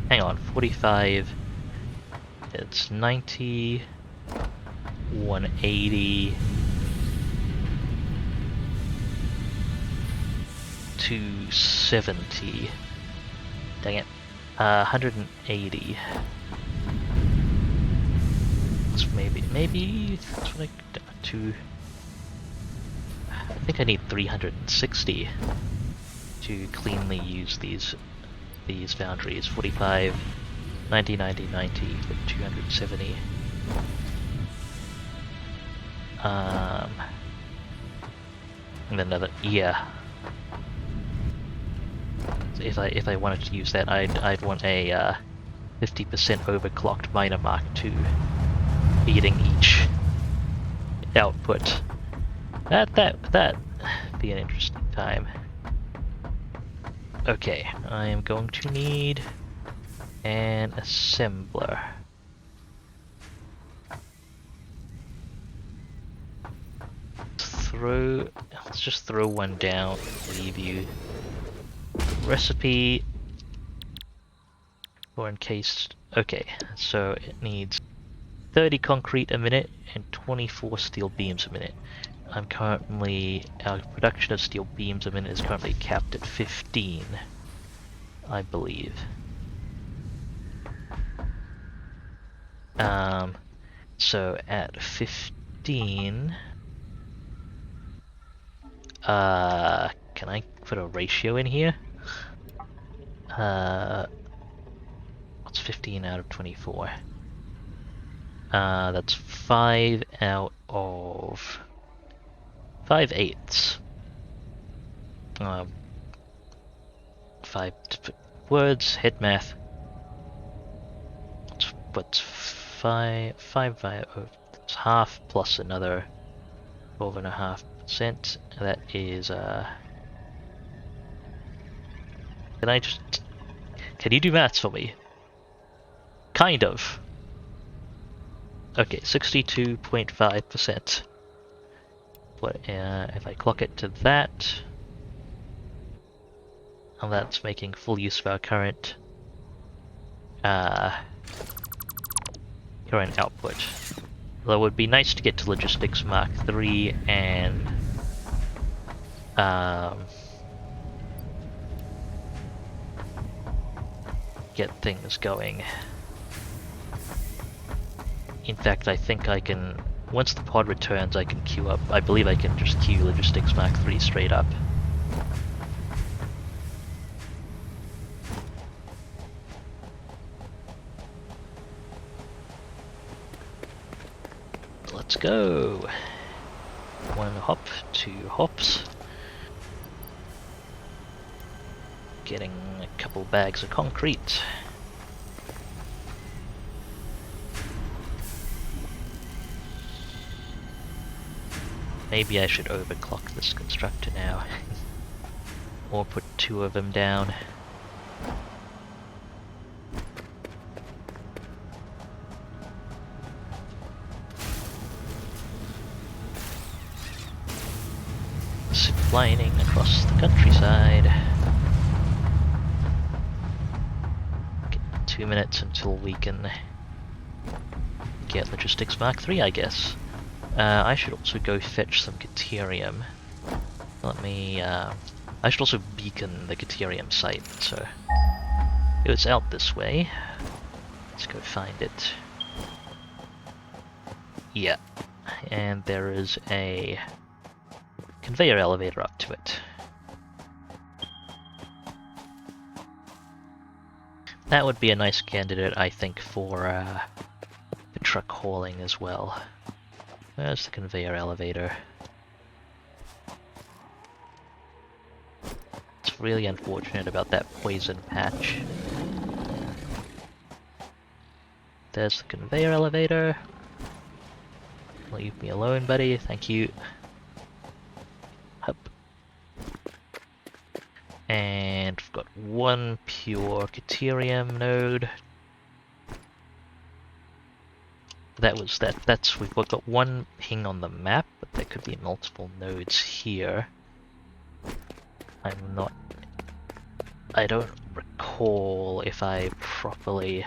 Hang on, 45. It's 90, 180, 270. Dang it. 180. It's maybe that's what I think I need 360 to cleanly use these foundries. 45, 90, 90, 90 for 270. And then another, yeah. So if I wanted to use that, I'd want a 50% overclocked miner Mark II feeding each output. That'd be an interesting time. Okay, I am going to need an assembler. Let's just throw one down, leave you recipe for encased. Okay, so it needs 30 concrete a minute and 24 steel beams a minute. Our production of steel beams a minute is currently capped at 15, I believe. So at 15, can I put a ratio in here? What's 15 out of 24? That's 5 out of 5/8. 5 words, hit math. What's 5 it's half plus another 12.5%. That is, can you do maths for me? Kind of. Okay, 62.5%. What, if I clock it to that, and that's making full use of our current current output. Although it would be nice to get to Logistics Mark III and get things going. In fact, I think I can, once the pod returns, I can queue up, I believe I can just queue Logistics Mark III straight up. Let's go! 1 hop, 2 hops. Getting a couple bags of concrete. Maybe I should overclock this constructor now. Or put 2 of them down. Ziplining across the countryside. 2 minutes until we can get Logistics Mark III, I guess. I should also go fetch some Caterium. Let me, I should also beacon the Caterium site, so it's out this way. Let's go find it. Yeah, and there is a conveyor elevator up to it. That would be a nice candidate, I think, for truck hauling as well. There's the conveyor elevator. It's really unfortunate about that poison patch. There's the conveyor elevator. Leave me alone, buddy. Thank you. Up. And we've got 1 pure Caterium node. We've got 1 ping on the map, but there could be multiple nodes here. I don't recall if I properly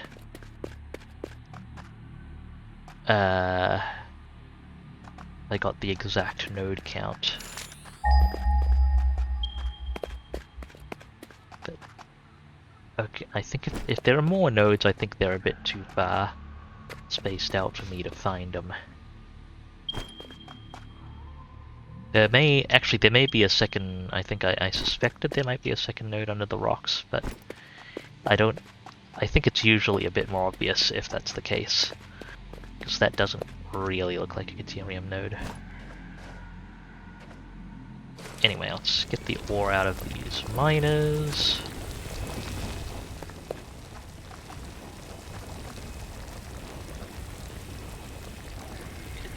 I got the exact node count. But, okay, I think if there are more nodes, I think they're a bit too far spaced out for me to find them. There may be a second, I suspected there might be a second node under the rocks, but I think it's usually a bit more obvious if that's the case, because that doesn't really look like a Caterium node. Anyway, let's get the ore out of these miners.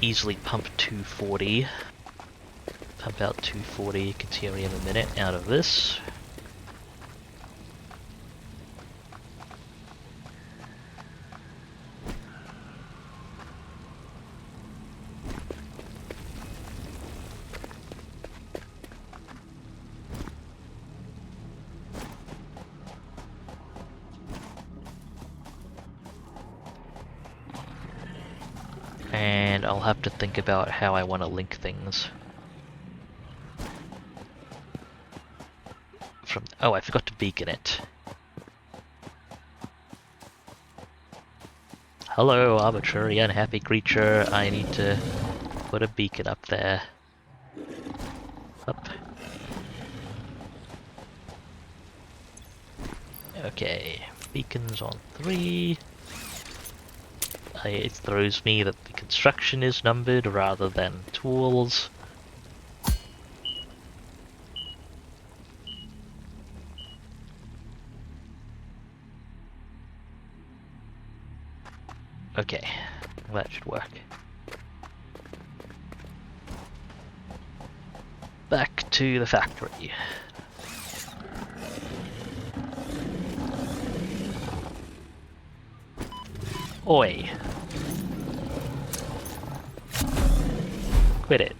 Easily pump 240. Pump out 240 Caterium a minute out of this. And I'll have to think about how I want to link things. Oh, I forgot to beacon it. Hello, arbitrary unhappy creature. I need to put a beacon up there. Up. Okay, beacons on 3. It throws me that the construction is numbered rather than tools. Okay, well, that should work. Back to the factory. Oi! Quit it.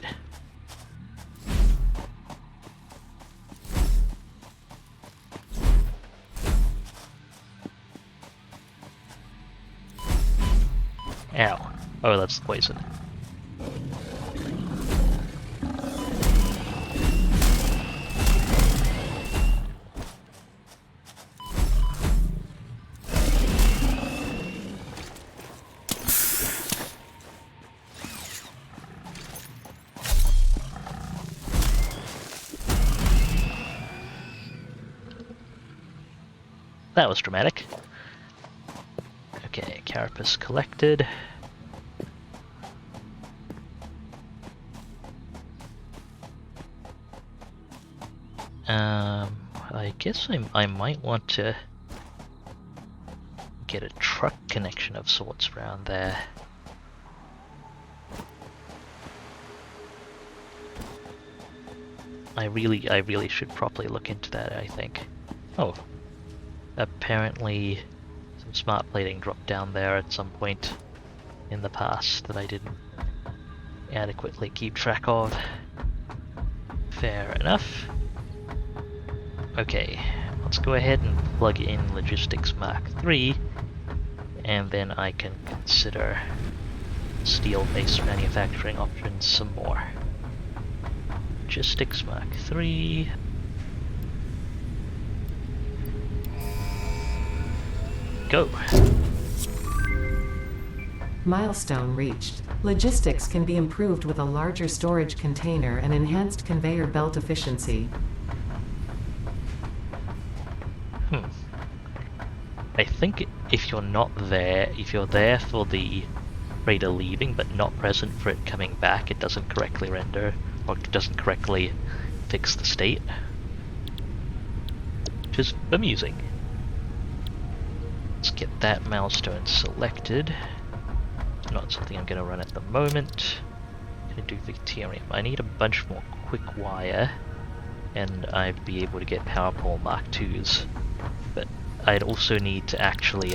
Ow. Oh, that's the poison. That was dramatic. Okay, carapace collected. I guess I might want to get a truck connection of sorts around there. I really should properly look into that, I think. Oh. Apparently some smart plating dropped down there at some point in the past that I didn't adequately keep track of. Fair enough. Okay, let's go ahead and plug in Logistics Mark III, and then I can consider steel-based manufacturing options some more. Logistics Mark III. Go. Milestone reached. Logistics can be improved with a larger storage container and enhanced conveyor belt efficiency. I think if you're not there, if you're there for the raider leaving but not present for it coming back, it doesn't correctly render, or it doesn't correctly fix the state. Which is amusing. Let's get that milestone selected. Not something I'm going to run at the moment. I'm going to do Victorium. I need a bunch more quick wire, and I'd be able to get power pole Mark IIs. But I'd also need to actually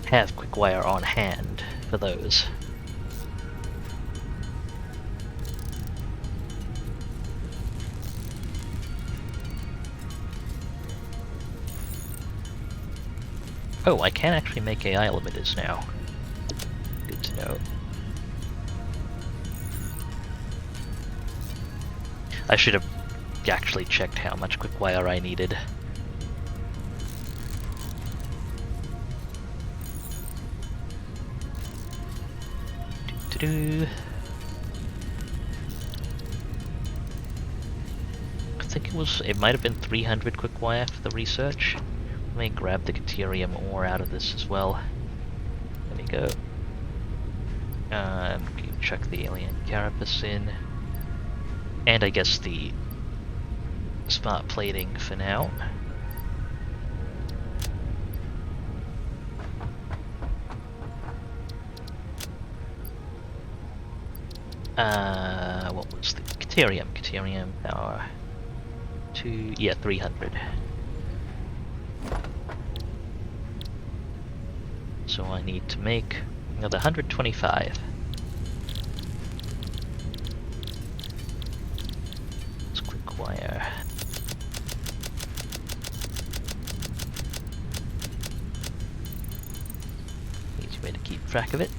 have quick wire on hand for those. Oh, I can actually make AI limiters now. Good to know. I should have actually checked how much quick wire I needed. I think it might have been 300 quick wire for the research. Let me grab the Caterium ore out of this as well. There we go. Chuck the alien carapace in. And I guess the smart plating for now. What was the Caterium? Caterium power 2, yeah, 300. So I need to make another 125. Let's quick wire. Easy way to keep track of it.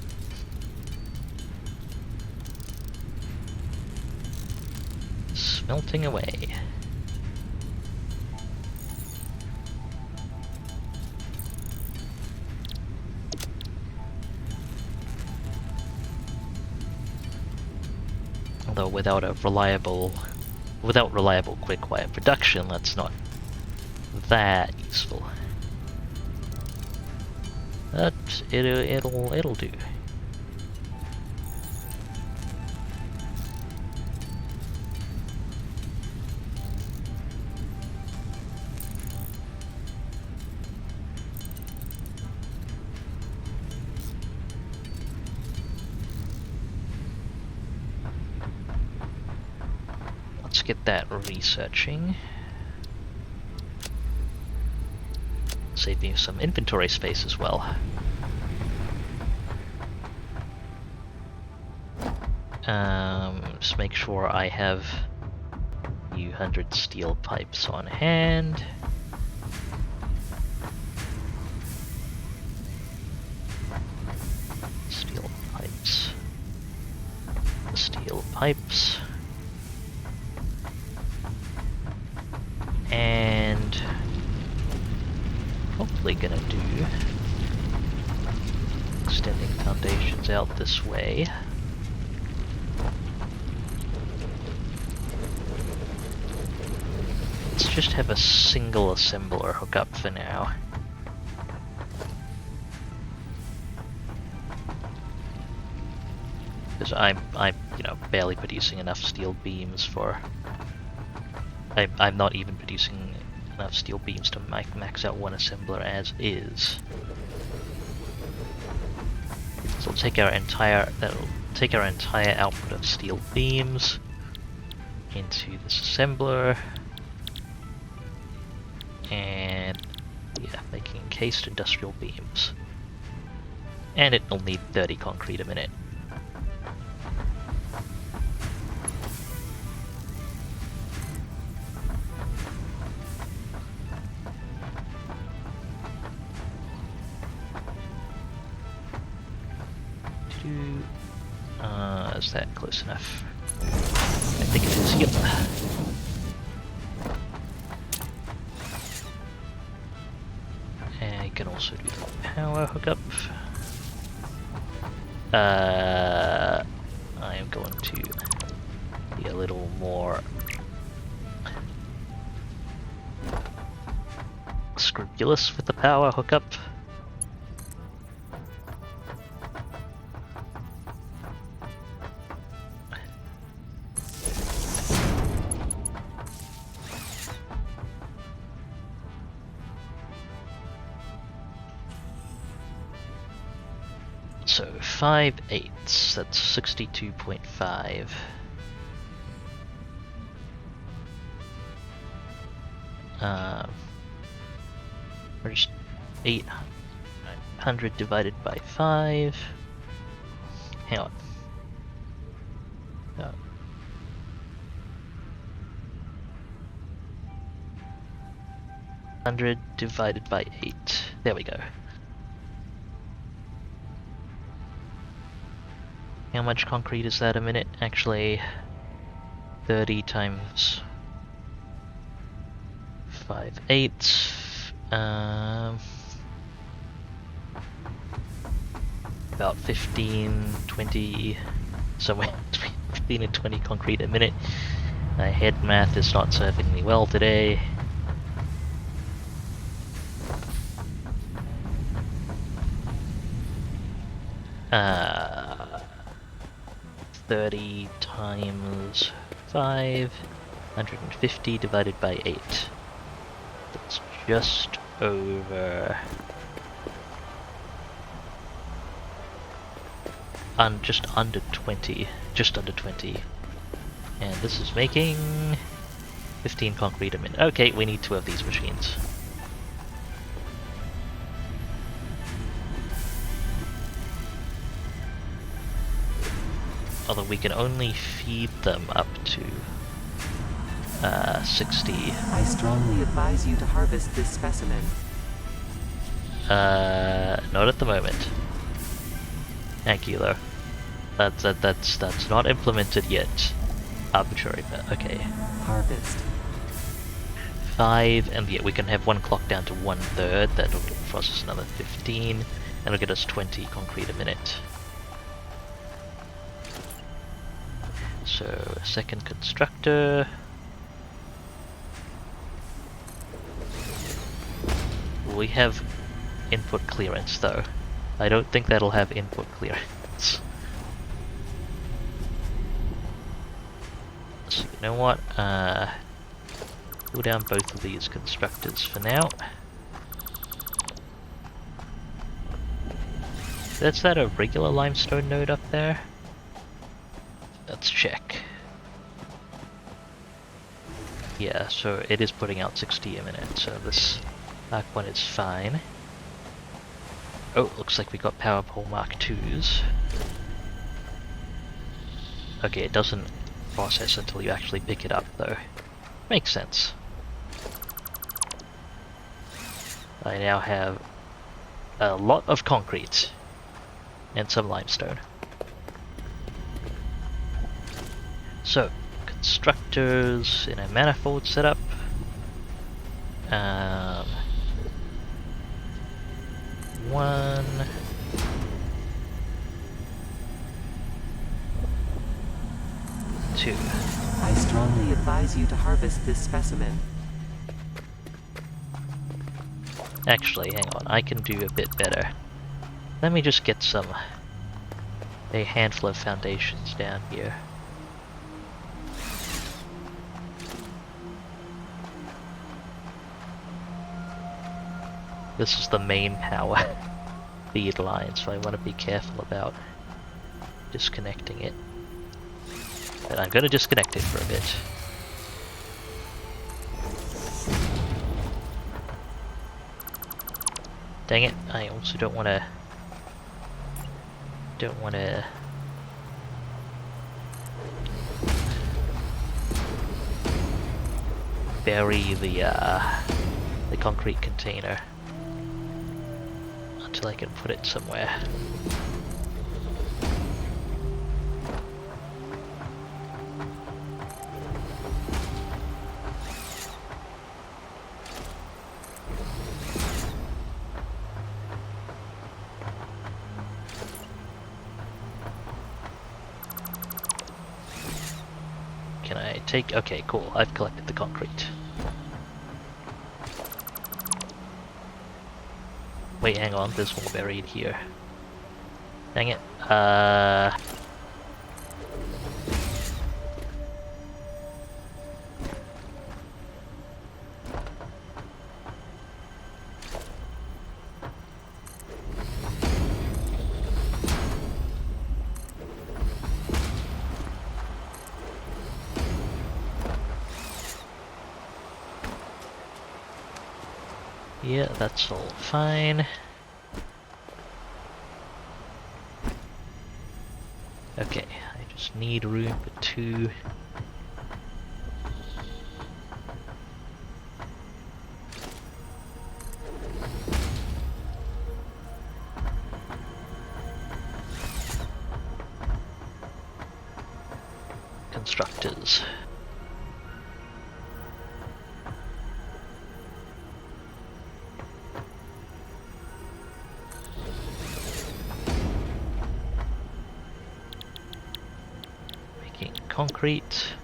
Smelting away. Although without reliable quick wire production, that's not that useful. But it'll do. Let's get that researching. Save me some inventory space as well. Just make sure I have a few hundred steel pipes on hand. Steel pipes. Steel pipes. And probably gonna do extending foundations out this way. Let's just have a single assembler hook up for now. Because I'm barely producing enough steel beams for. I'm not even producing enough steel beams to max out one assembler as is. So that'll take our entire output of steel beams into this assembler, and yeah, making encased industrial beams. And it'll need 30 concrete a minute. Is that close enough? I think it is, yep. And you can also do the power hookup. I am going to be a little more scrupulous with the power hookup. So 5/8, that's 62.5. We're just 800 divided by 5. Hang on. 100 divided by 8. There we go. How much concrete is that a minute? Actually, 30 times 5/8. About 15, 20, somewhere between 15 and 20 concrete a minute. My head math is not serving me well today. Uh, 30 times 5, 150 divided by 8. That's just over... just under 20. Just under 20. And this is making 15 concrete a minute. Okay, we need 2 of these machines. Although we can only feed them up to 60. I strongly advise you to harvest this specimen. Not at the moment. Thank you, though. That's not implemented yet. Arbitrary, but okay. Harvest. 5, and yeah, we can have one clock down to 1/3. That'll process another 15, and it'll get us 20 concrete a minute. So, a second constructor. We have input clearance, though. I don't think that'll have input clearance. So, you know what? Pull down both of these constructors for now. Is that a regular limestone node up there? Let's check. Yeah, so it is putting out 60 a minute, so this Mark 1 is fine. Oh, looks like we got power pole Mark 2s. Okay, it doesn't process until you actually pick it up, though. Makes sense. I now have a lot of concrete. and some limestone. So, constructors in a manifold setup. 1, 2. I strongly advise you to harvest this specimen. Actually, hang on, I can do a bit better. Let me just get a handful of foundations down here. This is the main power feed line, so I want to be careful about disconnecting it. But I'm going to disconnect it for a bit. Dang it, I also don't want to bury the concrete container until I can put it somewhere. Can I take... Okay, cool. I've collected the concrete. Wait, hang on. There's more buried here. Dang it. Yeah, that's all fine. Okay, I just need room for 2. Constructors. Concrete.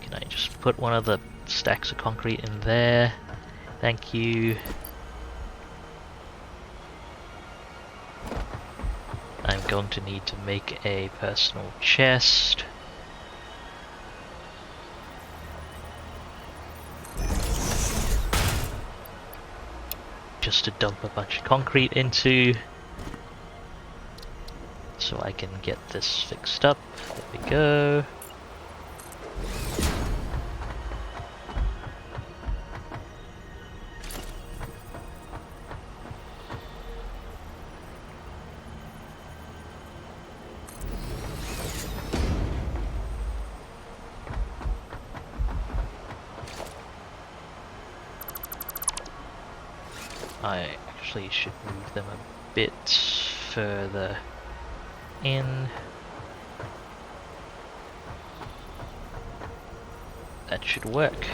Can I just put one of the stacks of concrete in there? Thank you. I'm going to need to make a personal chest. Just to dump a bunch of concrete into, so I can get this fixed up. There we go. I actually should move them a bit further in. That should work.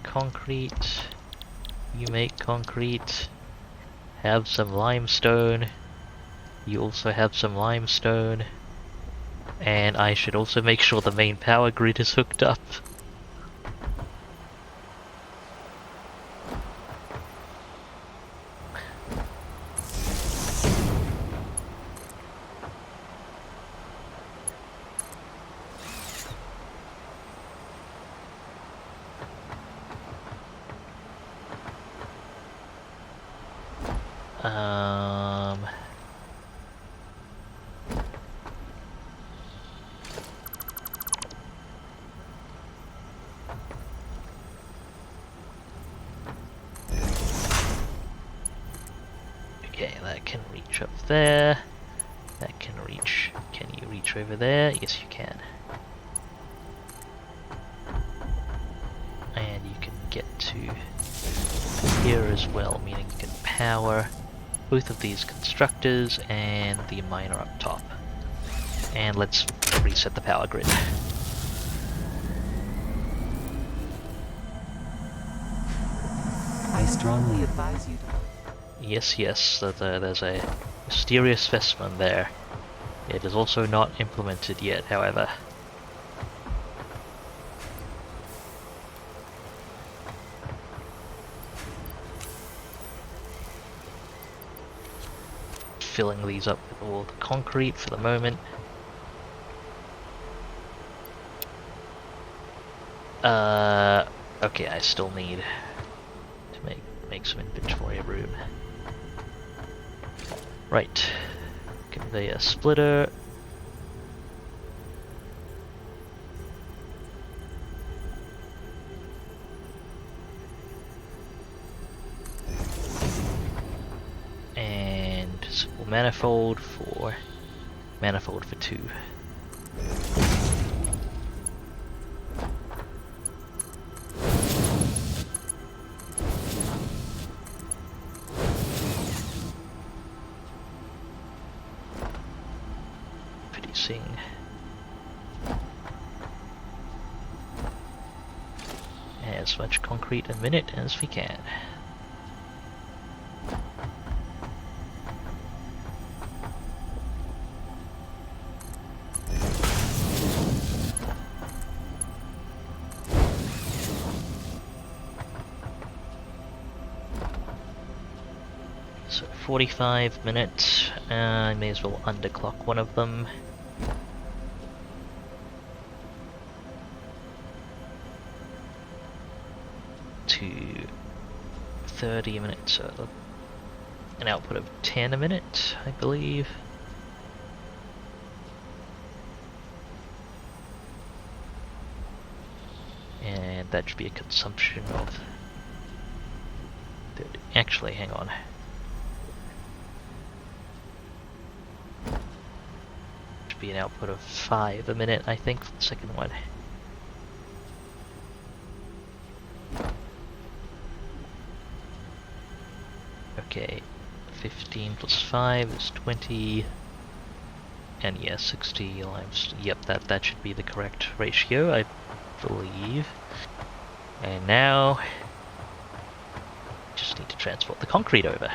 Concrete, you make concrete, have some limestone, you also have some limestone, and I should also make sure the main power grid is hooked up. That can reach up there. That can reach... Can you reach over there? Yes, you can. And you can get to here as well, meaning you can power both of these constructors and the miner up top. And let's reset the power grid. I strongly advise you to... Yes, yes, there's a mysterious specimen there. It is also not implemented yet, however. Filling these up with all the concrete for the moment. Okay, I still need to make some inventory room. Right. Conveyor splitter. And simple manifold for two. Producing as much concrete a minute as we can. So 45 minutes, I may as well underclock one of them. To 30 minutes, so an output of 10 a minute, I believe. And that should be a consumption of... Actually, hang on. Should be an output of 5 a minute, I think, for the second one. Okay, 15 plus 5 is 20, and yeah, 60 limes. Yep, that should be the correct ratio, I believe. And now, just need to transport the concrete over.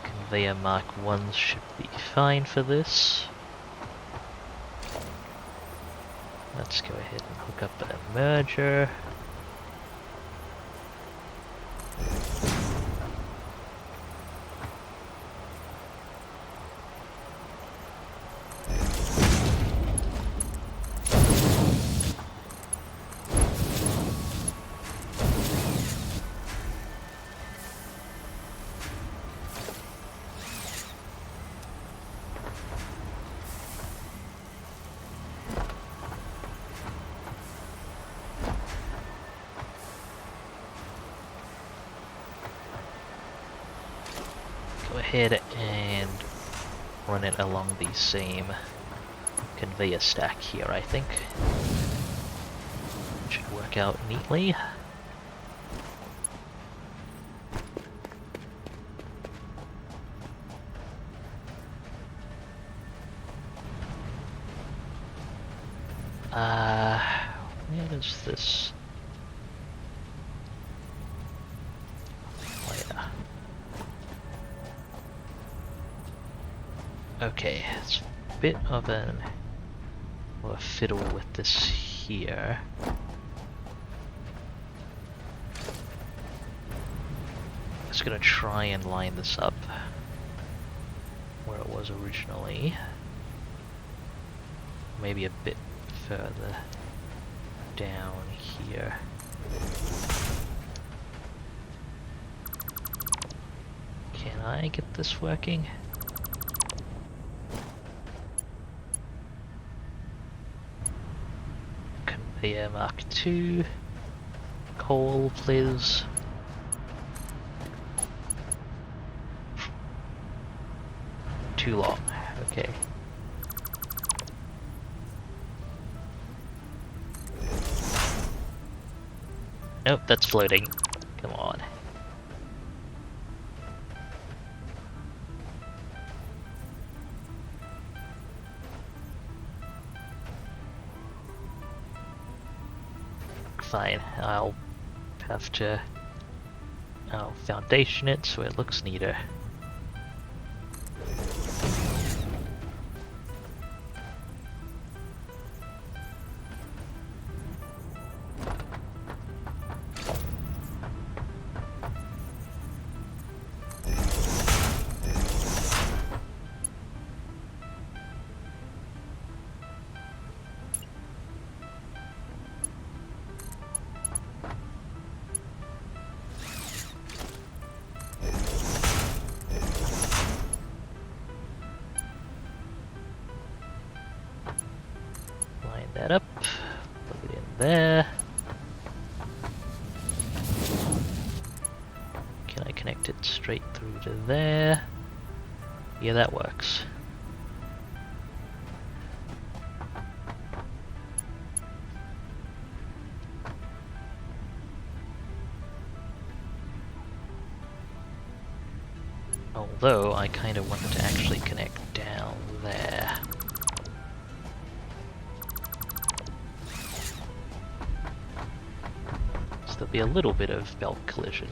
Conveyor Mark 1s should be fine for this. Let's go ahead and hook up a merger. Go ahead and run it along the same conveyor stack here, I think. Should work out neatly. Where does this... Okay, it's a bit of a fiddle with this here. I'm just gonna try and line this up where it was originally. Maybe a bit further down here. Can I get this working? Conveyor Mark II. Coal, please. Too long. Okay. Nope, that's floating. Come on. Fine, I'll have to... I'll foundation it so it looks neater. Line that up, plug it in there. Can I connect it straight through to there? Yeah, that works. Although, I kind of want to actually connect down there. So there'll be a little bit of belt collision.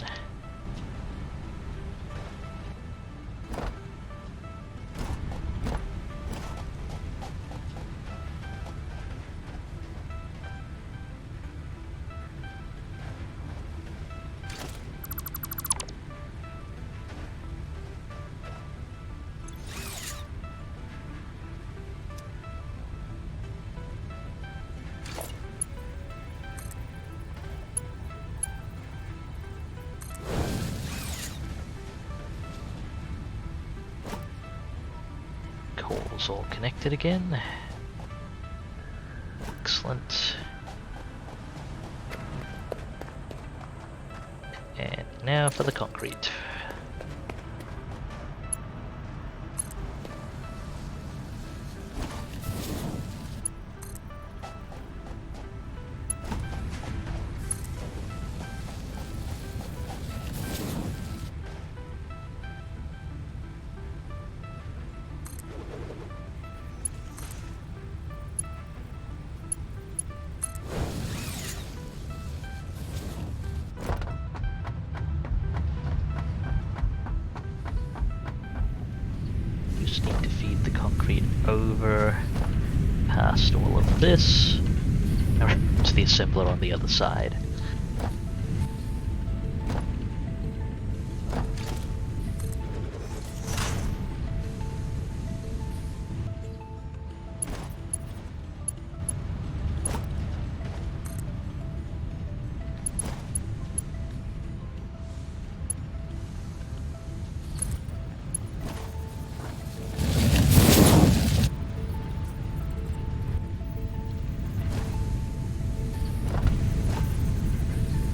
Coal's all connected again. Excellent. And now for the concrete. Just need to feed the concrete over past all of this to the assembler on the other side.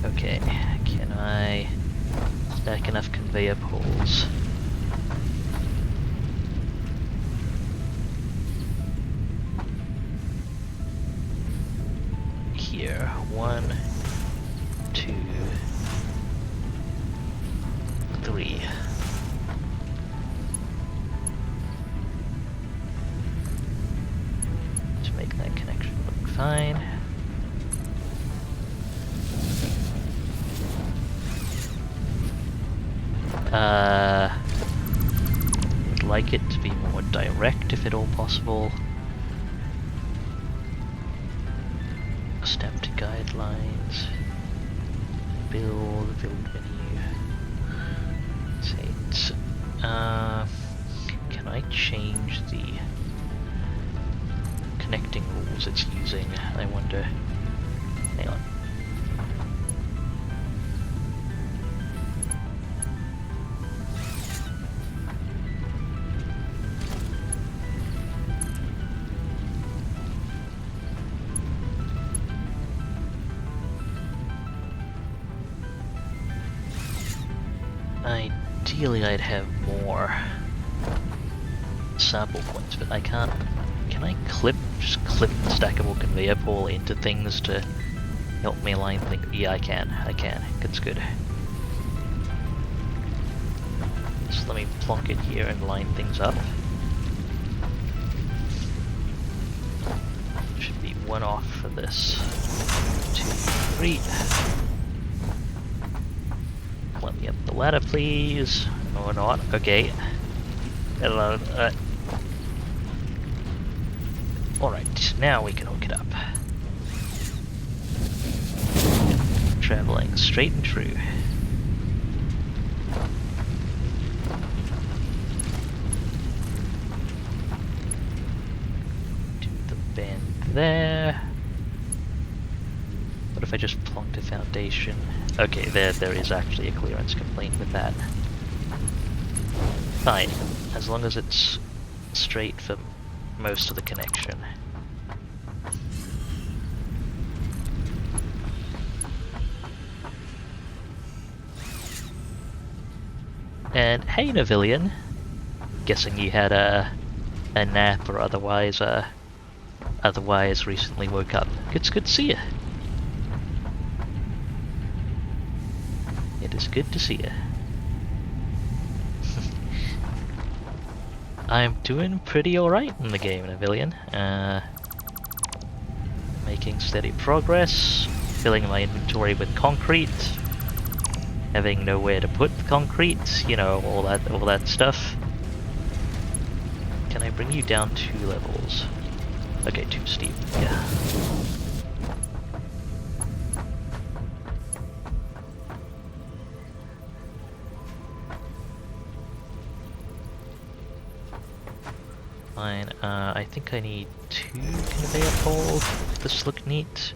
Okay, can I stack enough conveyor poles? Here, 1, 2, 3. To make that connection look fine. Would like it to be more direct if at all possible. Step to guidelines. Build menu. Say can I change the connecting rules it's using? I wonder. Hang on. Ideally I'd have more sample points, but I can't... Can I just clip the stackable conveyor pole into things to help me line things? Yeah, I can. That's good. So let me plonk it here and line things up. Should be one off for this. 2, 3. Let me up the ladder, please. Or not. Okay. Hello. Alright, now we can hook it up. Traveling straight and true. Do the bend there. What if I just plonked a foundation? Okay, there is actually a clearance complaint with that. Fine, as long as it's straight for most of the connection. And hey, Navillion. Guessing you had a nap or otherwise recently woke up. It's good to see you. It is good to see you. I'm doing pretty alright in the game, Navillion. Making steady progress, filling my inventory with concrete, having nowhere to put the concrete, you know, all that stuff. Can I bring you down 2 levels? Okay, too steep, yeah. Fine, I think I need 2 conveyor poles if this look neat.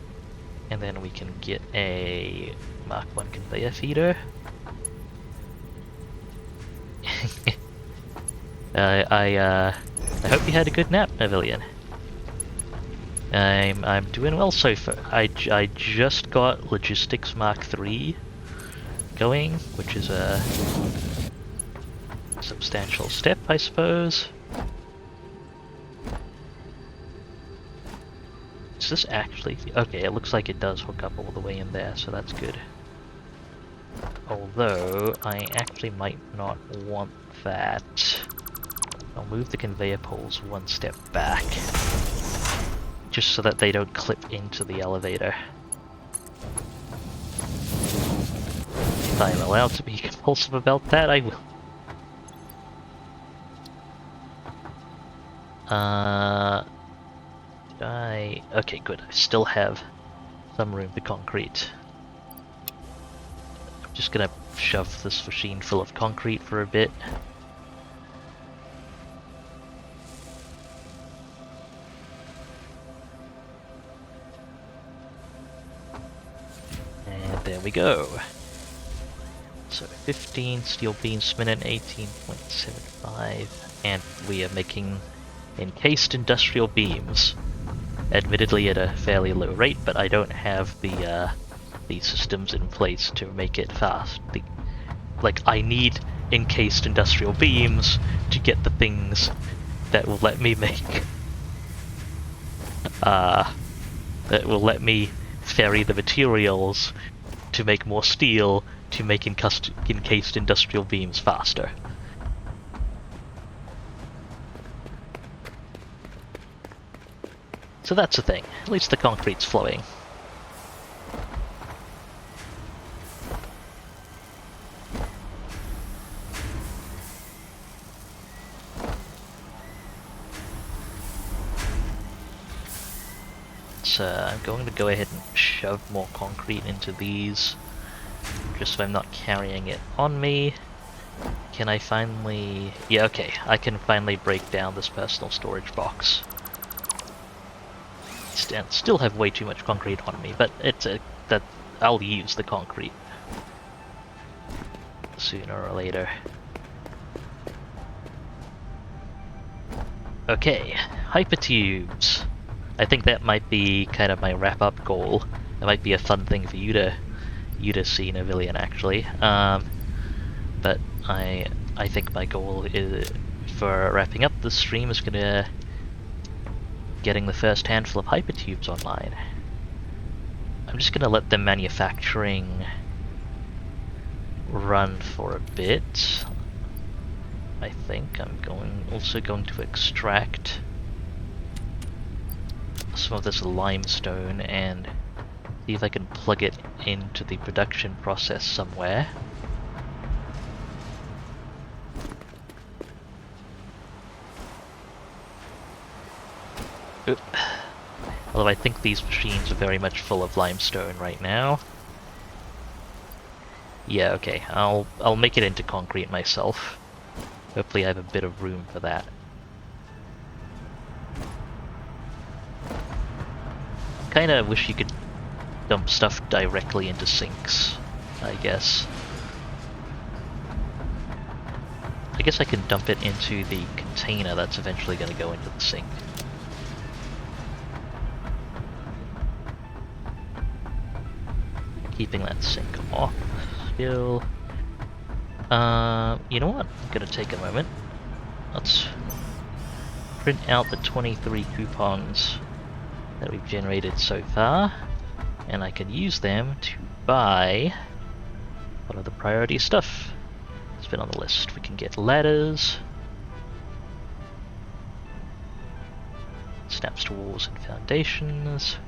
And then we can get a Mark 1 conveyor feeder. I hope you had a good nap, Navillion. I'm doing well so far. I just got Logistics Mark 3 going, which is a substantial step, I suppose. Is this actually... Okay, it looks like it does hook up all the way in there, so that's good. Although, I actually might not want that. I'll move the conveyor poles 1 step back. Just so that they don't clip into the elevator. If I'm allowed to be compulsive about that, I will. Okay, good. I still have some room to concrete. I'm just gonna shove this machine full of concrete for a bit. And there we go. So 15 steel beams per minute, 18.75, and we are making encased industrial beams. Admittedly at a fairly low rate, but I don't have the systems in place to make it fast. I need encased industrial beams to get the things that will let me make that will let me ferry the materials to make more steel to make encased industrial beams faster. So that's the thing. At least the concrete's flowing. So I'm going to go ahead and shove more concrete into these, just so I'm not carrying it on me. Can I finally... Yeah, okay. I can finally break down this personal storage box. Still have way too much concrete on me, but that I'll use the concrete sooner or later. Okay, hypertubes. I think that might be kind of my wrap-up goal. That might be a fun thing for you to see, Navillion, actually. But I think my goal is for wrapping up this stream is gonna getting the first handful of hypertubes online. I'm just gonna let the manufacturing run for a bit. I think I'm also going to extract some of this limestone and see if I can plug it into the production process somewhere. Oop. Although I think these machines are very much full of limestone right now. Yeah, okay, I'll make it into concrete myself. Hopefully I have a bit of room for that. Kinda wish you could dump stuff directly into sinks, I guess. I guess I can dump it into the container that's eventually going to go into the sink. Keeping that sink off still. You know what? I'm gonna take a moment. Let's print out the 23 coupons that we've generated so far, and I can use them to buy a lot of the priority stuff that's been on the list. We can get ladders, snaps to walls and foundations.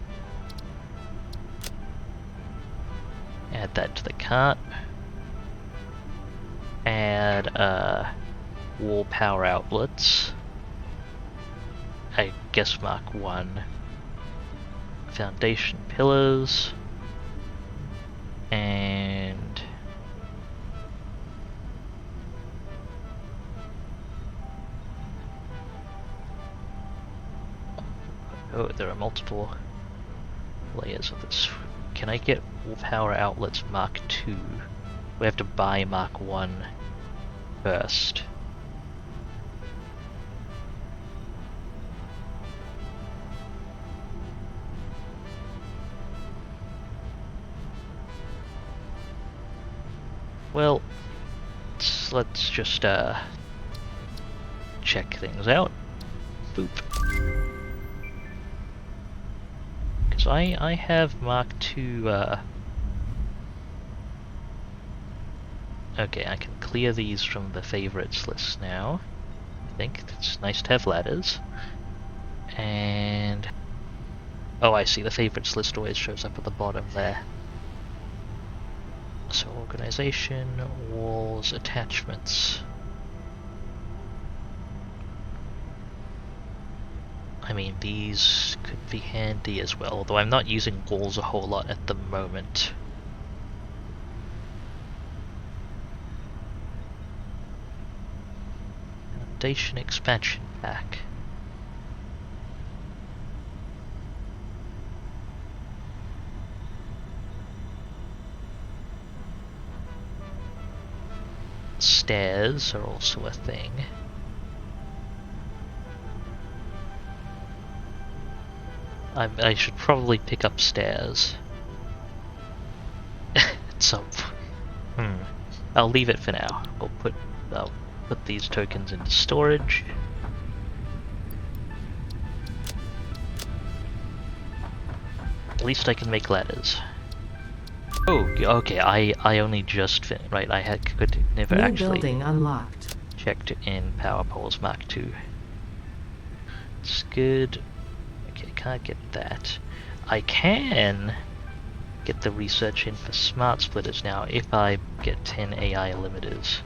Add that to the cart. Add wall power outlets. I guess mark 1. Foundation pillars. And oh, there are multiple layers of this. Can I get wall power outlets mark 2? We have to buy mark 1 first. Well, let's just check things out. Boop. Because I have mark 2 okay, I can clear these from the favorites list now. I think it's nice to have ladders. And oh, I see, the favorites list always shows up at the bottom there. So organization, walls, attachments. I mean, these could be handy as well, although I'm not using walls a whole lot at the moment. Foundation expansion pack. Stairs are also a thing. I should probably pick up stairs. So, I'll leave it for now. I'll put these tokens into storage. At least I can make ladders. Oh, okay. I only just right. Could never New actually building unlocked. checked in Power Poles Mark II. It's good. Okay, can't get that. I can get the research in for smart splitters now if I get 10 AI limiters.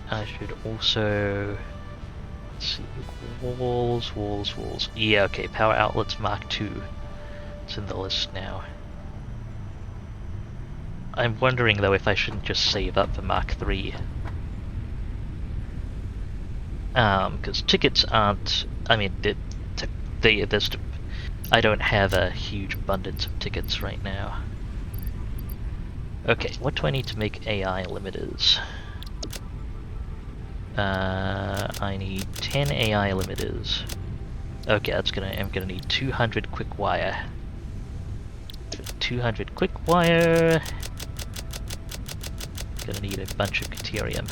I should also, let's see, walls. Yeah, okay, power outlets Mark II. It's in the list now. I'm wondering though if I shouldn't just save up for Mark III. Because tickets aren't, I mean, I don't have a huge abundance of tickets right now. Okay, what do I need to make AI limiters? I need 10 AI limiters. Okay, I'm gonna need 200 quick wire. 200 quick wire. Gonna need a bunch of Caterium.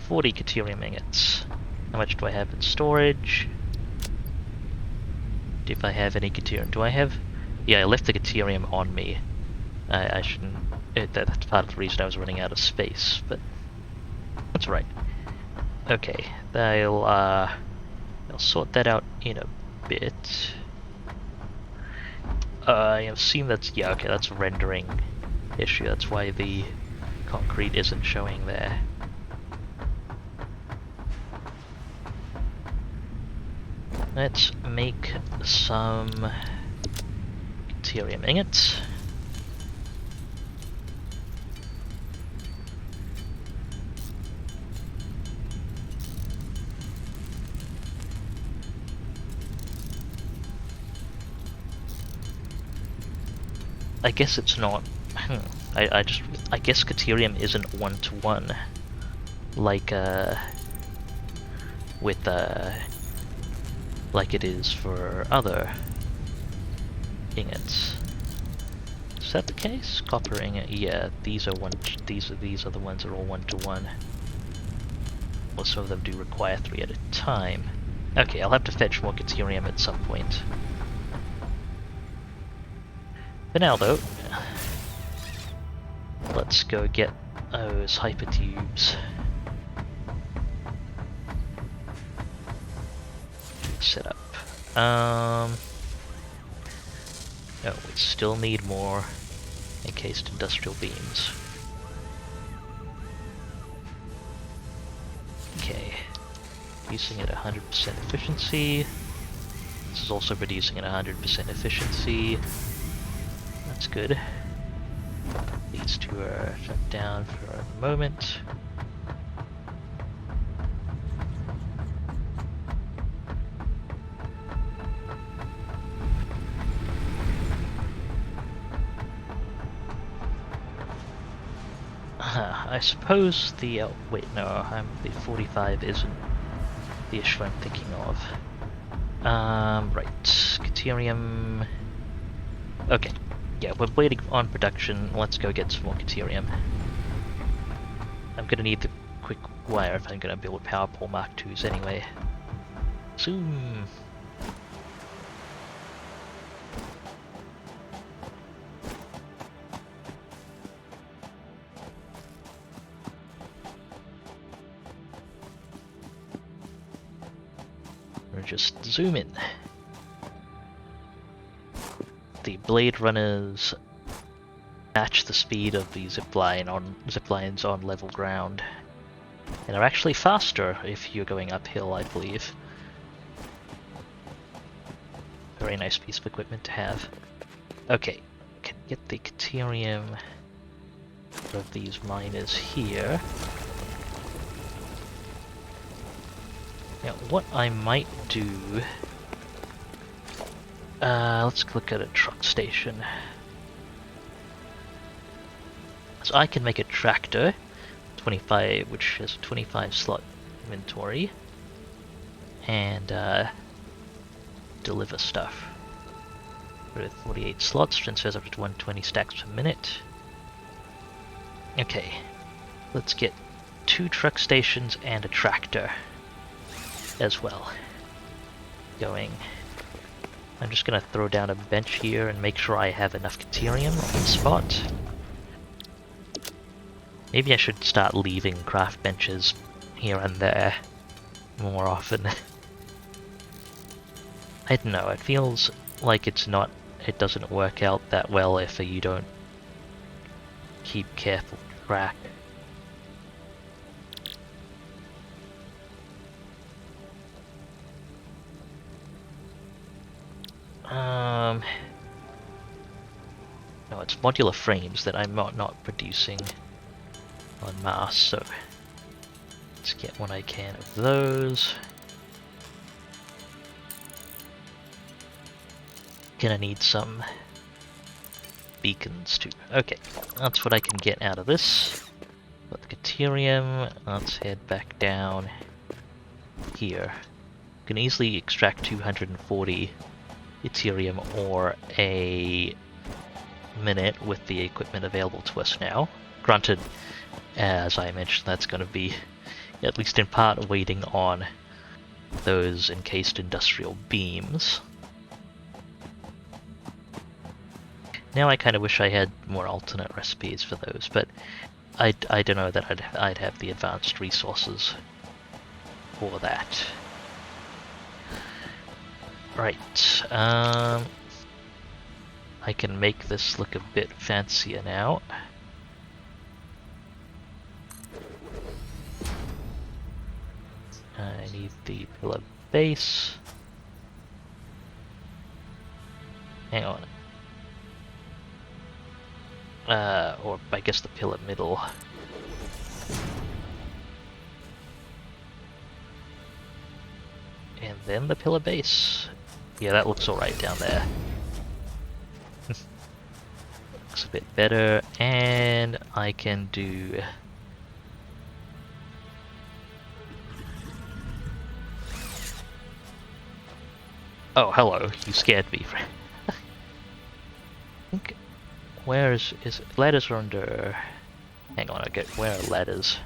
40 Caterium ingots. How much do I have in storage? If I have any Caterium, do I have? Yeah, I left the Caterium on me. I shouldn't. That's part of the reason I was running out of space, but that's right. Okay, I'll sort that out in a bit. I assume that's, yeah, okay, that's a rendering issue. That's why the concrete isn't showing there. Let's make some Caterium ingots. I guess it's not. I guess Caterium isn't one-to-one, like with like it is for other ingots. Is that the case? Copper ingot. Yeah, these are one. These are the ones that are all one-to-one. Well, some of them do require 3 at a time. Okay, I'll have to fetch more Caterium at some point. For now, though, let's go get those hypertubes. Set up. Oh, we still need more encased industrial beams. Okay, producing at 100% efficiency. This is also producing at 100% efficiency. That's good. These two are shut down for a moment. I suppose the wait, no, the 45 isn't the issue I'm thinking of. Right, Caterium. Okay. Yeah, we're waiting on production. Let's go get some more Caterium. I'm gonna need the quick wire if I'm gonna build power pole Mark IIs anyway. Zoom! Or just zoom in. The blade runners match the speed of the ziplines on level ground, and are actually faster if you're going uphill, I believe. Very nice piece of equipment to have. Okay, can get the Caterium of these miners here. Now, what I might do. Let's look at a truck station. So I can make a tractor, 25, which has 25 slot inventory, and deliver stuff. With 48 slots, transfers up to 120 stacks per minute. Okay, let's get 2 truck stations and a tractor as well going. I'm just gonna throw down a bench here and make sure I have enough Caterium on the spot. Maybe I should start leaving craft benches here and there more often. I don't know, it feels like it doesn't work out that well if you don't keep careful track. No, it's modular frames that I'm not producing en masse, so let's get what I can of those. Gonna need some beacons too. Okay, that's what I can get out of this. Got the Caterium, let's head back down here. Can easily extract 240 Ethereum or a minute with the equipment available to us now. Granted, as I mentioned, that's going to be, at least in part, waiting on those encased industrial beams. Now I kind of wish I had more alternate recipes for those, but I don't know that I'd have the advanced resources for that. Right, I can make this look a bit fancier now. I need the pillar base. Hang on. Or I guess the pillar middle. And then the pillar base. Yeah, that looks alright down there. Looks a bit better, and I can do... Oh, hello, you scared me. I think... Where is ladders are under... Hang on, where are ladders?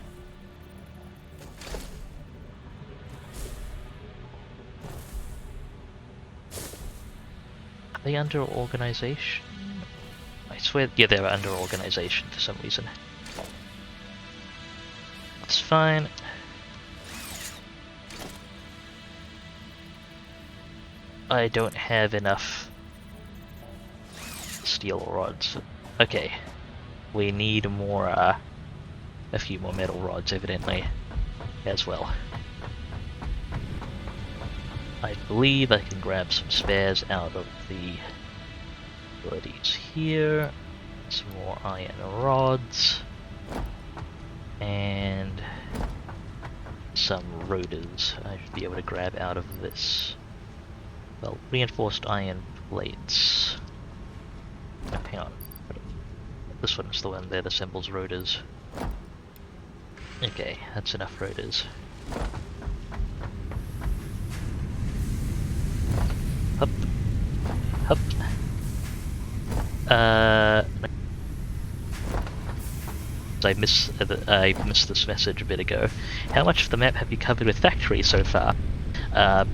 Are they under organization? I swear, yeah, they're under organization for some reason. That's fine. I don't have enough steel rods. Okay, we need more, a few more metal rods, evidently, as well. I believe I can grab some spares out of the abilities here. Some more iron rods. And some rotors I should be able to grab out of this. Well, reinforced iron plates. Oh, hang on. This one's the one that assembles rotors. Okay, that's enough rotors. Hup. Hup. I missed this message a bit ago. How much of the map have you covered with factories so far?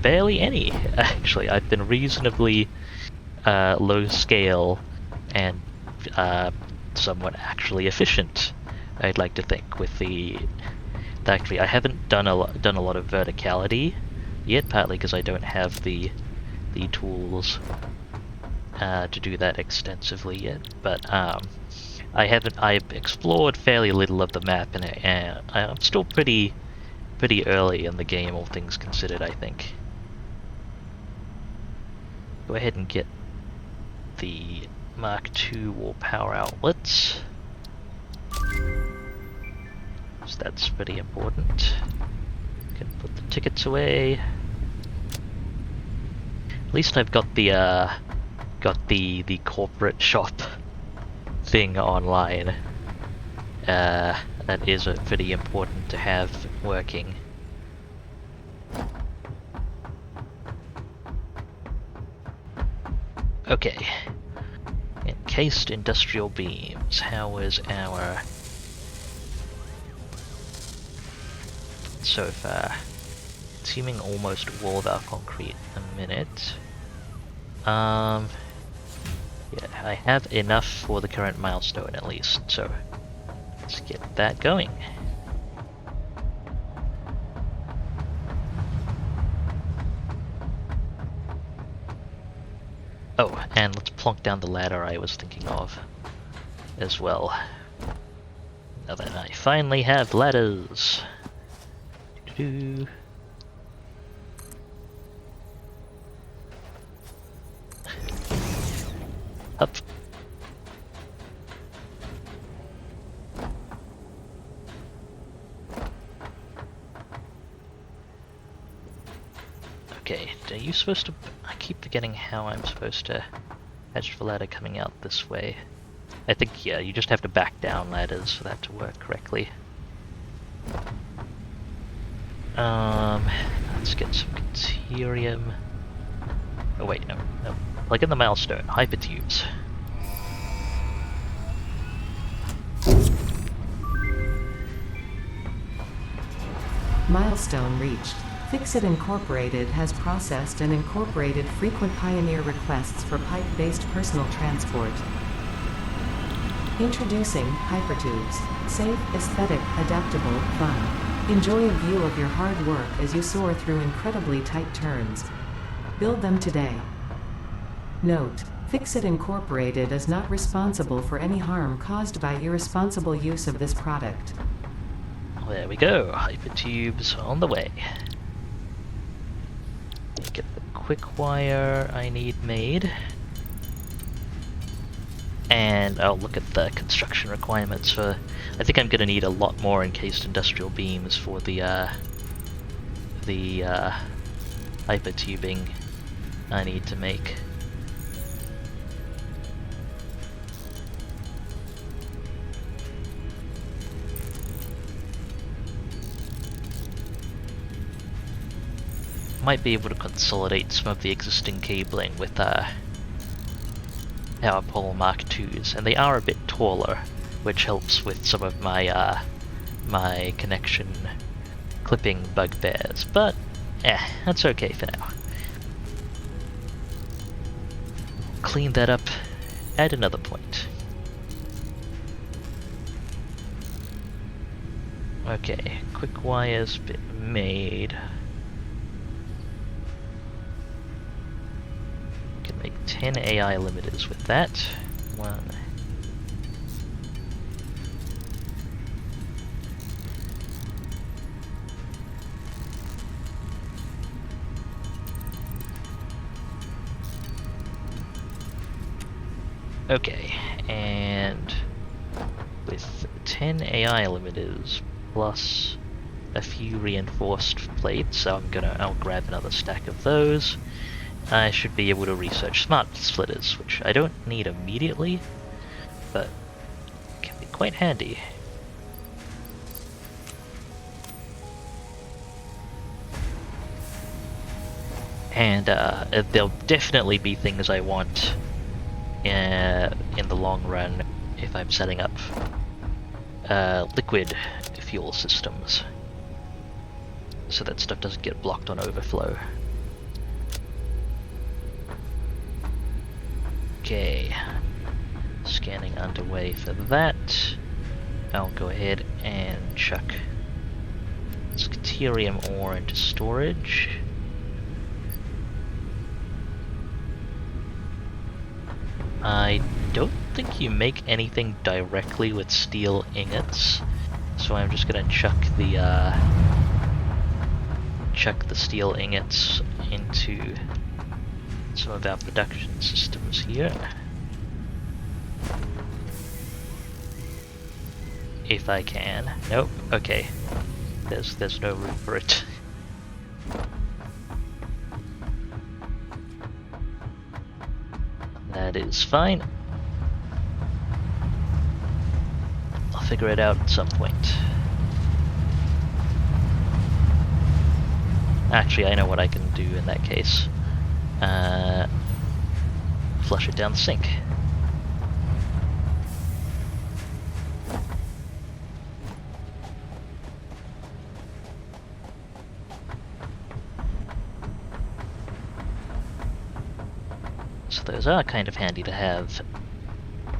Barely any, actually. I've been reasonably low scale and somewhat actually efficient, I'd like to think, with the factory. I haven't done a lot of verticality yet, partly because I don't have the tools to do that extensively yet, but I've explored fairly little of the map, and I'm still pretty early in the game, all things considered, I think. Go ahead and get the Mark II war power outlets. So that's pretty important. Can put the tickets away. At least I've got the corporate shop thing online. That is pretty important to have working. Okay. Encased industrial beams. How is our so far? Assuming almost all of our concrete a minute. Yeah, I have enough for the current milestone at least, so let's get that going. Oh, and let's plonk down the ladder I was thinking of as well. Now that I finally have ladders. Doo-doo. Up. Okay, are you supposed to... I keep forgetting how I'm supposed to catch the ladder coming out this way. I think, yeah, you just have to back down ladders for that to work correctly. Let's get some deuterium. Oh wait, no. Plug in the milestone, hypertubes. Milestone reached. Fixit Incorporated has processed and incorporated frequent Pioneer requests for pipe-based personal transport. Introducing Hypertubes. Safe, aesthetic, adaptable, fun. Enjoy a view of your hard work as you soar through incredibly tight turns. Build them today. Note: Fixit Incorporated is not responsible for any harm caused by irresponsible use of this product. There we go, hypertubes on the way. Get the quick wire I need made. And I'll look at the construction requirements for... I think I'm going to need a lot more encased industrial beams for the hypertubing I need to make. Might be able to consolidate some of the existing cabling with Power Pole Mark IIs, and they are a bit taller, which helps with some of my my connection clipping bugbears, but that's okay for now. Clean that up at another point. Okay, quick wire's been made. Can make 10 AI limiters with that. One. Okay, and with 10 AI limiters plus a few reinforced plates, so I'll grab another stack of those. I should be able to research smart splitters, which I don't need immediately, but can be quite handy. And there'll definitely be things I want in the long run if I'm setting up liquid fuel systems, so that stuff doesn't get blocked on overflow. Okay, scanning underway for that. I'll go ahead and chuck scaterium ore into storage. I don't think you make anything directly with steel ingots, so I'm just gonna chuck the steel ingots into some of our production systems here. If I can. Nope. Okay. There's no room for it. That is fine. I'll figure it out at some point. Actually, I know what I can do in that case. Flush it down the sink. So those are kind of handy to have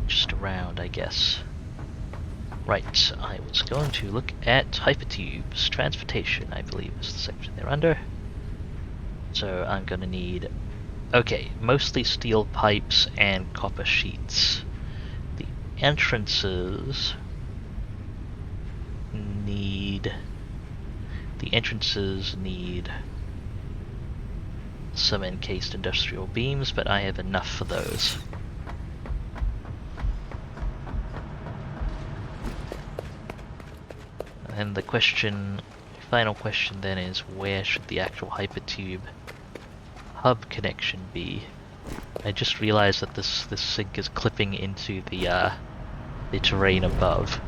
just around, I guess. Right, I was going to look at hypertubes. Transportation, I believe, is the section they're under. So I'm gonna need, okay, mostly steel pipes and copper sheets. The entrances need some encased industrial beams, but I have enough for those. And the final question then is, where should the actual hypertube hub connection be? I just realized that this sink is clipping into the terrain above,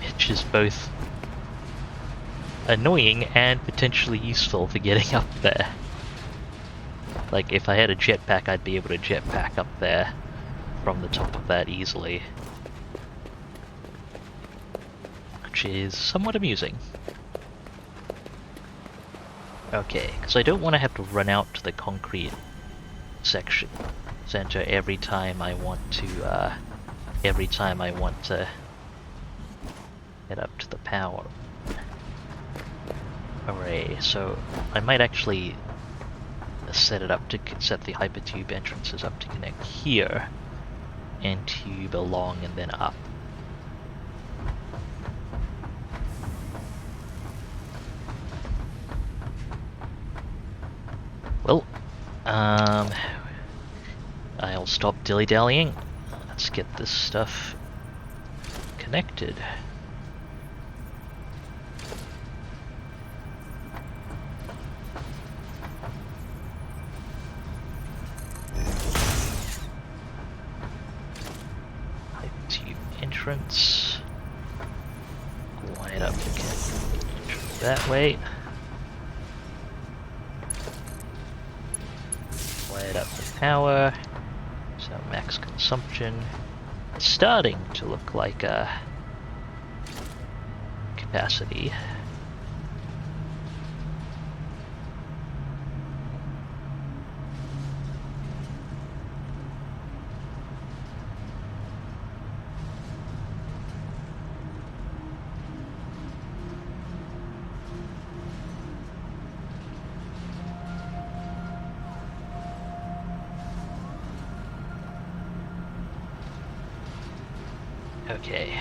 which is both annoying and potentially useful for getting up there. Like, if I had a jetpack, I'd be able to jetpack up there from the top of that easily. Which is somewhat amusing. Okay, because I don't want to have to run out to the concrete center every time I want to head up to the power array. So I might actually set the hypertube entrances up to connect here and tube along and then up. Well, I'll stop dilly-dallying. Let's get this stuff connected. Hypertube entrance. Line up again. That way. Light up the power. So max consumption. It's starting to look like a capacity. Okay.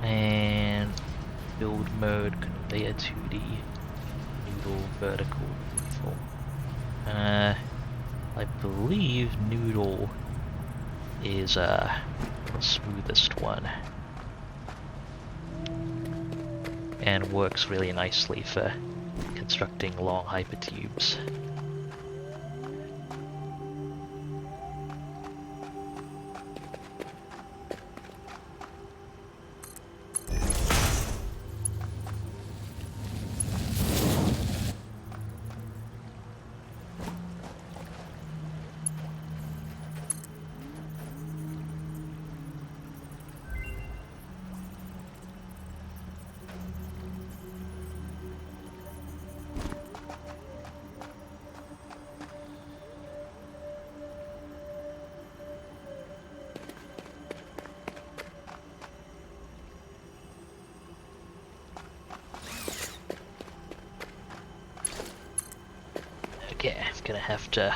And build mode conveyor 2D noodle vertical default. I believe noodle is the smoothest one and works really nicely for constructing long hypertubes. Okay, I'm gonna have to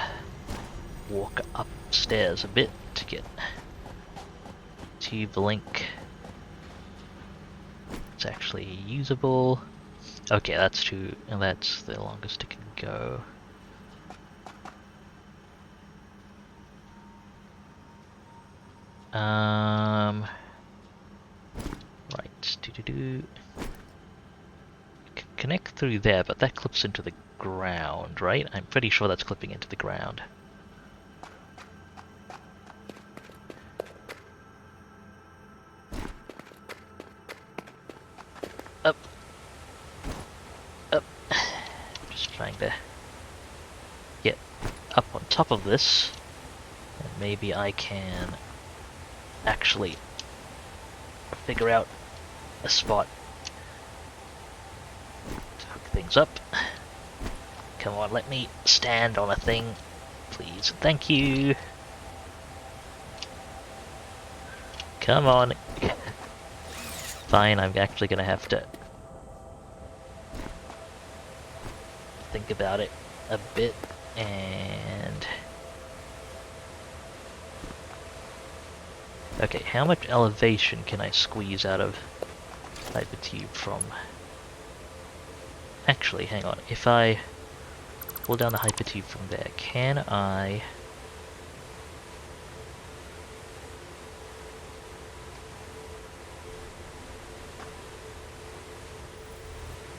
walk upstairs a bit to get to the link. It's actually usable. Okay, that's the longest it can go. Right, connect through there, but that clips into the ground, right? I'm pretty sure that's clipping into the ground. Up. Up. Just trying to get up on top of this. And maybe I can actually figure out a spot to hook things up. Come on, let me stand on a thing, please. Thank you. Come on. Fine, I'm actually gonna have to think about it a bit, and... Okay, how much elevation can I squeeze out of Hypertube from... Actually, hang on, if I pull down the Hypertube from there, can I...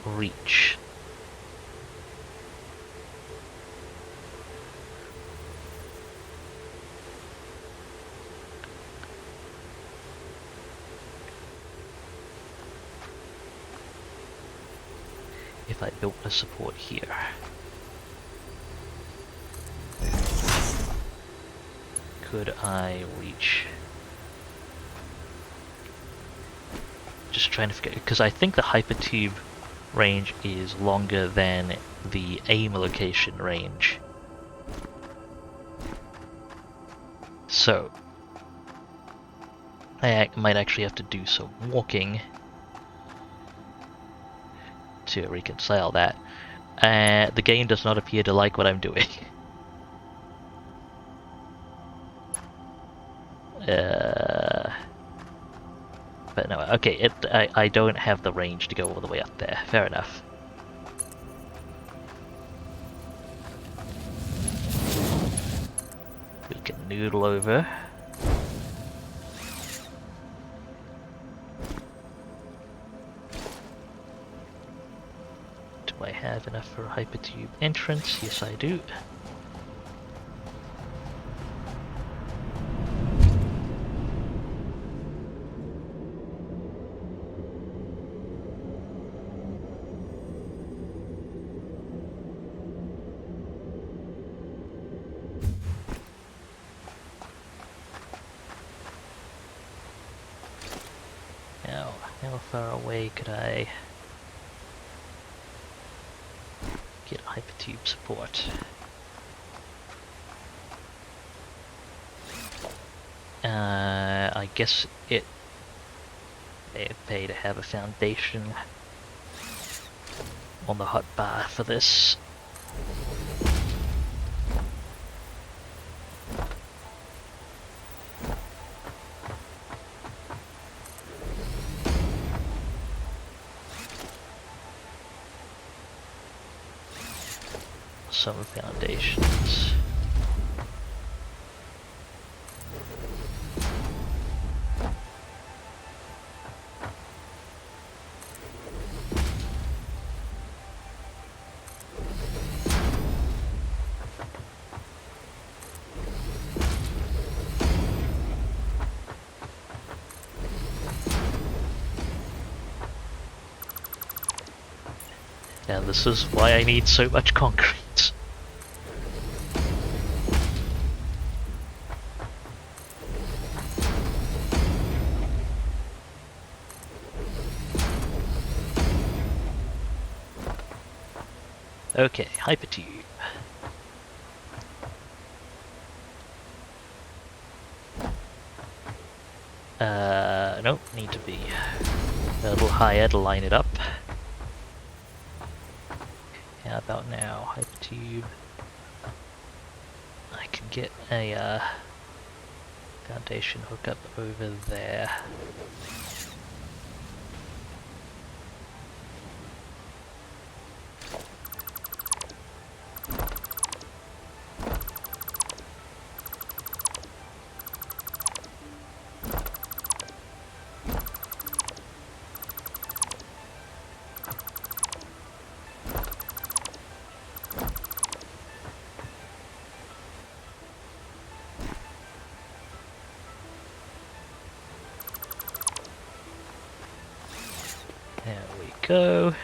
reach? if I built a support here. Could I reach? Just trying to figure, because I think the hypertube range is longer than the aim location range. So I might actually have to do some walking to reconcile that. The game does not appear to like what I'm doing. But no, okay, I don't have the range to go all the way up there. Fair enough. We can noodle over. Do I have enough for a hypertube entrance? Yes, I do. Now, how far away could I get hypertube support? I guess it may pay to have a foundation on the hotbar for this. Some foundations. And this is why I need so much concrete. Okay, hypertube. Nope, need to be a little higher to line it up. How about now, hypertube? I can get a foundation hookup over there. There we go.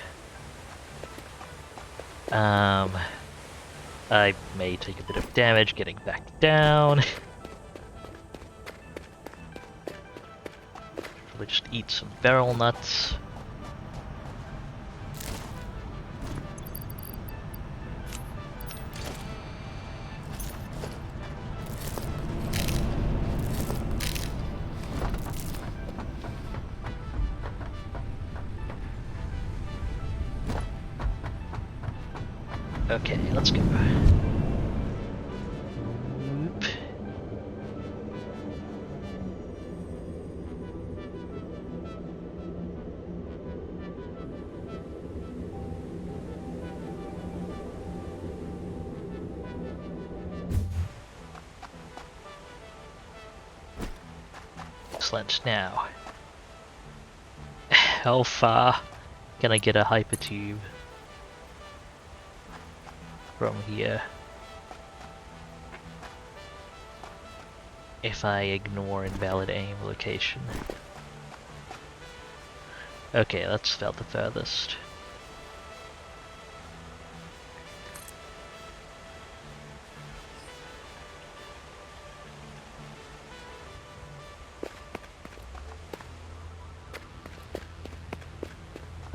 I may take a bit of damage getting back down. Probably just eat some barrel nuts. Okay, let's go. Oop. Excellent. Now, how far can I get a hypertube from here if I ignore invalid aim location? Okay, that's about the furthest.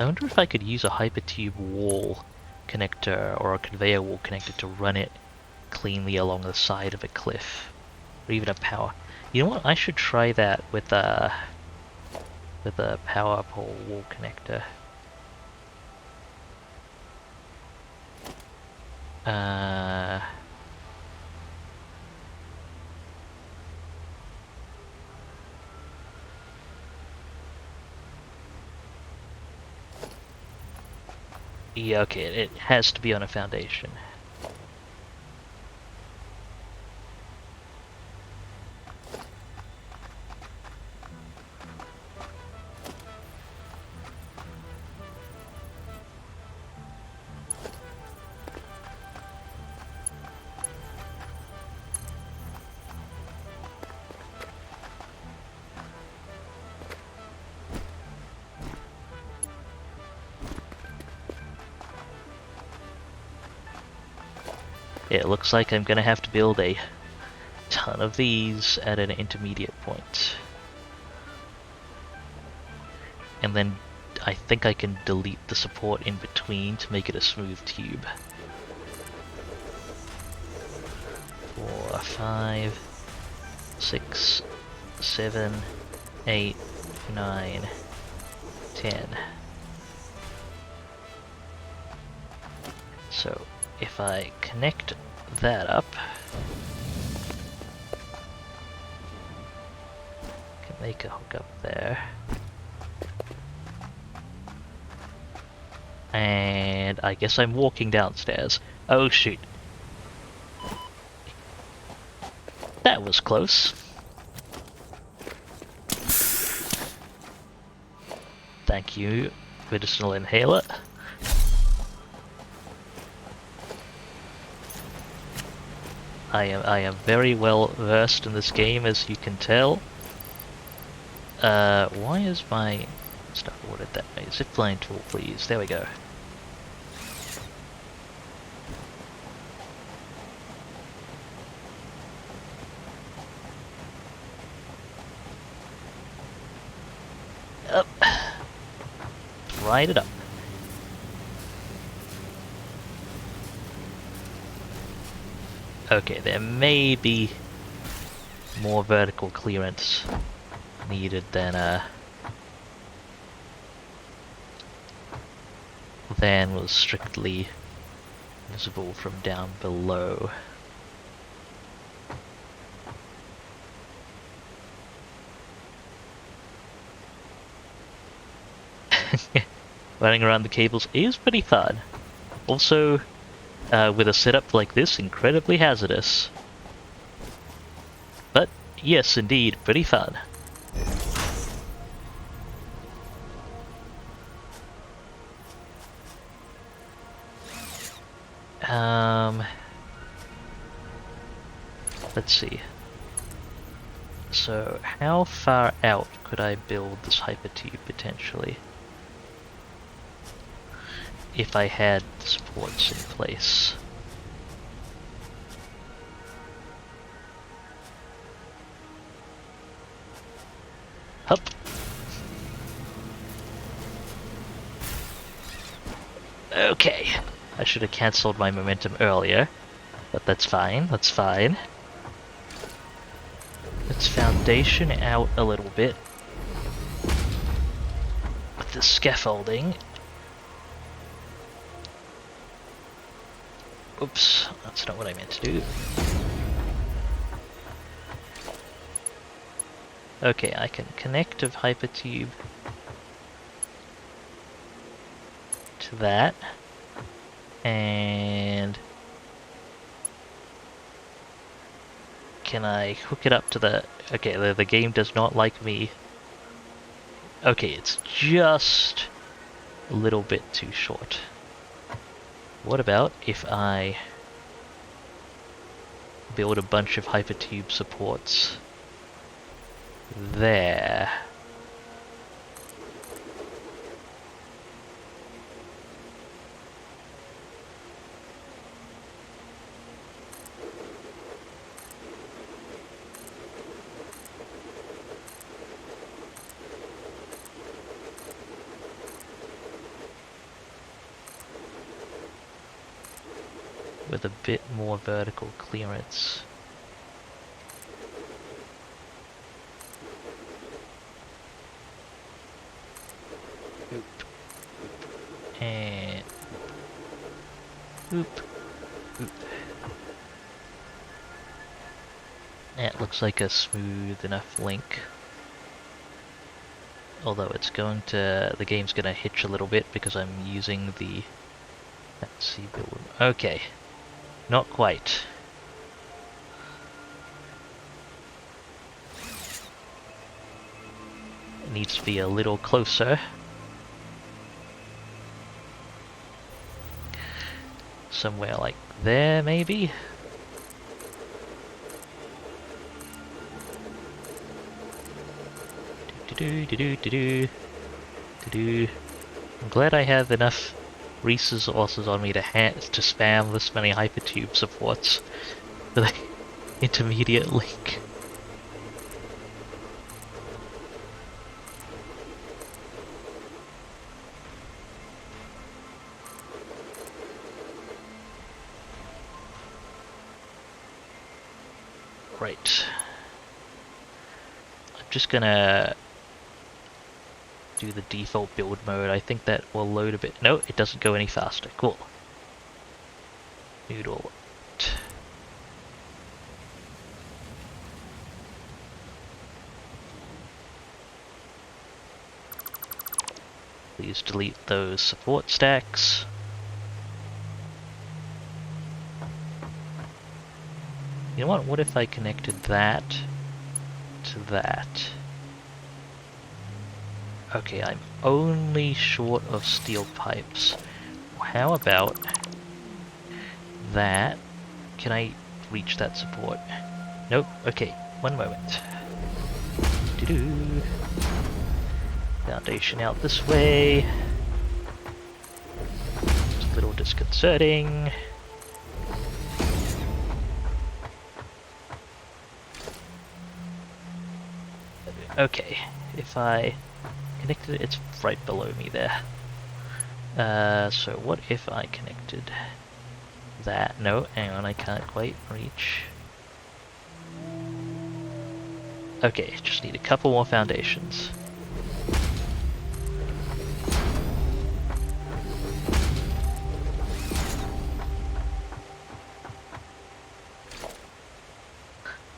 I wonder if I could use a hypertube wall connector or a conveyor wall connector to run it cleanly along the side of a cliff, or even a power. You know what? I should try that with a power pole wall connector. Yeah, okay, it has to be on a foundation. It looks like I'm gonna have to build a ton of these at an intermediate point. And then I think I can delete the support in between to make it a smooth tube. 4, 5, 6, 7, 8, 9, 10. So if I connect that up, can make a hook up there. And I guess I'm walking downstairs. Oh shoot. That was close. Thank you, medicinal inhaler. I am very well versed in this game, as you can tell. Why is my stuff ordered that way? Zipline tool, please. There we go. Up. Ride it up. Okay, there may be more vertical clearance needed than was strictly visible from down below. Running around the cables is pretty fun. Also, with a setup like this, incredibly hazardous. But yes, indeed, pretty fun. Let's see. So, how far out could I build this hypertube potentially? If I had the supports in place. Hup. Okay. I should have cancelled my momentum earlier, but that's fine, that's fine. Let's foundation out a little bit with the scaffolding. Oops, that's not what I meant to do. Okay, I can connect a hypertube to that, and can I hook it up to the... Okay, the game does not like me. Okay, it's just a little bit too short. What about if I build a bunch of hypertube supports there? with a bit more vertical clearance. Oop. And oop. Oop. That looks like a smooth enough link. Although the game's gonna hitch a little bit because I'm using the, let's see, build. Okay, not quite. It needs to be a little closer. Somewhere like there, maybe? I'm glad I have enough resources on me to spam this many hypertube supports for the intermediate link. Right. I'm just gonna do the default build mode. I think that will load a bit. No, it doesn't go any faster. Cool. Noodle. Please delete those support stacks. You know what? What if I connected that to that? Okay, I'm only short of steel pipes. How about that? Can I reach that support? Nope. Okay, one moment. Doo-doo. Foundation out this way. It's a little disconcerting. Okay, if I connected it, it's right below me there. So what if I connected that? No, hang on, I can't quite reach. Okay, just need a couple more foundations.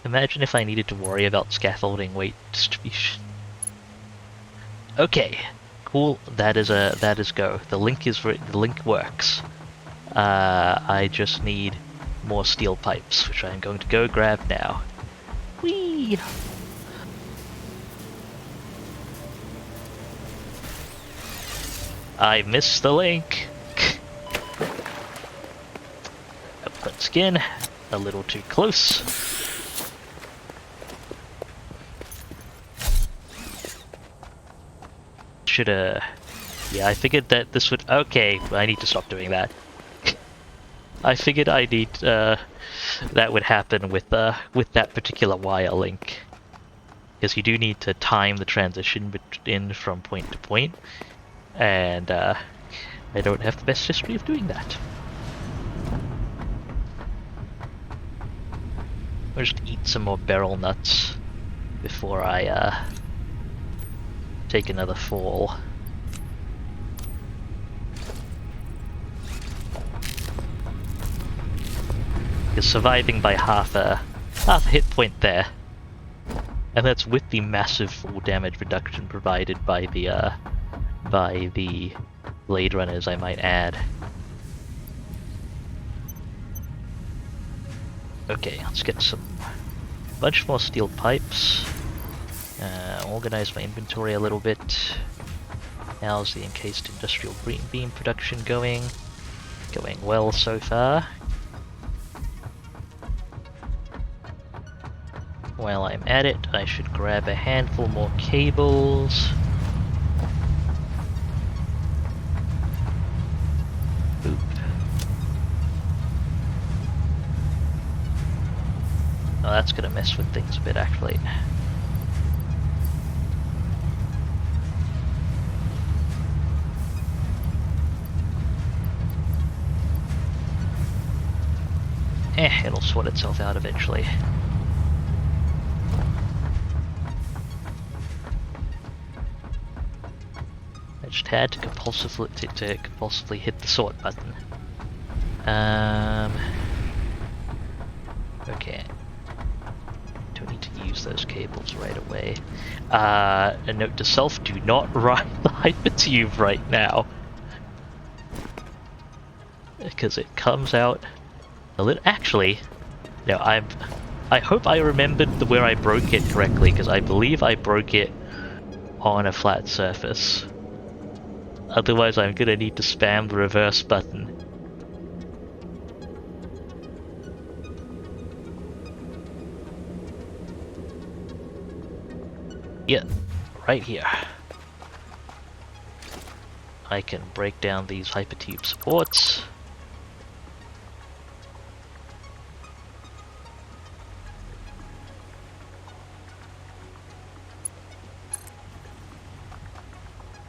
Imagine if I needed to worry about scaffolding weight distribution. Okay, cool. That is go. The link works. I just need more steel pipes, which I'm going to go grab now. Whee! I missed the link. Once again, a little too close. Shoulda... Yeah, I figured that this would... Okay, I need to stop doing that. I figured I need... that would happen with that particular wire link. Because you do need to time the transition in from point to point. And, I don't have the best history of doing that. I'll just eat some more barrel nuts before I, take another fall. Because surviving by half a hit point there, and that's with the massive full damage reduction provided by the Blade Runners, I might add. Okay, let's get a bunch more steel pipes. Organize my inventory a little bit. How's the encased industrial beam production going? Going well so far. While I'm at it, I should grab a handful more cables. Boop. Oh, that's gonna mess with things a bit, actually. It'll sort itself out eventually. I just had to compulsively hit the sort button. Okay. Don't need to use those cables right away. A note to self, do not ride the hypertube right now. Because it comes out a little... Actually, no, I hope I remembered where I broke it correctly, because I believe I broke it on a flat surface. Otherwise, I'm gonna need to spam the reverse button. Yeah, right here. I can break down these hypertube supports.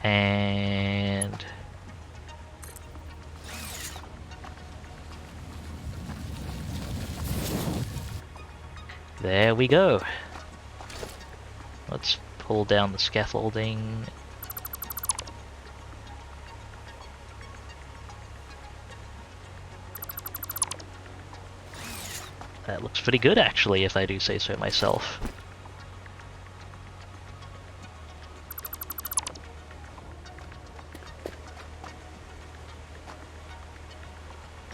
And there we go. Let's pull down the scaffolding. That looks pretty good actually, if I do say so myself.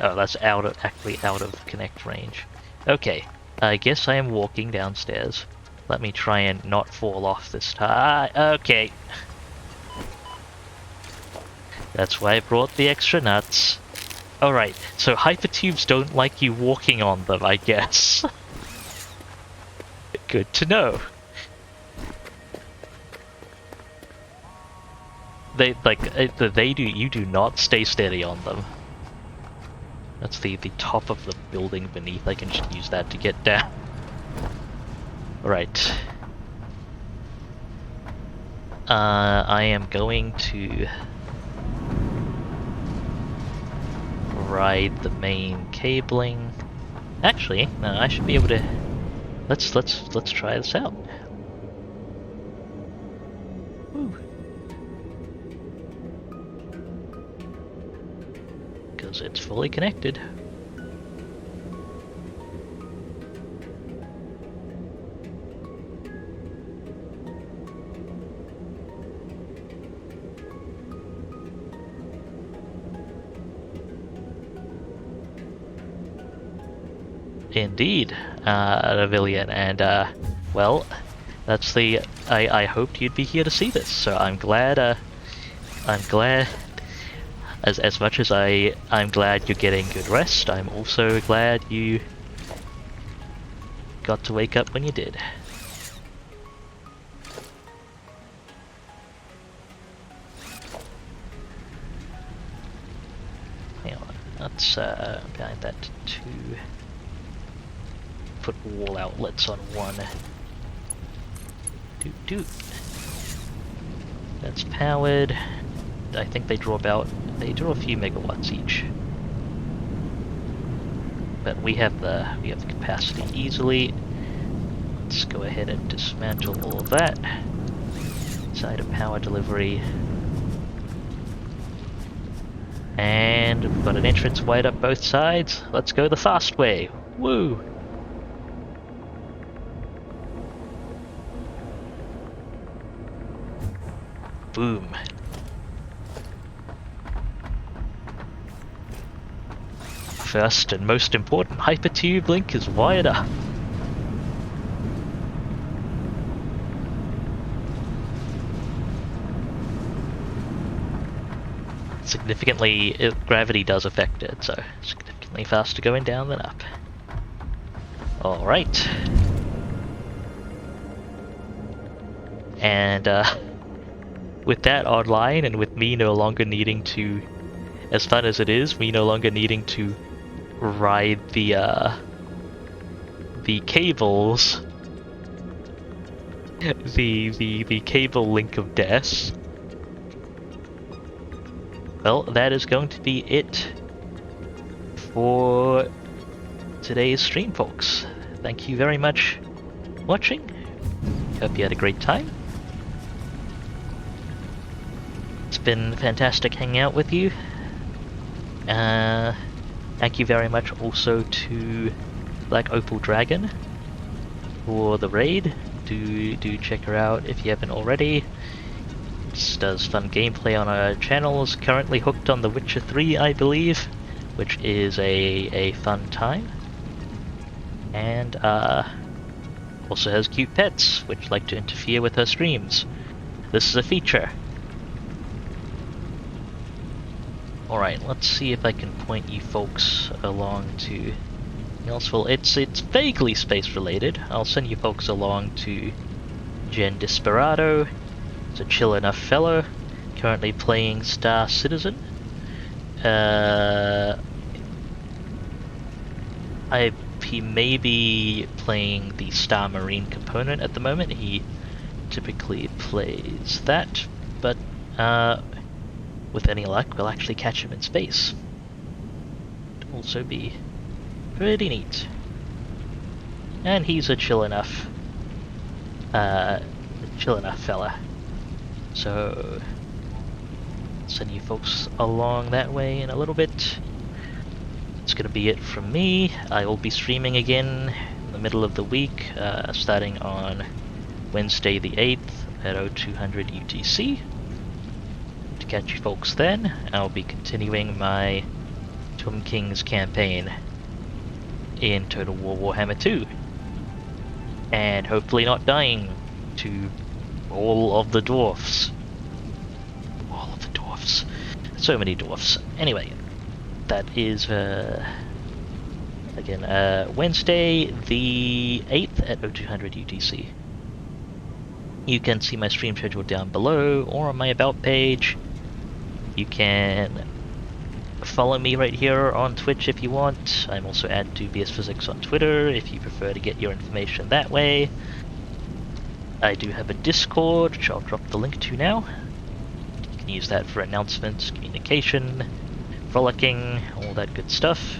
Oh, that's actually out of connect range. Okay, I guess I am walking downstairs. Let me try and not fall off this time. Okay. That's why I brought the extra nuts. Alright, so hypertubes don't like you walking on them, I guess. Good to know. You do not stay steady on them. That's the top of the building beneath. I can just use that to get down. Right. I am going to ride the main cabling. Actually, no, I should be able to. Let's try this out. Because it's fully connected. Indeed, Ravillian, and well, that's the. I hoped you'd be here to see this, so I'm glad. I'm glad. As much as I'm glad you're getting good rest, I'm also glad you got to wake up when you did. Hang on, let's bind that to 2. Put wall outlets on 1. Doot. That's powered. I think they draw a few megawatts each. But we have the capacity easily. Let's go ahead and dismantle all of that. Side of power delivery. And we've got an entrance wide up both sides. Let's go the fast way. Woo! Boom. First and most important hypertube link is wired up. Significantly, gravity does affect it, so significantly faster going down than up. Alright. And with that online, and with me no longer needing to, as fun as it is, me no longer needing to ride the cables, the cable link of death. Well, that is going to be it for today's stream, folks. Thank you very much for watching. Hope you had a great time. It's been fantastic hanging out with you. Thank you very much also to Black Opal Dragon for the raid. Do check her out if you haven't already. She does fun gameplay on our channel. Is currently hooked on The Witcher 3, I believe, which is a fun time. And also has cute pets, which like to interfere with her streams. This is a feature. Alright, let's see if I can point you folks along to else. Well, it's vaguely space related. I'll send you folks along to Gen Desperado. He's a chill enough fellow, currently playing Star Citizen. He may be playing the Star Marine component at the moment. He typically plays that, but with any luck, we'll actually catch him in space. It'll also be pretty neat. And he's a chill enough fella. So, send you folks along that way in a little bit. It's gonna be it from me. I will be streaming again in the middle of the week, starting on Wednesday the 8th at 0200 UTC. To catch you folks then, I'll be continuing my Tomb King's campaign in Total War Warhammer 2. And hopefully not dying to all of the dwarfs. All of the dwarfs. So many dwarfs. Anyway, that is, again, Wednesday the 8th at 0200 UTC. You can see my stream schedule down below or on my About page. You can follow me right here on Twitch if you want. I'm also at Dubious Physics on Twitter if you prefer to get your information that way. I do have a Discord, which I'll drop the link to now. You can use that for announcements, communication, frolicking, all that good stuff.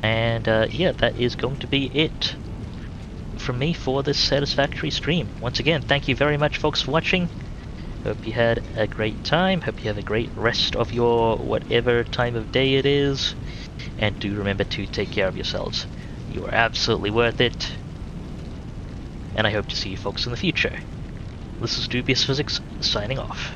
And yeah, that is going to be it from me for this Satisfactory stream. Once again, thank you very much, folks, for watching. Hope you had a great time. Hope you have a great rest of your whatever time of day it is. And do remember to take care of yourselves. You are absolutely worth it. And I hope to see you folks in the future. This is Dubious Physics, signing off.